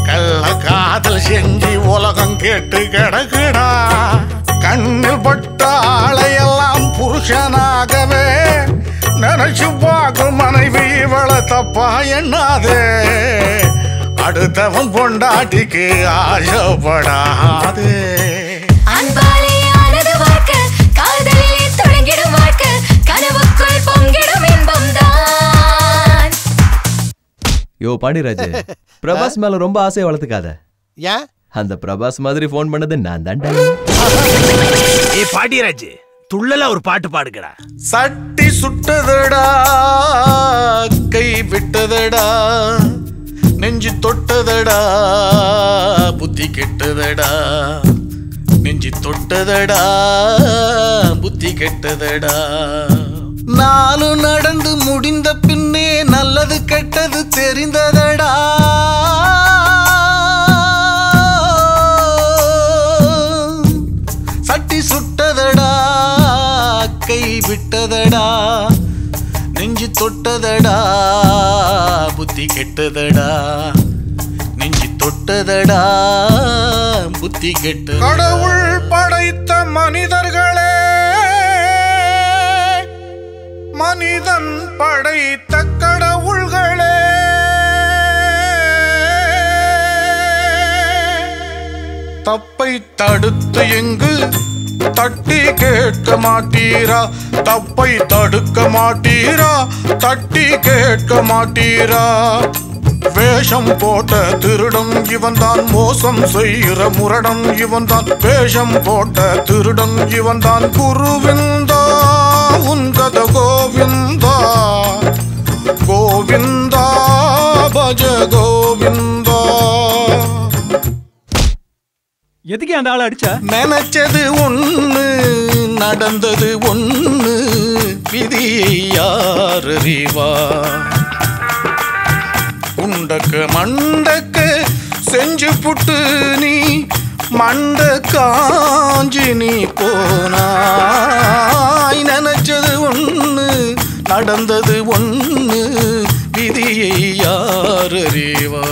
கள்ள காதல் செஞ்சு உலகம் கேட்டு கிடக்குடா. கண்ணில் பட்ட ஆளையெல்லாம் புருஷனாகவே நினைச்சு பார்க்கும் மனைவி இவளை தப்பா எண்ணாதே. அடுத்தவன் பொண்டாட்டிக்கு ஆசைப்படாதே. அன்பாலே ஆனது வாழ்க்கை, காதலிலே தொடங்கிடும் வாழ்க்கை, கனவுக்குள் பொங்கிடும் இன்பம் தான். யோ பாண்டியராஜ், பிரபாஸ் மேல ரொம்ப ஆசையை வளர்த்துக்காத. ஏன்? அந்த பிரபாஸ் மாதிரி போன் பண்ணது நான் தான்டா. ஏ பாண்டியராஜ், துள்ளல ஒரு பாட்டு பாடுங்கடா. சட்டி சுட்டதடா, கை விட்டதடா, நெஞ்சு தொட்டதடா, புத்தி கெட்டதடா. நெஞ்சு தொட்டதடா, புத்தி கெட்டதடா. நாலு நடந்து முடிந்த பின்னே நல்லது கெட்டது தெரிந்ததடா. சட்டி சுட்டதடா, கை விட்டதடா, நெஞ்சு தொட்டதடா, புத்தி கெட்டதடா. நெஞ்சு தொட்டதடா, புத்தி கெட்டதடா. கடவுள் படைத்த மனிதர்களே, மனிதன் படைத்த கடவுள்களே, தப்பை தடுத்து எங்கு தட்டி கேட்க மாட்டீரா. தப்பை தடுக்க மாட்டீரா, தட்டி கேட்க மாட்டீரா. வேஷம் போட்ட திருடன் இவன் தான், மோசம் செய்கிற முரடன் இவன் தான். வேஷம் போட்ட திருடன் இவன் தான். குருவிந்தா உன் கத கோவிந்தா, கோவிந்தா பஜ கோவிந்தா. எதுக்கு அந்த ஆளை அடிச்ச? நினைச்சது ஒண்ணு, நடந்தது ஒண்ணு, விதியை யார் அறிவா. உண்டக்கு மண்டக்கு செஞ்சு புட்டு நீ மண்ட காஞ்சி நீ போனாய். நினைச்சது ஒண்ணு, நடந்தது ஒண்ணு, விதியை யார் அறிவா.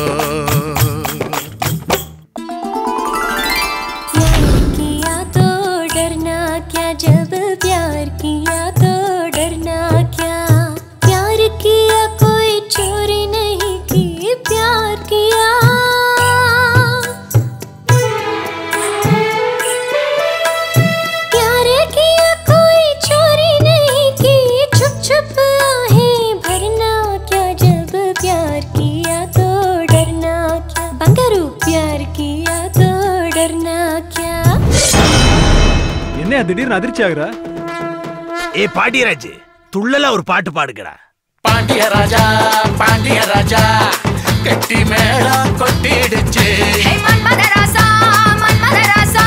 जब प्यार किया तो डरना क्या, प्यार किया कोई चोरी नहीं की, प्यार किया. प्यार किया कोई चोरी नहीं की, छुप छुप आहें भरना क्या, जब प्यार किया तो डरना क्या, बंगारू प्यार किया तो डरना क्या. என்ன திடீர்னு அதிர்ச்சி ஆகுற? ஏ பாண்டியராஜ், துள்ளல ஒரு பாட்டு பாடுங்கடா. பாண்டிய ராஜா, பாண்டிய ராஜா, கட்டி மேளம் கொட்டிடுச்சு. மன்மதராசா, மன்மதராசா,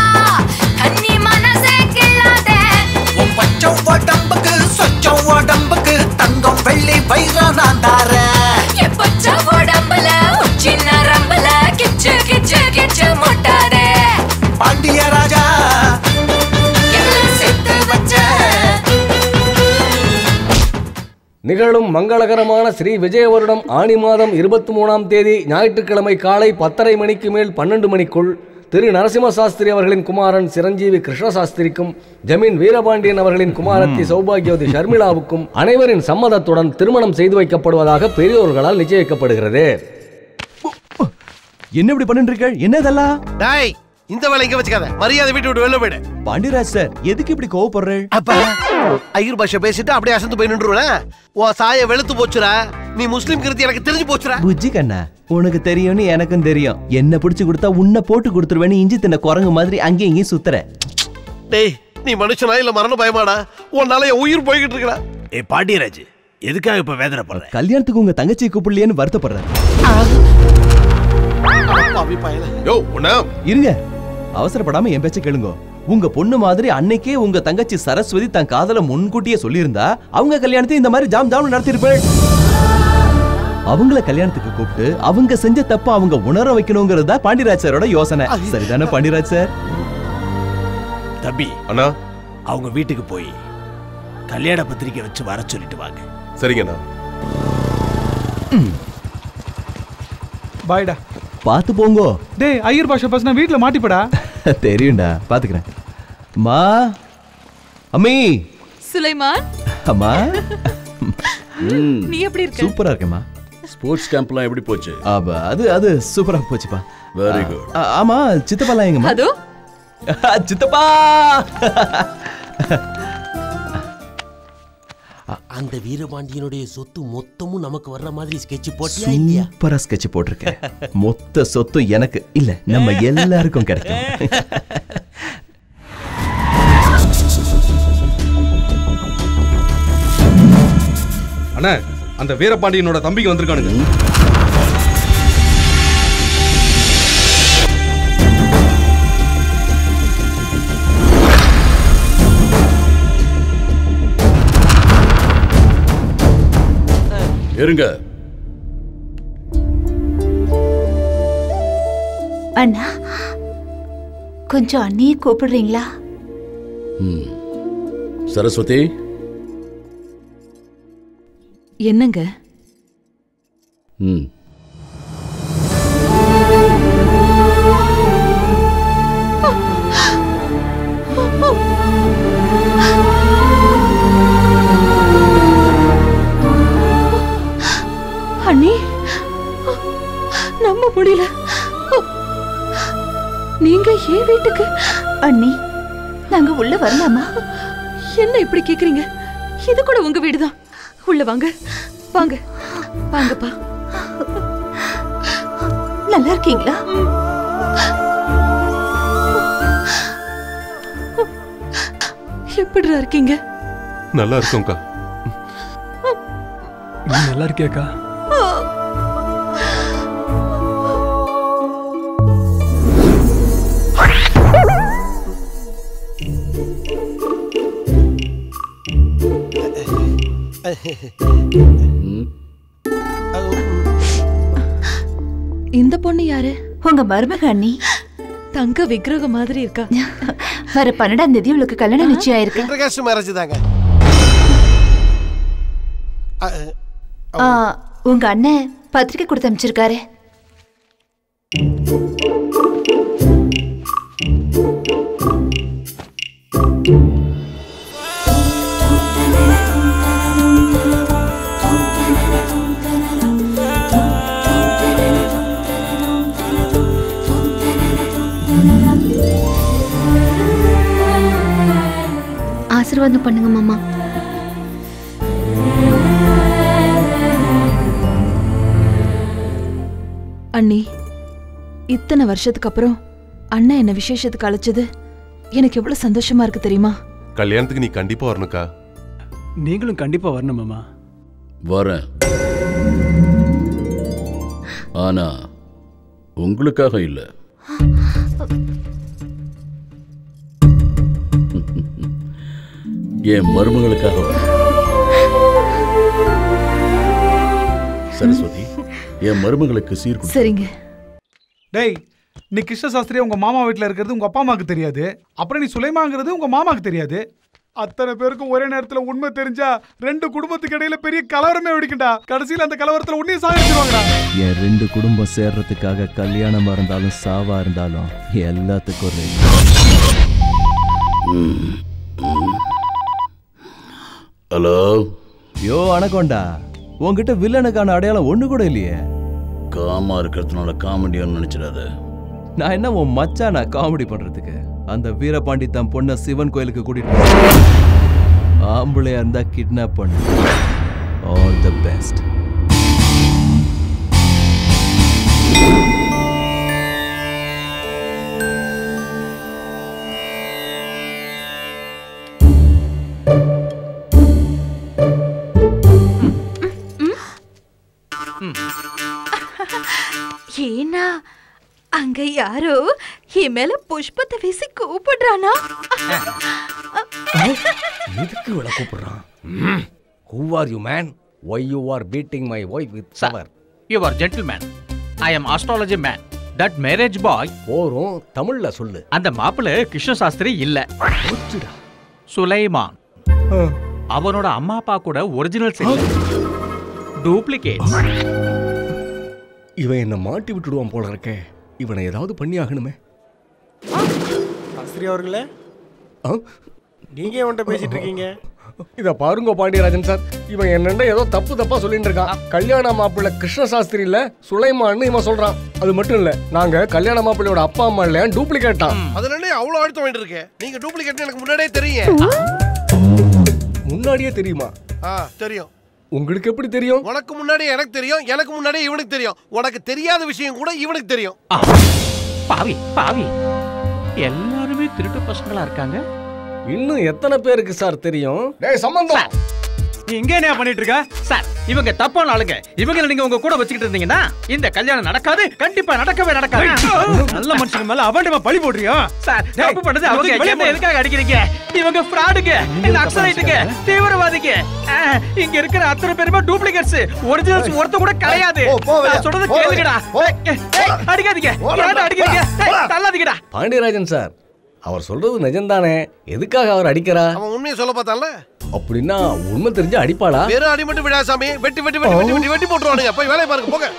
கன்னி மனசே கிள்ளாதே. உன் பச்சை உடம்புக்கு சொச்ச உடம்புக்கு தங்கம் வெள்ளி வைரம் நான் தாரேன். என் பச்சை உடம்புல உச்சி நரம்புல கிச்சு கிச்சு கிச்சு முட்டாதே. பாண்டிய ராஜா நிகழும் மங்களகரமான ஸ்ரீ விஜய வருடம் ஆனி மாதம் 23ஆம் தேதி ஞாயிற்றுக்கிழமை காலை 10:30 மணிக்கு மேல் 12 மணிக்குள் திரு நரசிம்ம சாஸ்திரி அவர்களின் குமாரன் சிரஞ்சீவி கிருஷ்ண சாஸ்திரிக்கும் ஜமீன் வீரபாண்டியன் அவர்களின் குமாரத்தி சௌபாகியவதி ஷர்மிளாவுக்கும் அனைவரின் சம்மதத்துடன் திருமணம் செய்து வைக்கப்படுவதாக பெரியோர்களால் நிச்சயிக்கப்படுகிறது. என்ன இப்படி பண்ணிட்டு இருக்க? என்ன இதெல்லாம்? டேய், இந்த வேலை இங்க வச்சுக்காத. மரியாதை வீட்டு விட்டு வெளில போயிடு. பாண்டியராஜ் சார், எதுக்கு இப்படி கோவப்படுற? அப்பா ஐயர் பாஷை பேசிட்டு அப்படியே அசந்து போய் நின்றுவல. உன் சாய வெளுத்து போச்சுடா. நீ முஸ்லிம் கிருத்தி எனக்கு தெரிஞ்சு போச்சுடா. புஜ்ஜி கண்ணா, உனக்கு தெரியும்னு எனக்கும் தெரியும். என்ன பிடிச்சு கொடுத்தா உன்னை போட்டு கொடுத்துருவேன்னு இஞ்சி தின்ன குரங்கு மாதிரி அங்கேயும் இங்கேயும் சுத்துற. டேய், நீ மனுஷனா இல்ல மரண பயமாடா? உன்னால என் உயிர் போய்கிட்டு இருக்கடா. பாண்டியராஜ், எதுக்காக இப்ப வேதனைப்படுற? கல்யாணத்துக்கு உங்க தங்கச்சியை கூப்பிடலையேன்னு வருத்தப்படுறேன். இருங்க, அவசரப்படாம என் பேச்ச கேளுங்க. உங்க பொண்ணு மாதிரி அன்னைக்கே உங்க தங்கச்சி சரஸ்வதி தன் காதல முன்கூட்டியே சொல்லியிருந்தா அவங்க கல்யாணத்தை இந்த மாதிரி ஜாம் ஜாம் நடத்திருப்பேன். அவங்கள கல்யாணத்துக்கு கூப்பிட்டு அவங்க செஞ்ச தப்ப அவங்க உணர வைக்கணுங்கிறது தான் பாண்டியராஜ் சாரோட யோசனை. சரிதானே பாண்டியராஜ் சார்? தம்பி அண்ணா, அவங்க வீட்டுக்கு போய் கல்யாண பத்திரிக்கை வச்சு வர சொல்லிட்டு வாங்க. சரிங்கண்ணா. பாய்டா. பாத்து போங்கோ. டேய், ஐயர் பாஷா பேசினா வீட்ல மாட்டிப்படா. தெரியும்டா, பாத்துக்கிறேன். அம்மா, அம்மி. சுலைமான். அம்மா. நீ எப்படி இருக்க? சூப்பரா இருக்கேம்மா. ஸ்போர்ட்ஸ் கேம்ப்லாம் எப்படி போச்சு? அது சூப்பரா போச்சுப்பா. Very good. ஆமா, சித்தப்பாலாம் எங்கம்மா? அதோ சித்தப்பா. அந்த வீரபாண்டியனுடைய சொத்து மொத்தமும் நமக்கு வர்ற மாதிரி ஸ்கெட்ச் போட்டியா இல்லையா? சூப்பரா ஸ்கெட்ச் போட்டிருக்கேன். மொத்த சொத்து எனக்கு இல்ல, நம்ம எல்லாருக்கும் கிடைக்கும். அண்ணா, அந்த வீரபாண்டியனோட தம்பிக்கு வந்திருக்கானுங்க. இருங்க. அண்ணா, கொஞ்சம் அண்ணியை கூப்பிடுறீங்களா? சரஸ்வதி. என்னங்க? அண்ணி, நம்ப முடியல. நீங்க ஏன் வீட்டுக்கு? அண்ணி, நாங்க உள்ள வரலாமா? என்ன இப்படி கேக்குறீங்க? இது கூட உங்க வீடுதான். உள்ள வாங்க வாங்க வாங்கப்பா. நல்லா இருக்கீங்களா? எப்படிடா இருக்கீங்க? நல்லா இருக்கோம்க்கா. நீ நல்லா இருக்கியாக்கா? இந்த பொண்ணு யாரு? உங்க மருமக அண்ணி. தங்க விக்கிரகம் மாதிரி இருக்கா. வர 12ஆம் தேதி உங்களுக்கு கல்யாணம் நிச்சயம் ஆயிருக்கு. இன்டர்காஸ்ட் மேரேஜ் தாங்க. உங்க அண்ணன் பத்திரிக்கை கொடுத்து அனுப்பிச்சிருக்காரு. ஆசீர்வாதம் பண்ணுங்க மாமா. அண்ணி, இத்தனை வருஷத்துக்கு அப்புறம் அண்ணன் என்ன விசேஷத்துக்கு அழைச்சது எனக்கு எவ்வளவு சந்தோஷமா இருக்கு தெரியுமா? கல்யாணத்துக்கு நீ கண்டிப்பா வரணுக்கா. நீங்களும் கண்டிப்பா வரணும் மாமா. வரேன். ஆனா உங்களுக்காக இல்ல. என் மருமகளுக்காக வரேன். சரஸ்வதி, என் மருமகளுக்கு சீர்குடு. சரிங்க. டேய், நீ கிருஷ்ண சாஸ்திரியா உங்க மாமா வீட்டுல இருக்கிறது உங்க அப்பா அம்மாக்கு தெரியாது. அப்புறம் நீ சுலைமாங்கிறது உங்க மாமாக்கு தெரியாது. அத்தனை பேருக்கும் ஒரே நேரத்துல உண்மை தெரிஞ்சா 2 குடும்பத்துக்கு இடையில பெரிய கலவரமே வெடிக்கும்டா. கடைசியில அந்த கலவரத்துல உன்னையும் சாகிடுவாங்கடா. என் 2 குடும்பம் சேர்றதுக்காக கல்யாணமா இருந்தாலும் சாவா இருந்தாலும் எல்லாத்துக்கும் ஹலோ. யோ அனகொண்டா, உன்கிட்ட வில்லனுக்கான அடையாளம் ஒண்ணு கூட இல்லையே. காமா இருக்கிறதுனால காமெடியான்னு நினைச்சிடாத. நான் என்ன உன் மச்சான் நான் காமெடி பண்றதுக்கு? அந்த வீரபாண்டி தன் பொண்ணை சிவன் கோயிலுக்கு கூட்டிட்டு ஆம்பளையா இருந்தா கிட்னாப் பண்ணு. All the best. ஏன்னா அங்க யாரோ என் மேல புஷ்பத்தை வீசி கூப்பிடுறானா? எதுக்கு இவளை கூப்பிடுறான்? Who are you man? Why you are beating my wife with shower? You are gentleman. I am astrology man. That marriage boy போறோம் தமிழ்ல சொல்லு. அந்த மாப்பிள்ளை கிருஷ்ண சாஸ்திரி இல்ல, சுலைமான். அவனோட அம்மா அப்பா கூட ஒரிஜினல் இல்ல, டூப்ளிகேட். இவன் என்ன மாட்டி விட்டுடுவான் போல இருக்கே. இவனை ஏதாவது பண்ணி ஆகணுமே. சாஸ்திரி அவர்களே, நீங்க எவன்கிட்ட பேசிட்டு இருக்கீங்க? இத பாருங்க பாண்டியராஜன் சார், இவன் என்னண்ட ஏதோ தப்பா சொல்லிட்டு இருக்கான். கல்யாண மாப்பிள்ளை கிருஷ்ண சாஸ்திரி இல்ல, சுலைமான்னு இவன் சொல்றான். அது மட்டும் இல்ல, நாங்க கல்யாண மாப்பிள்ளையோட அப்பா அம்மா இல்லையா, டூப்ளிகேட்டா. அதுல என்ன அவ்வளவு அழுத்தம் வேண்டி இருக்கு? நீங்க டூப்ளிகேட் எனக்கு முன்னாடியே தெரியும். முன்னாடியே தெரியுமா? தெரியும். உங்களுக்கு எப்படி தெரியும்? உனக்கு முன்னாடி எனக்கு தெரியும், எனக்கு முன்னாடி இவனுக்கு தெரியும். உனக்கு தெரியாத விஷயம் கூட இவனுக்கு தெரியும். பாவி பாவி, எல்லாருமே திருட்டு பசங்களா இருக்காங்க. இன்னும் எத்தனை பேருக்கு சார் தெரியும்? டேய் சம்பந்தம், நீ இங்க என்ன பண்ணிட்டு இருக்க? சார், இவங்க தப்பான ஆளுங்க. இவங்களை நீங்க உங்க கூட வச்சுக்கிட்டு இருந்தீங்கன்னா இந்த கல்யாணம் நடக்காது, கண்டிப்பா நடக்கவே நடக்காது. நல்ல மனுஷங்க மேல அவன்டமா பழி போடுறியா? சார், தப்பு பண்ணது அவங்க. என்ன எதுக்காக அடிக்கிறீங்க? இவங்க ஃப்ராடுங்க, நக்சலைட்டுங்க, தீவிரவாதிங்க. இங்க இருக்கிற அத்தனை பேருமே டூப்ளிகேட்ஸ், ஒரிஜினல்ஸ் ஒருத்த கூட கிடையாது. சொல்றது கேளுங்கடா. அடிக்காதீங்க, ஏன்டா அடிக்கிறீங்க? தள்ளாதீங்கடா. பாண்டியராஜன் சார், அவர் சொல்றது நிஜம்தானே? எதுக்காக அவர் அடிக்கிறா? அவன் உண்மையை சொல்ல பார்த்தான்ல. அப்படின்னா உண்மை தெரிஞ்சு அடிப்பாளா? வேற அடி மட்டும் விடா சாமி, வெட்டி வெட்டி வெட்டி வெட்டி வெட்டி வெட்டி போட்டுருவானுங்க. போய் வேலையை பாருங்க, போங்க.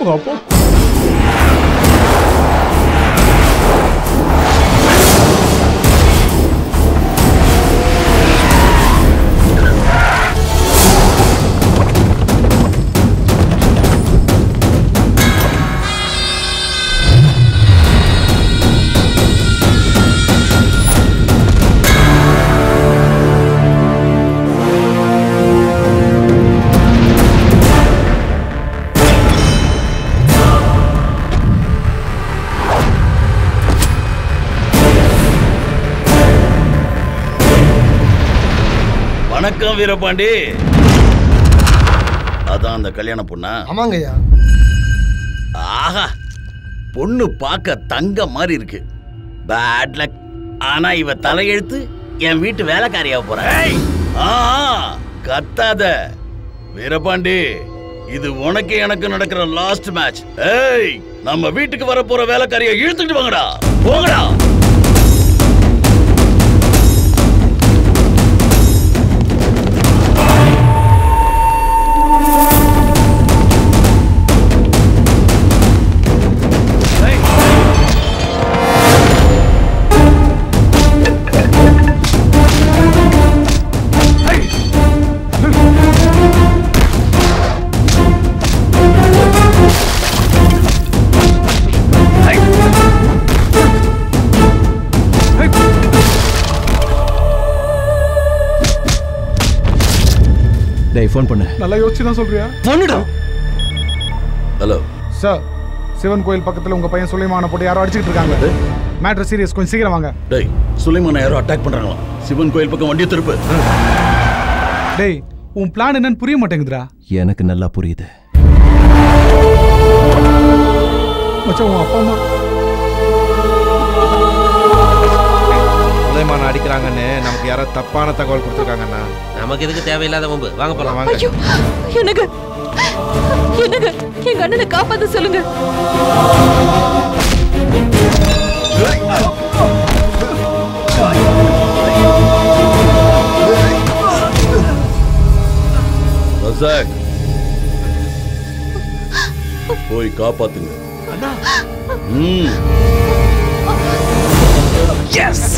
வணக்கம் வீரபாண்டி. அதான் அந்த கல்யாண பொண்ணா? ஆமாங்கய்யா. ஆஹா, பொண்ணு பார்க்க தங்க மாதிரி இருக்கு. Bad luck. ஆனா இவ தலையெழுத்து என் வீட்டு வேலைக்காரியாக போற. கத்தாத வீரபாண்டி, இது உனக்கு எனக்கு நடக்கிற லாஸ்ட் மேட்ச். ஏய், நம்ம வீட்டுக்கு வர போற வேலைக்காரியை இழுத்துட்டு வாங்கடா, போங்கடா. டேய் ஃபோன் பண்ணு. நல்லா யோசிச்சு தான் சொல்றியா? பண்ணுடா. ஹலோ சார், சிவன் கோயில் பக்கத்துல உங்க பையன் சுலைமான போட்டு யாரோ அடிச்சிட்டு இருக்காங்க. மேட்டர் சீரியஸ், கொஞ்சம் சீக்கிரம் வாங்க. டேய், சுலைமான யாரோ அட்டாக் பண்றாங்களா? சிவன் கோயில் பக்கம் வண்டியை திருப்பு. டேய், உன் பிளான் என்னன்னு புரிய மாட்டேங்குதுடா. எனக்கு நல்லா புரியுது. மச்சான், உன் அப்பா அம்மா சுலைமான அடிக்கிறாங்கன்னு நமக்கு யாரோ தப்பான தகவல் கொடுத்துருக்காங்கண்ணா. நமக்கு எதுக்கு தேவையில்லாத வம்பு? வாங்க போலாம், வாங்க. எனக்கு எனக்கு எங்க அண்ணனை காப்பாத்த சொல்லுங்க. ரசாக், போய் காப்பாத்துங்க. எஸ்.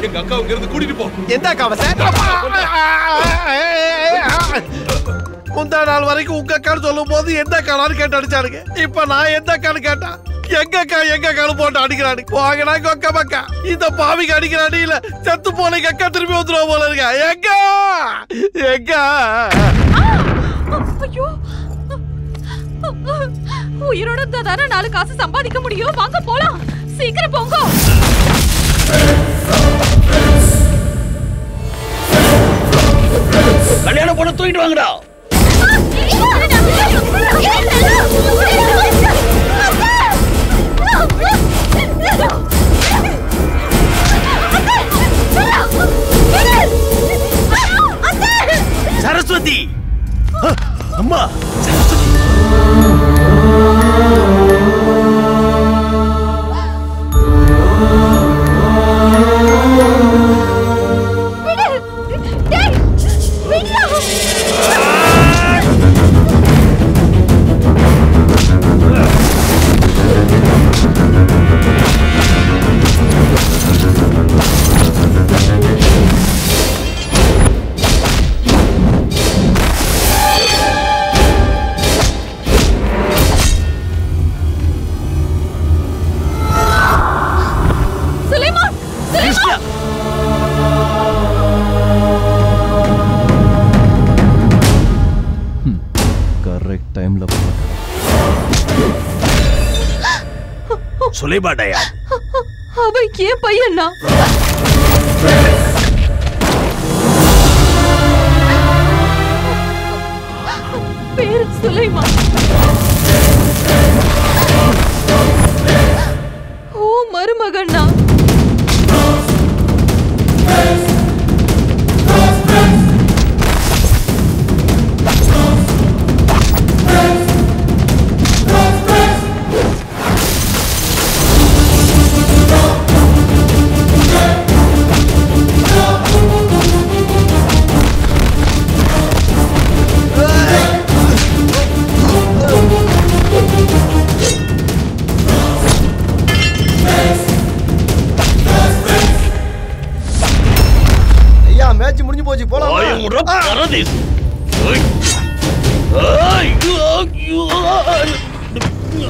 எங்க அக்காவுக்கு இருந்து கூட்டிட்டு போ. எந்த அக்காவை சார்? முந்தா நாள் வரைக்கும் உங்க அக்கான்னு சொல்லும் போது எந்த அக்கான்னு கேட்டு அடிச்சானுங்க. இப்ப நான் எந்த அக்கான்னு கேட்டா எங்க அக்கான்னு போட்டு அடிக்கிறானு. வாங்கடா கொக்க மக்கா, இந்த பாவிக்கு அடிக்கிறானு இல்ல செத்து போன எங்க அக்கா திரும்பி வந்துருவா போல இருக்கா. எங்க ஐயோ, உயிரோட தானே 4 காசு சம்பாதிக்க முடியும். வாங்க போலாம், சீக்கிரம் போங்க. கல்யாணம் பண்ண தூக்கிட்டு வாங்கடா. சரஸ்வதி, அம்மா சரஸ்வதி. சுலைமானையா? அவன் ஏன் பையனா? பேரு சுலைமான். ஓ மருமகண்ணா.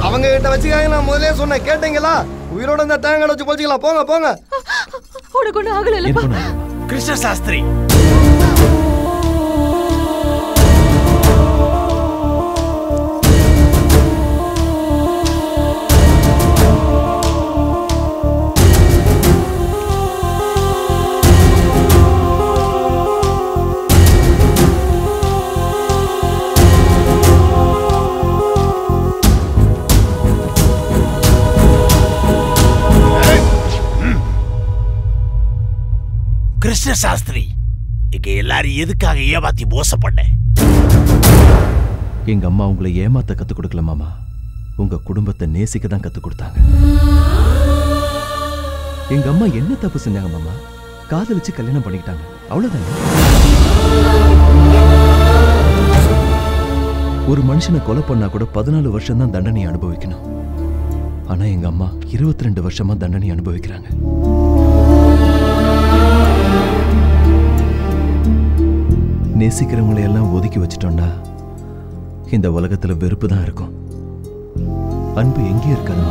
அவங்க கிட்ட வச்சுக்காங்க, நான் முதலே சொன்னேன் கேட்டீங்களா? உயிரோட இந்த தேங்காய் வச்சு போச்சுக்கலாம். போங்க போங்க. உனக்கு ஒண்ணு ஆகலப்பா. கிருஷ்ண சாஸ்திரி, கிருஷ்ண சாஸ்திரி, இங்க எல்லாரும் எதுக்காக ஏமாத்தி மோசம் பண்ண? எங்க அம்மா உங்களை ஏமாத்த கத்து கொடுக்கல மாமா, உங்க குடும்பத்தை நேசிக்க தான் கத்து கொடுத்தாங்க. எங்க அம்மா என்ன தப்பு செஞ்சாங்க மாமா? காதலிச்சு கல்யாணம் பண்ணிக்கிட்டாங்க, அவ்வளவுதானே. ஒரு மனுஷனை கொலை பண்ணா கூட 14 வருஷம் தான் தண்டனை அனுபவிக்கணும். ஆனா எங்க அம்மா 22 வருஷமா தண்டனை அனுபவிக்கிறாங்க. நேசிக்கிறவங்களை எல்லாம் ஒதுக்கி வச்சிட்டோம்னா இந்த உலகத்துல வெறுப்பு தான் இருக்கும், அன்பு எங்கே இருக்காது.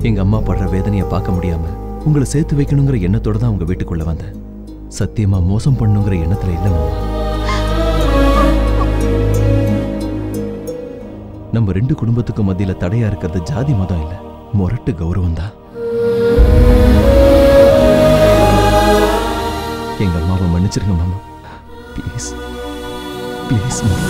எங்க அம்மா படுற வேதனையை பார்க்க முடியாம உங்களை சேர்த்து வைக்கணுங்கிற எண்ணத்தோட தான் உங்க வீட்டுக்குள்ள வந்தேன். சத்தியமா மோசம் பண்ணுங்கிற எண்ணத்துல இல்ல மாமா. நம்ம 2 குடும்பத்துக்கும் மத்தியில தடையா இருக்கிறது ஜாதி மதம் இல்ல, முரட்டு கௌரவம் தான். எங்க அம்மாவை மன்னிச்சிருங்க மாமா, ப்ளீஸ் ப்ளீஸ் மாமா.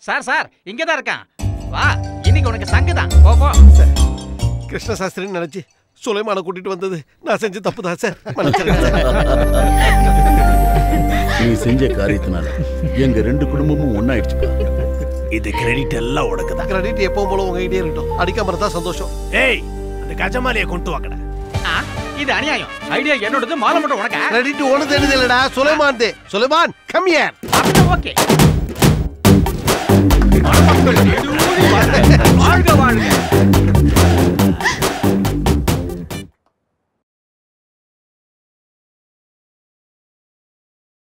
சார் சார் இங்க தான் இருக்கான். வா, இன்னைக்கு உனக்கு சங்குதான். போ போ. கிருஷ்ண சாஸ்திரின்னு நினைச்சு சுலைமான கூட்டிட்டு வந்தது நான் செஞ்ச தப்பு தான் சார். நீ செஞ்ச காரியத்தினால எங்க 2 குடும்பமும் ஒண்ணாயிடுச்சு. இது கிரெடிட் எல்லாம் உனக்கு தான். கிரெடிட் எப்பவும் போல உங்ககிட்டே இருக்கட்டும். அடிக்காம இருந்தா சந்தோஷம். ஏய், அந்த கஜமாலியை கொண்டு வாங்கடா. இது அநியாயம். ஐடியா என்னோடது, மாலை மட்டும் உனக்கு. கிரெடிட் உனது இல்லடா, சுலைமான் தே. Sulaiman come here. ஓகே. வாழ்க வாழ்க.